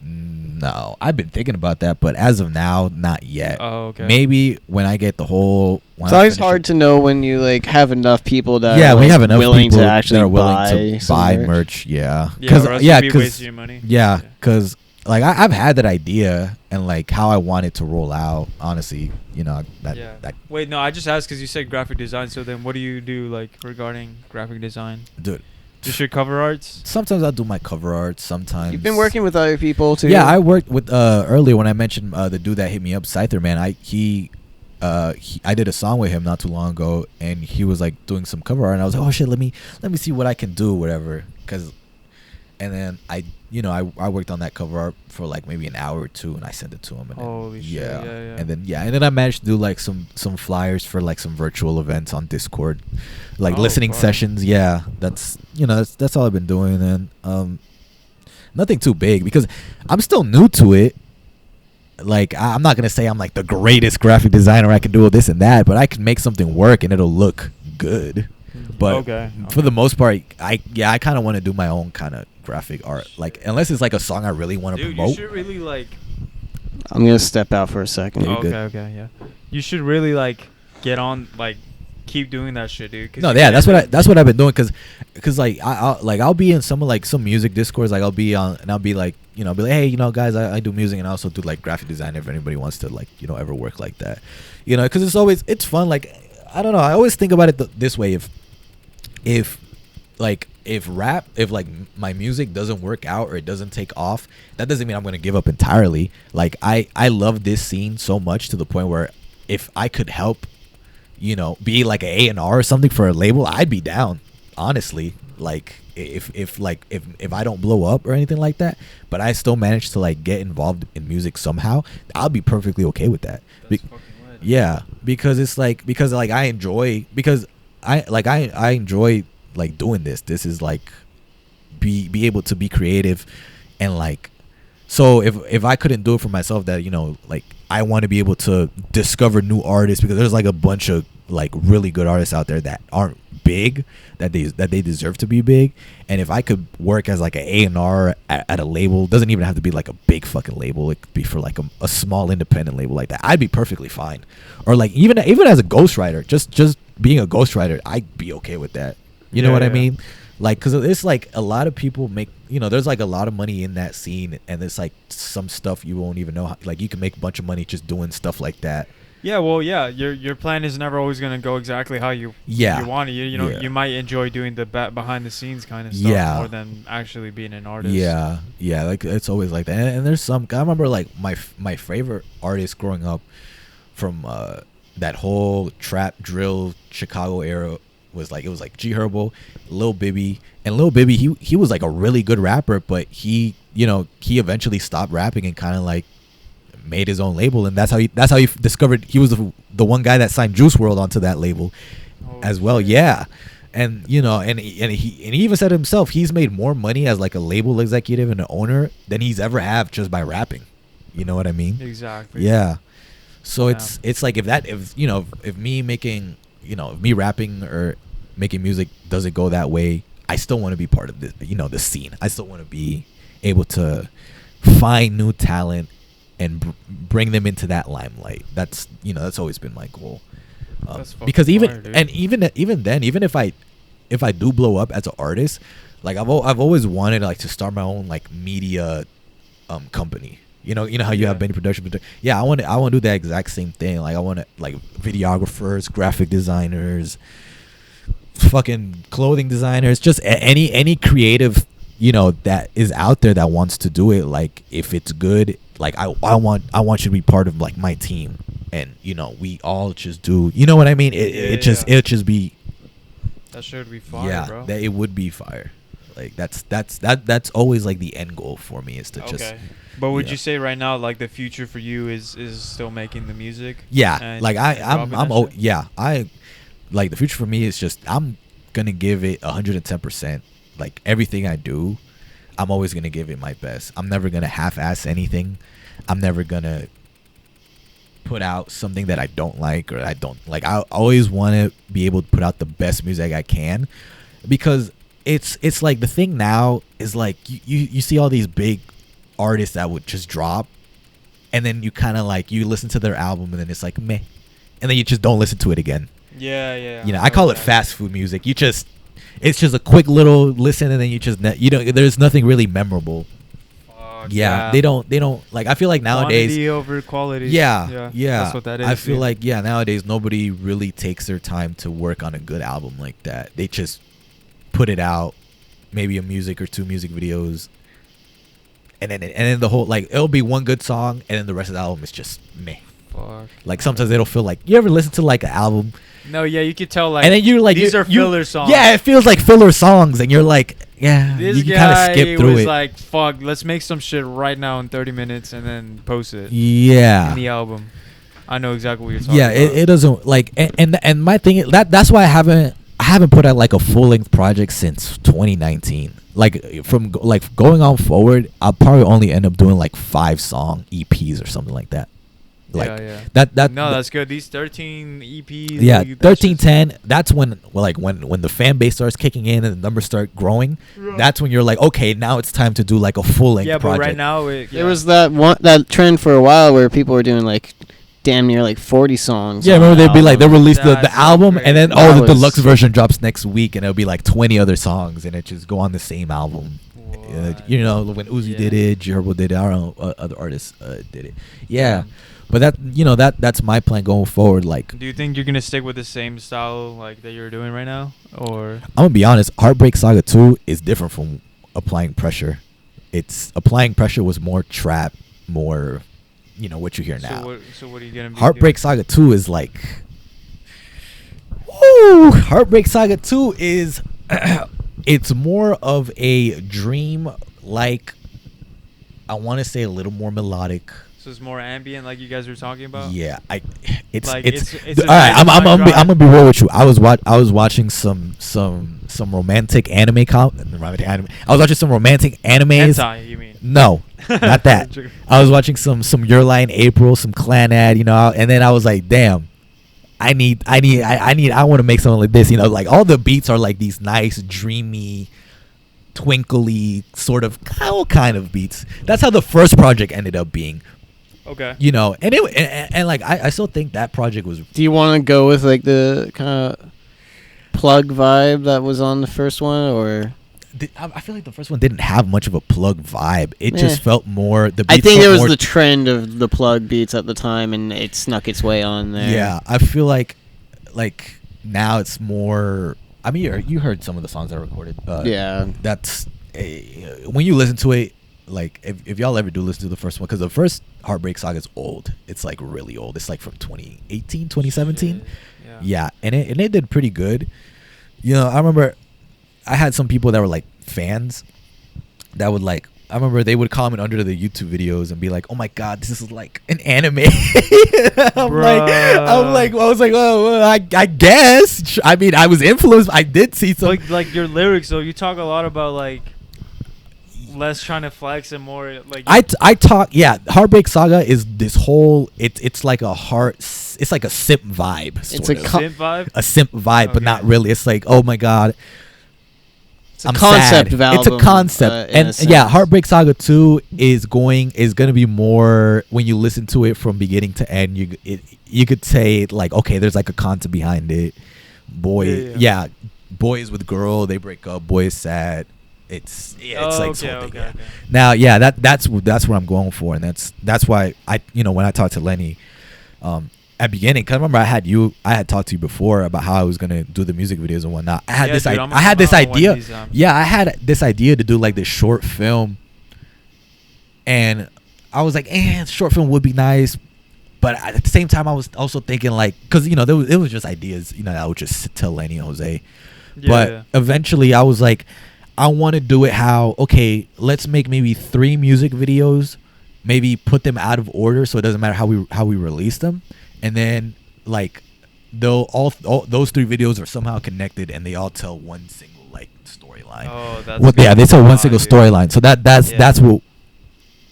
No, I've been thinking about that, but as of now, not yet. Oh, okay. Maybe when I get the whole. It's always hard to know when you like have enough people that yeah, are, we like, have enough willing people to actually that are willing to buy some merch. Yeah, Yeah, or else you'd be wasting your money. Yeah, because like I've had that idea and like how I want it to roll out. Honestly, you know that Wait, no, I just asked because you said graphic design. So then, what do you do like regarding graphic design? dude. Just your cover arts? Sometimes I'll do my cover art. Sometimes You've been working with other people too. Yeah, I worked with earlier when I mentioned the dude that hit me up, Scyther, man. I did a song with him not too long ago, and he was like doing some cover art, and I was like, oh shit, let me see what I can do, whatever. And then I worked on that cover art for like maybe an hour or two, and I sent it to him. And Holy then, shit! Yeah. And then I managed to do like some flyers for like some virtual events on Discord, like listening sessions. Yeah, that's all I've been doing. And nothing too big because I'm still new to it. Like I'm not gonna say I'm like the greatest graphic designer. I can do all this and that, but I can make something work and it'll look good. But for the most part, I kind of want to do my own kind of graphic art. Like unless it's like a song I really want to promote. You should really like. I'm gonna step out for a second. Okay, yeah. You should really like get on, like keep doing that shit, dude. No, yeah, that's what I've been doing, cause like I'll be in some music discords, like I'll be on and I'll be like, hey, guys, I do music and I also do like graphic design if anybody wants to like ever work like that, cause it's fun. Like I don't know, I always think about it this way: if my music doesn't work out or it doesn't take off, that doesn't mean I'm gonna give up entirely. Like I love this scene so much to the point where if I could help, be like an A&R or something for a label, I'd be down, honestly. Like if I don't blow up or anything like that, but I still manage to like get involved in music somehow, I'll be perfectly okay with that. Yeah, because it's like I enjoy like doing this. This is like be able to be creative and like, so if I couldn't do it for myself, that like I want to be able to discover new artists, because there's like a bunch of like really good artists out there that aren't big, that they deserve to be big. And if I could work as like an A&R at a label, doesn't even have to be like a big fucking label, it could be for like a small independent label like that, I'd be perfectly fine. Or like even as a ghostwriter, just being a ghostwriter, I'd be okay with that. You know what I mean? Like, because it's like a lot of people make, there's like a lot of money in that scene, and it's like some stuff you won't even know how, like you can make a bunch of money just doing stuff like that. Yeah, well, yeah, your plan is never always going to go exactly how you want to. You might enjoy doing the behind the scenes kind of stuff more than actually being an artist. Yeah, like it's always like that. And there's some, I remember like my favorite artist growing up from that whole trap drill Chicago era was like, it was like G Herbo, Lil Bibby, and Lil Bibby, he was like a really good rapper, but he eventually stopped rapping and kind of like made his own label, and that's how he discovered, he was the one guy that signed Juice WRLD onto that label as well. Yeah. And and he even said himself, he's made more money as like a label executive and an owner than he's ever have just by rapping. You know what I mean? Exactly. Yeah. So it's like if me making if me rapping or making music doesn't go that way, I still want to be part of the scene. I still want to be able to find new talent and bring them into that limelight. That's that's always been my goal. Because even if I do blow up as an artist, like I've always wanted like to start my own like media company. You know how you have many production. Yeah, I want to do that exact same thing. Like I want to like videographers, graphic designers, fucking clothing designers, just any creative that is out there that wants to do it. Like if it's good, like I want you to be part of like my team, and we all just do. You know what I mean? It just be. That should be fire, bro. That it would be fire. Like that's always like the end goal for me, is to just. But would you say right now, like the future for you is still making the music? Yeah, like I like the future for me is just, I'm gonna give it 110%. Like everything I do, I'm always gonna give it my best. I'm never gonna half-ass anything. I'm never gonna put out something that I don't like, or I don't like. I always want to be able to put out the best music I can, because it's like the thing now is like you see all these big artists that would just drop, and then you kind of like you listen to their album and then it's like meh, and then you just don't listen to it again. Yeah. You know, I call it fast food music. It's just a quick little listen, and then you just there's nothing really memorable. Yeah, they don't like. I feel like nowadays quantity over quality. Yeah. That's what that is. I feel like nowadays nobody really takes their time to work on a good album like that. They just put it out, maybe a music or two music videos, and then the whole like it'll be one good song, and then the rest of the album is just meh. Fuck. Like sometimes it'll feel like you ever listen to like an album. No, yeah, you could tell like. And then you're like, these are filler songs. Yeah, it feels like filler songs, and you're like, yeah, this you can kind of skip through was it. Like, fuck, let's make some shit right now in 30 minutes and then post it. Yeah. In the album. I know exactly what you're talking about. Yeah, it doesn't like, and my thing is that's why I haven't put out like a full length project since 2019. Like from like going on forward, I'll probably only end up doing like 5-song EPs or something like that. Like that's good. These 13 EPs. Yeah, like, 13-10. That's when when the fan base starts kicking in and the numbers start growing. That's when you're like, okay, now it's time to do like a full length project. Yeah, but right now there was that trend for a while where people were doing like damn near like 40 songs. Yeah, remember they'd be like they release the album great. and then the deluxe version drops next week and it'll be like 20 other songs and it just go on the same album. You know, when Uzi did it, Gerbo did it, our own other artists did it. Yeah. But that's my plan going forward. Like, do you think you're gonna stick with the same style like that you're doing right now, or? I'm gonna be honest. Heartbreak Saga 2 is different from Applying Pressure. Applying Pressure was more trap, more, what you hear now. So what are you gonna be Heartbreak Saga 2 is like, woo! Heartbreak Saga 2 is, it's more of a dream. Like, I want to say a little more melodic. So it's more ambient, like you guys were talking about. Yeah, it's like it's all right. I'm gonna be real with you. I was watching some romantic anime. I was watching some romantic animes. Hentai, you mean? No, not that. I was watching some Your Line April, some Clan Ad, and then I was like, damn, I want to make something like this. Like all the beats are like these nice, dreamy, twinkly sort of kind of beats. That's how the first project ended up being. Okay. And like I still think that project was. Do you want to go with like the kind of plug vibe that was on the first one, or? I feel like the first one didn't have much of a plug vibe. It just felt more. I think it was the trend of the plug beats at the time, and it snuck its way on there. Yeah, I feel like now it's more. I mean, you heard some of the songs I recorded. Yeah, that's when you listen to it. Like if y'all ever do listen to the first one, because the first Heartbreak Saga is old. It's like really old. It's like from 2018, 2017. Yeah, and it did pretty good. I remember I had some people that were like fans that would like. I remember they would comment under the YouTube videos and be like, "Oh my God, this is like an anime." I was like, "Oh, well, I guess." I mean, I was influenced. I did see some like your lyrics though. You talk a lot about like less trying to flex and more like. I talk. Yeah, Heartbreak Saga is this whole. It's like a It's like a simp vibe. It's a simp vibe. A simp vibe, but not really. It's like, oh my God. It's a concept album. It's a concept, and Heartbreak Saga 2 is going to be more when you listen to it from beginning to end. You could say like, okay, there's like a concept behind it. Boys with girl, they break up. Boy is sad. It's like something. Okay. Now, that's what I'm going for, and that's why when I talked to Lenny, at beginning, cause I remember I had talked to you before about how I was gonna do the music videos and whatnot. I had this idea. Yeah, I had this idea to do like this short film, and I was like, short film would be nice, but at the same time, I was also thinking like, cause it was just ideas, I would just tell Lenny and Jose, but eventually I was like, I want to do it how let's make maybe 3 music videos, maybe put them out of order so it doesn't matter how we release them. And then, like, all those 3 videos are somehow connected, and they all tell one single like storyline. Oh, that's they tell one single storyline. So that's what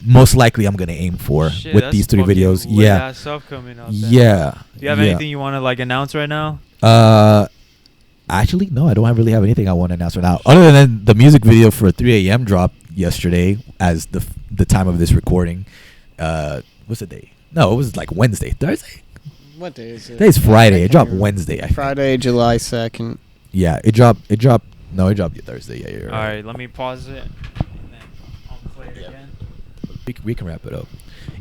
most likely I'm gonna aim for with these 3 videos. Yeah. Stuff coming out yeah. Do you have anything you want to like announce right now? Actually, no, I don't really have anything I want to announce right now, other than the music video for 3 a.m. drop. yesterday as the time of this recording. What's the day? No, it was like Wednesday, Thursday. What day is it? Today's Friday. It dropped Wednesday. Friday, July 2nd. Yeah, it dropped. No, it dropped Thursday. Yeah, you're All right. right, let me pause it, and then I'll play it again. We can wrap it up.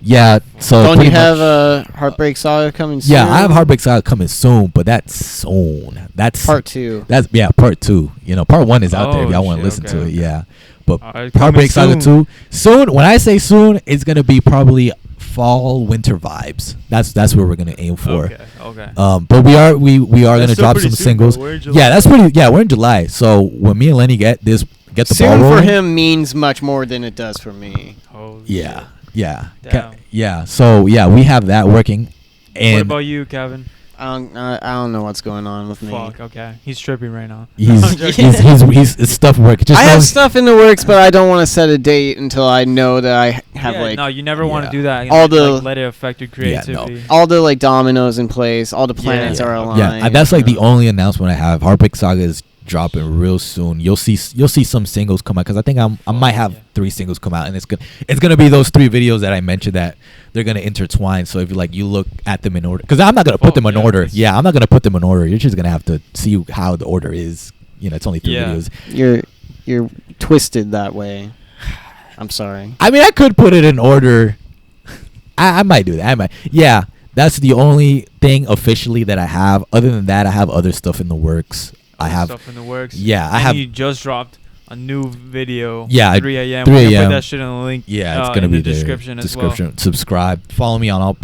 Yeah. So Don't you pretty have much- Heartbreak Saga coming soon? Yeah, I have Heartbreak Saga coming soon, but that's soon. That's Part 2. That's part 2. You know, part 1 is out there if Oh, y'all want to shit, listen okay, to it. okay. Yeah, but Alright, Heartbreak coming Saga soon. 2 soon. When I say soon, it's gonna be probably fall winter vibes. That's where we're gonna aim for. Okay. But we are That's gonna still drop pretty some soon, singles. bro. We're in July. Yeah, that's pretty. Yeah, we're in July. So when me and Lenny get the ball Soon rolling, for him means much more than it does for me. Holy Yeah, shit. yeah, Damn. yeah. So yeah, we have that working. What And about you, Kevin? I don't know what's going on with me. Fuck. Okay. He's tripping right now. he's I'm joking. he's it's stuff work. Just I have don't- stuff in the works, but I don't want to set a date until I know that I have Yeah, no, you never want Yeah. to do that. all Like, the- let it affect your Yeah, no. creativity. all the like dominoes in place, all the planets Yeah. are aligned. Yeah, and that's like the only announcement I have. Heartbreak Saga is dropping real soon. You'll see some singles come out because I think I might have 3 singles come out, and it's gonna be those 3 videos that I mentioned that they're gonna intertwine. So if you look at them in order, because I'm not gonna put them in order. Yeah, I'm not gonna put them in order. You're just gonna have to see how the order is. You know, it's only 3 Yeah. videos. You're twisted that way. I'm sorry. I mean, I could put it in order. I might do that. I might. Yeah, that's the only thing officially that I have. Other than that, I have other stuff in the works. I have stuff in the works. Yeah, I And have- You just dropped a new video. Yeah, 3 a.m. 3 We're gonna a.m. Put that shit in the link. Yeah, it's in gonna be the there. description as well. Subscribe. Follow me on all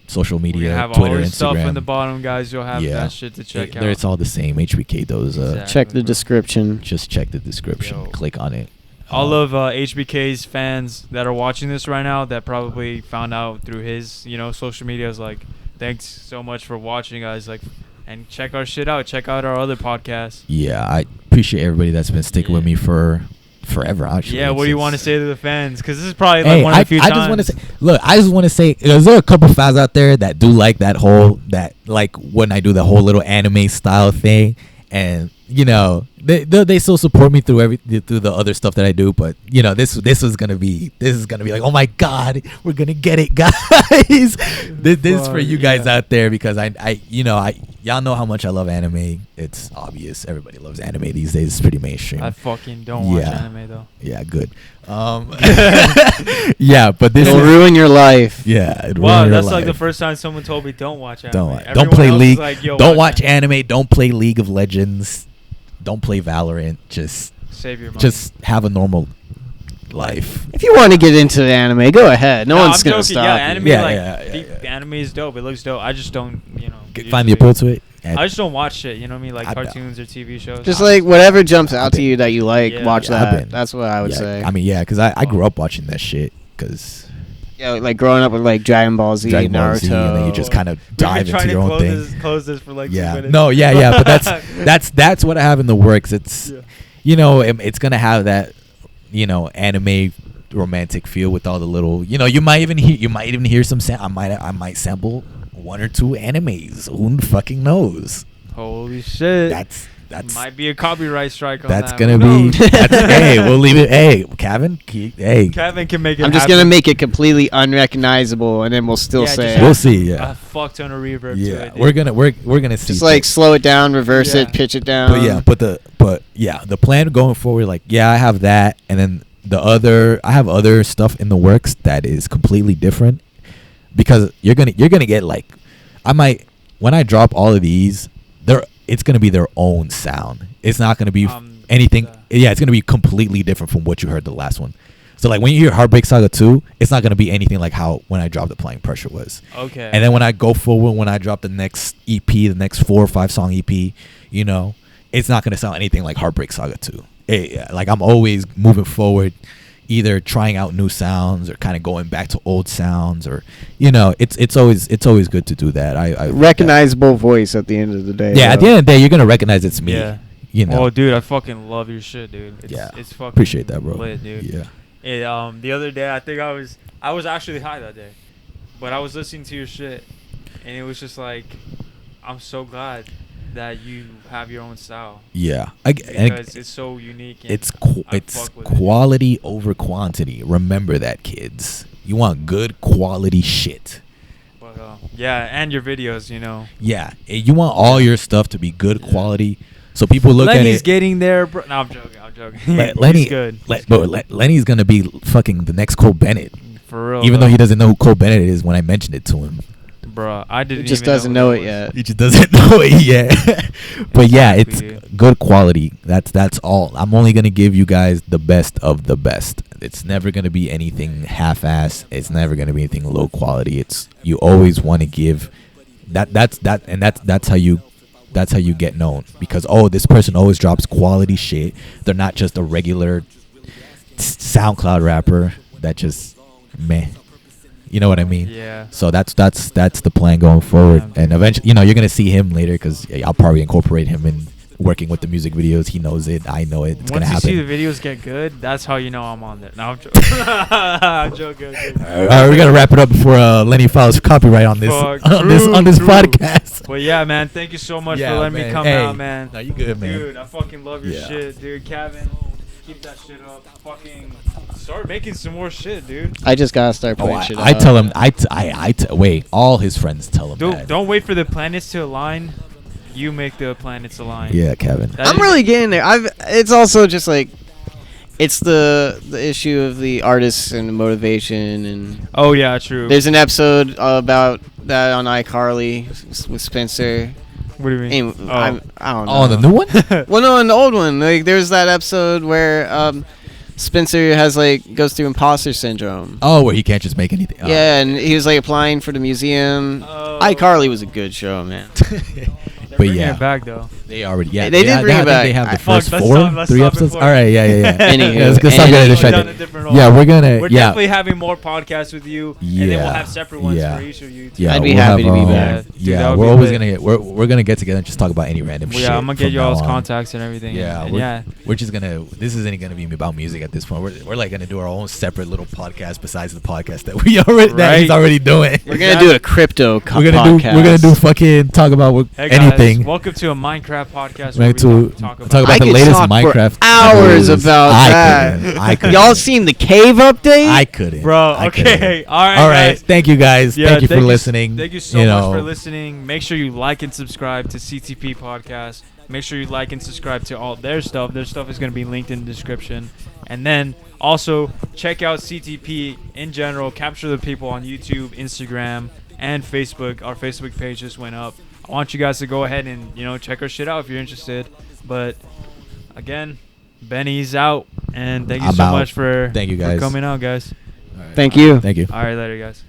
social We're media, gonna have Twitter, all this Instagram. stuff in the bottom, guys. You'll have that shit to check out. It's all the same. HbK Doza. Exactly. Check the bro. description. Just check the description. Yo. Click on it. All of HBK's fans that are watching this right now that probably found out through his, social media is like, thanks so much for watching, guys. Like, and check our shit out. Check out our other podcasts. Yeah, I appreciate everybody that's been sticking with me for forever. Actually, Yeah, what do you want to say to the fans? Because this is probably Hey, like one of the few I times. just want to say, look, I just want to say, is there a couple fans out there that do like that like when I do the whole little anime style thing, and they still support me through the other stuff that I do, but this is gonna be like, oh my god, we're gonna get it, guys. this is for you guys out there, because I y'all know how much I love anime. It's obvious everybody loves anime these days. It's pretty mainstream. I fucking don't watch Yeah. anime though. Yeah, good. Yeah, but this It'll is ruin your life. yeah. It Wow, ruined your that's like the life. first time someone told me don't watch anime. Don't Everyone play else is League. like, Yo, Don't watch anime. Don't play League of Legends. Don't play Valorant. Just Save your money. just have a normal life. If you want to get into the anime, go ahead. No one's I'm gonna joking. stop Yeah, you. anime, anime is dope. It looks dope. I just don't, Find the usually- appeal to it. I just don't watch shit. You know what I mean? Like I bet. cartoons or TV shows. Just like whatever jumps out to been- you that you like, Yeah. watch Yeah, I've that. been- That's what I would yeah, say. I mean, yeah, because I grew up watching that shit. Because Yeah, like growing up with like Dragon Ball Z, Dragon Ball Naruto. Z, and then you just kind of We've been dive trying into your to own thing. close this for like 2 Yeah. minutes. No. Yeah. But that's what I have in the works. It's it's gonna have that anime romantic feel with all the little you might even hear some I might sample 1 or 2 animes. Who fucking knows? Holy shit. That's might be a copyright strike on that's that. gonna Who be knows? hey, we'll leave it. Hey, Kevin, hey, Kevin can make it. I'm just happen. gonna make it completely unrecognizable, and then we'll still Yeah, say just it. we'll see. Yeah, a fuck ton of reverb to yeah, it. we're gonna see. Just like slow it down, reverse Yeah. it, pitch it down. But the plan going forward, like I have that, and then I have other stuff in the works that is completely different, because you're gonna get like, when I drop all of these, it's gonna be their own sound. It's not gonna be anything. Yeah, it's gonna be completely different from what you heard the last one. So like when you hear Heartbreak Saga 2, it's not gonna be anything like how when I dropped Applying Pressure was. Okay. And then when I go forward, when I drop the next EP, the next 4 or 5 song EP, it's not gonna sound anything like Heartbreak Saga 2. Like I'm always moving forward, either trying out new sounds or kind of going back to old sounds, or it's always good to do that. I Recognizable voice at the end of the day. yeah, at the though. end of the day, you're gonna recognize it's me. Yeah. Oh, dude, I fucking love your shit, dude. It's fucking appreciate that, bro. lit, dude. Yeah. The other day, I think I was actually high that day, but I was listening to your shit, and it was just like, I'm so glad that you have your own style. Yeah, Because it's so unique. And it's I fuck with it. quality over quantity. Remember that, kids. You want good quality shit. But yeah, and your videos, you know. Yeah, you want all your stuff to be good quality, so people look Lenny's at it. getting there, bro. No, I'm joking. Lenny, He's good. Lenny's gonna be fucking the next Cole Bennett. For real. Even though he doesn't know who Cole Bennett is when I mentioned it to him. Bro, I didn't. He just even doesn't who know that it was. yet. He just doesn't know it yet. But yeah, it's Exactly. good quality. That's all. I'm only gonna give you guys the best of the best. It's never gonna be anything half-ass. It's never gonna be anything low quality. It's you always want to give. That's how you get known, because this person always drops quality shit. They're not just a regular SoundCloud rapper that just meh. You know what I mean? Yeah. So that's the plan going forward, Yeah. and eventually, you're gonna see him later, because I'll probably incorporate him in working with the music videos. He knows it. I know it. It's Once gonna you happen. see the videos get good, that's how you know I'm on there. No, I'm joking. I'm joking. All right, we gotta wrap it up before Lenny files copyright on this Fuck, on this true. podcast. But yeah, man, thank you so much Yeah, for letting me man. come Hey, out, man. no, you good, man. Dude, I fucking love your Yeah. shit, dude. Cavan, keep that shit up. Fucking start making some more shit, dude. I just gotta start putting shit I out. tell him. Wait. All his friends tell him that. Don't wait for the planets to align. You make the planets align. Yeah, Kevin. That I'm is- really getting there. It's also just like, it's the issue of the artists and the motivation, and Oh yeah, true. there's an episode about that on iCarly with Spencer. What do you mean? And I don't know. Oh, the new one? Well, no, in the old one, like there's that episode where Spencer goes through imposter syndrome. Oh, where he can't just make anything. Yeah, and he was like applying for the museum. Oh. iCarly was a good show, man. They're but bringing yeah. it back though. They already, yeah. They did bring I it think back. They have the Fuck, first let's 4, stop- let's 3 stop episodes. before- All right, yeah. Anywho, Yeah, let's stop getting anywho. distracted. Down a different Yeah, road. we're gonna. We're yeah, definitely having more podcasts with you, and then we'll Yeah. have separate ones Yeah. for each of you. Too. yeah. I'd be we'll happy have, to be back. Dude, Yeah, that would we're be always lit. gonna we're gonna get together and just talk about any random Well, shit. yeah, I'm gonna get from you all's now on. contacts and everything. Yeah, and we're, yeah. we're just gonna. This isn't gonna be about music at this point. We're like gonna do our own separate little podcast besides the podcast that that he's Right. already doing. We're gonna do a crypto podcast. We're gonna do fucking talk about Hey guys, anything. welcome to a Minecraft podcast. We're Where to we talk about talk about I the could latest talk for Minecraft hours news. about that. I couldn't. Y'all seen the cave update? I couldn't. Bro, I okay. couldn't. All right, All right. guys. Thank you guys. Yeah, thank you for listening. Thank you so much for listening. Make sure you like and subscribe to CTP Podcast. Make sure you like and subscribe to all their stuff. Their stuff is going to be linked in the description. And then also check out CTP in general. Capture the People on YouTube, Instagram, and Facebook. Our Facebook page just went up. I want you guys to go ahead and check our shit out if you're interested. But again, Benny's out, and thank you I'm so out. much for Thank you, guys. for coming out, guys. Thank you. Thank you. All right, later, guys.